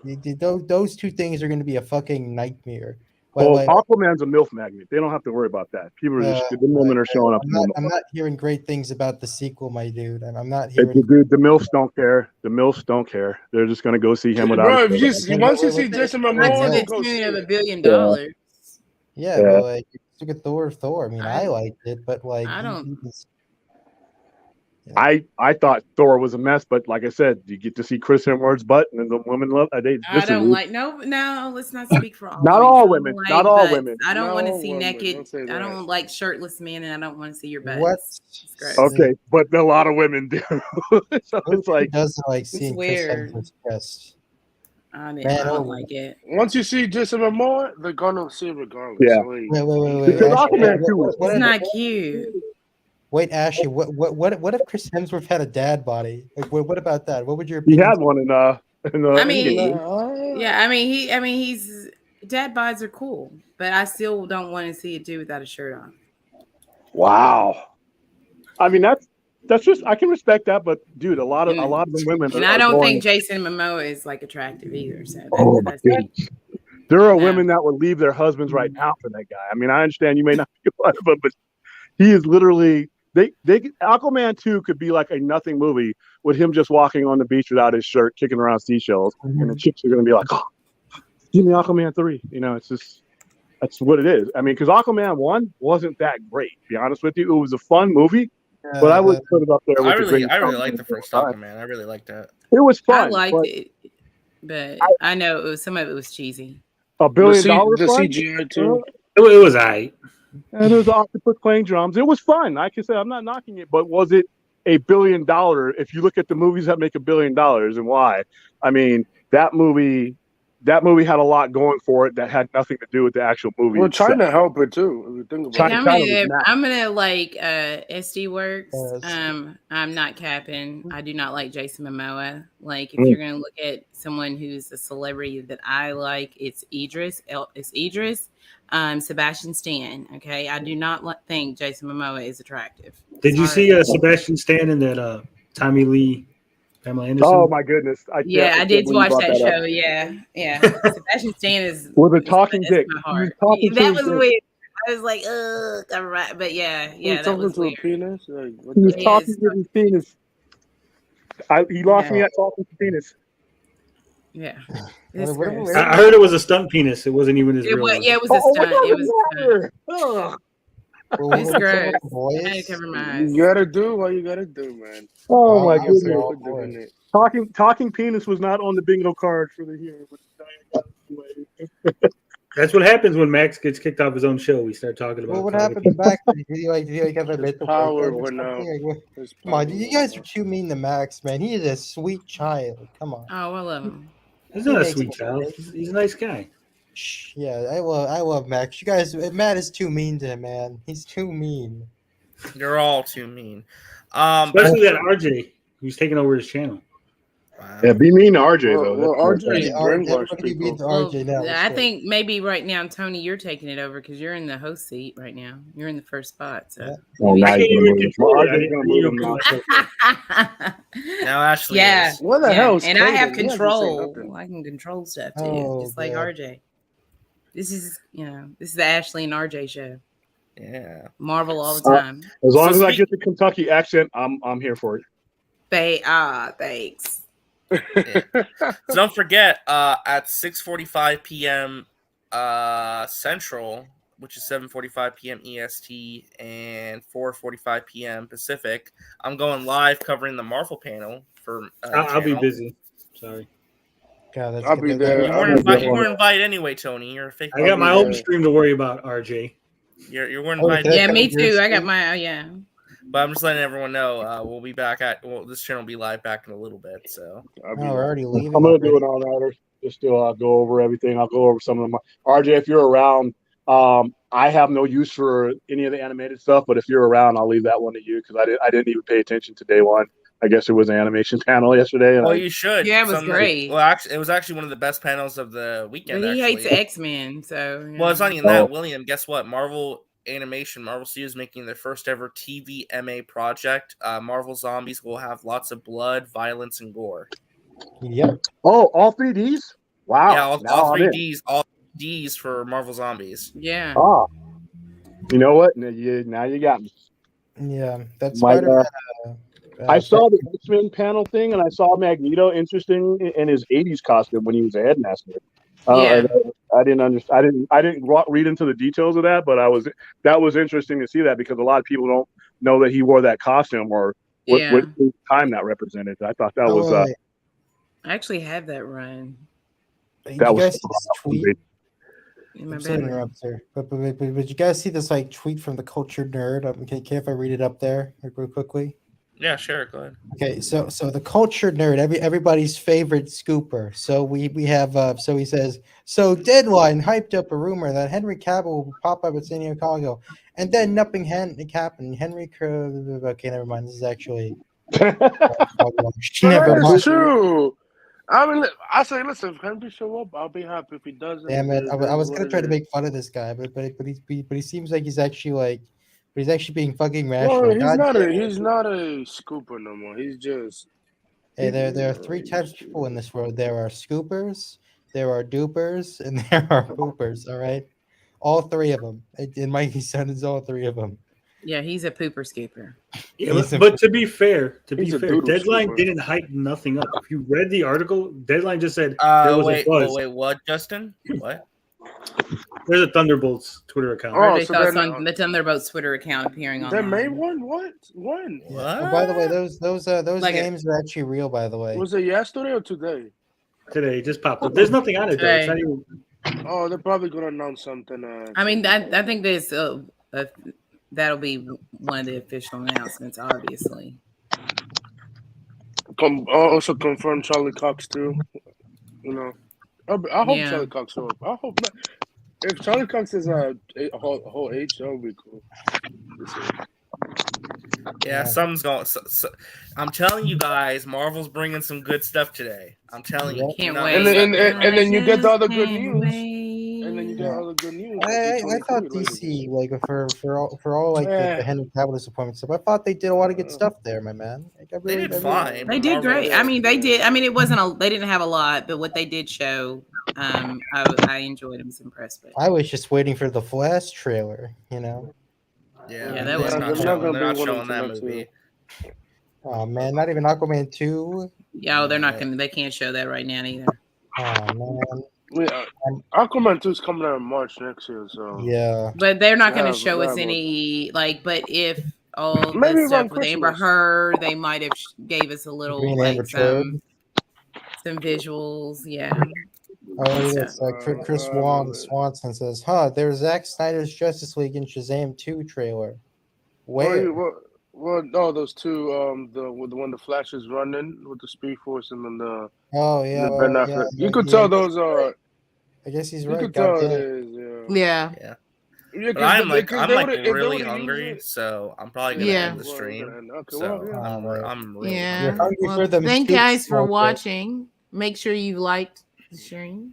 Those two things are going to be a fucking nightmare. But Well, Aquaman's a MILF magnet. They don't have to worry about that. People are just the women are showing up. I'm not hearing great things about the sequel, my dude. I'm not The hearing. dude, the MILFs don't care. The MILFs don't care. They're just gonna go see him without. Bro, a if once you see Jason Momoa, to you the go see tune of it. $1 billion. Yeah, Yeah. but like look at Thor. I mean, I liked it, but like I don't. I thought Thor was a mess, but like I said, you get to see Chris Hemsworth's butt, and then the women love. I don't like no. Let's not speak for all. Not women. all I don't women. like Not all butts. women. I don't Not want to all see women. naked. Don't say I that. don't like shirtless men, and I don't want to see your butts. What? It's gross. Okay, but a lot of women do. So it's like doesn't like seeing Chris weird. Hemsworth's chest. I Man, don't like it. Once you see Jason Momoa, they're gonna see it regardless. Yeah. So, Wait. Because Ashley, Aquaman 2 was It's not cute. Wait, Ashley, what if Chris Hemsworth had a dad body? Like, what about that? What would your he opinion? had one in I mean, Endgame. yeah. I mean, he's dad bods are cool, but I still don't want to see a dude without a shirt on. Wow. I mean that's just I can respect that, but dude, a lot of the women. And I don't think Jason Momoa is like attractive either. So that's there are women that would leave their husbands right now for that guy. I mean, I understand you may not be one of them, but he is literally they Aquaman 2 could be like a nothing movie with him just walking on the beach without his shirt, kicking around seashells, and the chicks are gonna be like, oh, give me Aquaman 3. You know, it's just that's what it is. I mean, because Aquaman 1 wasn't that great, to be honest with you. It was a fun movie, but I would put it up there with I the really greatest like the first Aquaman. I really liked that. It was fun. I liked but it, but I know some of it was cheesy. $1 billion the fun? CGI too. It was alright. And there was an octopus playing drums. It was fun. Like I said, I'm not knocking it, but was it $1 billion? If you look at the movies that make $1 billion and why, I mean, that movie had a lot going for it that had nothing to do with the actual movie. Well, itself. China helped it too. If you think about it. I'm gonna like SD Works. I'm not capping. I do not like Jason Momoa. Like if you're gonna look at someone who's a celebrity that I like, it's Idris. Sebastian Stan. Okay, I do not think Jason Momoa is attractive. Did you see Sebastian Stan in that Tommy Lee, Pamela Anderson? Oh my goodness! I did watch that show. Yeah. Sebastian Stan is with a talking dick. That was weird. I was like, ugh, but yeah, that was weird. Penis? Like, he was talking to his penis. He lost me at talking to penis. Yeah. I heard it was a stunt penis. It wasn't even his real one. Yeah, it was a stunt. It was a stunt. It's gross. I had to cover my eyes. You gotta do what you gotta do, man. Oh my goodness! Talking penis was not on the bingo card for the year. That's what happens when Max gets kicked off his own show. We start talking about. Well, what happened to Max? Did he have a mental power breakdown or went something? out. Like, come on, you guys are too mean to Max, man. He is a sweet child. Come on. Oh, I love him. He's not a sweet child. He's a nice guy. Yeah, I love Max. You guys, Matt is too mean to him, man. He's too mean. You're all too mean. Especially that RJ who's taking over his channel. Yeah, be mean to RJ though. Well, RJ brainwashed people. RJ now. I think maybe right now, Tony, you're taking it over because you're in the host seat right now. You're in the first spot. So. Now Ashley. Yeah. Is. What the hell? And I have control. I can control stuff too, just like RJ. This is the Ashley and RJ show. Yeah. Marvel all the time. As long as I get the Kentucky accent, I'm here for it. Thanks. Yeah. So don't forget, at 6:45 p.m. Central, which is 7:45 p.m. EST and 4:45 p.m. Pacific, I'm going live covering the Marvel panel for. I'll be busy. Sorry. God, that's I'll good. be That- there. You I'll weren't, be there. you weren't invited anyway, Tony. You're a fake. I got my own stream to worry about, RJ. You weren't Oh, invited. can I Yeah, come me to your too. I got stream? my yeah. But I'm just letting everyone know we'll be back this channel will be live back in a little bit. So I'll No, be we're there. already leaving. I'm gonna do already. an all-nighter just to go over everything. I'll go over some of them. RJ, if you're around, I have no use for any of the animated stuff, but if you're around, I'll leave that one to you because I didn't even pay attention to day one. I guess it was an animation panel yesterday. well, you should. Yeah, it was great. Well, actually, it was actually one of the best panels of the weekend. But he actually, hates X-Men, so well, it's yeah. not even that. William, guess what? Marvel Studios is making their first ever TV MA project. Marvel Zombies will have lots of blood, violence, and gore. Yep. Oh, all 3Ds? Wow. Yeah, Now all I'm in. 3Ds, all Ds for Marvel Zombies. Yeah. Ah, you know what? Now you got me. Yeah, that's My, Spider-Man. I saw the X-Men panel thing, and I saw Magneto interesting in his '80s costume when he was a headmaster. Yeah. I didn't understand. I didn't read into the details of that, but that was interesting to see that because a lot of people don't know that he wore that costume or what Yeah. time that represented. I thought that Oh, was wait. I actually have that run. Did that you was guys see this tweet? In my I'm sorry to bedroom. interrupt, sir. But you guys see this like tweet from the cultured nerd? Okay, if I read it up there real quickly? Yeah, sure. Go ahead. Okay, so the cultured nerd, everybody's favorite scooper. So we have so he says, so Deadline hyped up a rumor that Henry Cavill will pop up at San Diego Chicago, and then nothing happened. Okay, never mind. This is actually never That mind. is true. I mean, I say, listen, if Henry show up, I'll be happy. If he doesn't, Damn it! I was what gonna it try to is. make fun of this guy, but he seems like he's actually being fucking No, rational. he's God not damn a it. he's not a scooper no more. He's just Hey, there are three types of people in this world. There are scoopers, there are dupers, and there are poopers. All right, all three of them. And Mikey's son is all three of them. Yeah, he's a pooper scooper. Yeah, but to be fair, He's a doodle Deadline scooper. didn't hype nothing up. If you read the article, Deadline just said there was a buzz. Wait, what, Justin? What? There's a Thunderbolts Twitter account. Oh, They saw on the Thunderbolts Twitter account appearing on. They made one? What? When? What? Oh, by the way, those Like names are actually real. By the way, Was it yesterday or today? Today, it just popped up. There's nothing on it though. It's not even... Oh, they're probably gonna announce something. I mean, I think there's that'll be one of the official announcements, obviously. Also confirm Charlie Cox too. You know, I hope Yeah. Charlie Cox show up. I hope not. If Charlie Cox is a whole H, that would be cool. Yeah, something's going. I'm telling you guys, Marvel's bringing some good stuff today. I'm telling you. Can't Not- wait. And then you get the other good Can't news. wait. And then you get all the good news. I thought DC like for all like the Henry Cavill disappointment stuff. I thought they did a lot of good stuff there, my man. Like, They did fine. They did great. I mean, they did. I mean, it wasn't they didn't have a lot, but what they did show, I enjoyed. I was impressed with. I was just waiting for the Flash trailer. You know. Yeah, that was not showing. They're not showing that movie. Oh man, not even Aquaman 2. Yeah, they're not gonna. They can't show that right now either. Oh man. Aquaman 2 is coming out in March next year, so yeah. But they're not going to show us that any but if all Maybe the stuff around with Amber Christmas. Heard, they might have gave us a little Green like Amber some visuals. Yeah. Oh yes, Chris Swanson says, there's Zack Snyder's Justice League and Shazam 2 trailer. Where? Well, no, those two. The one the Flash is running with the Speed Force, and then the yeah, Ben Affleck. You could tell those are. I guess he's You right. could tell it goddamn. is. Yeah. Yeah. Yeah, But I'm if they really would've hungry, used it- so I'm probably gonna Yeah. end the stream. Okay, So well, yeah. I'm really Yeah. You're hungry Well, for them thank scoops, guys for Walter. watching. Make sure you liked the stream.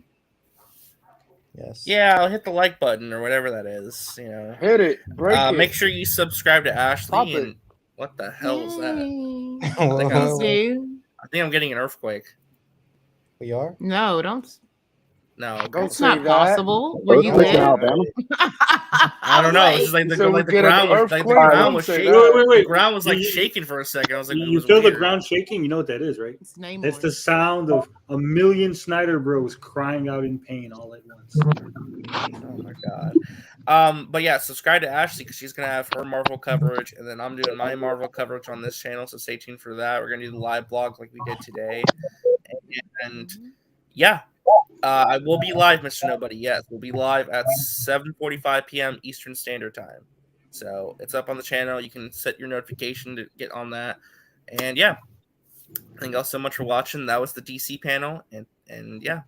Yes. Yeah, I'll hit the like button or whatever that is. You know, Hit it. Break it. Make sure you subscribe to Ashley. Pop it. And what the hell is that? Whoa. I think I'm getting an earthquake. We are? No, don't. No, Don't It's say not that. possible. Where you Earthquake in live? Alabama. I don't know. It's just like the, So we like the get an ground was like the earthquake? ground Don't was say shaking. that. Wait. The ground was like You- shaking for a second. I was like, it You was feel the weird. ground shaking? You know what that is, right? It's name That's the sound of a million Snyder Bros crying out in pain all at once. Oh my god. But yeah, subscribe to Ashley because she's gonna have her Marvel coverage, and then I'm doing my Marvel coverage on this channel. So stay tuned for that. We're gonna do the live blog like we did today, and Yeah. I will be live, Mr. Nobody. Yes, we'll be live at 7:45 p.m. Eastern Standard Time. So it's up on the channel. You can set your notification to get on that. And yeah, thank y'all so much for watching. That was the DC panel. And yeah,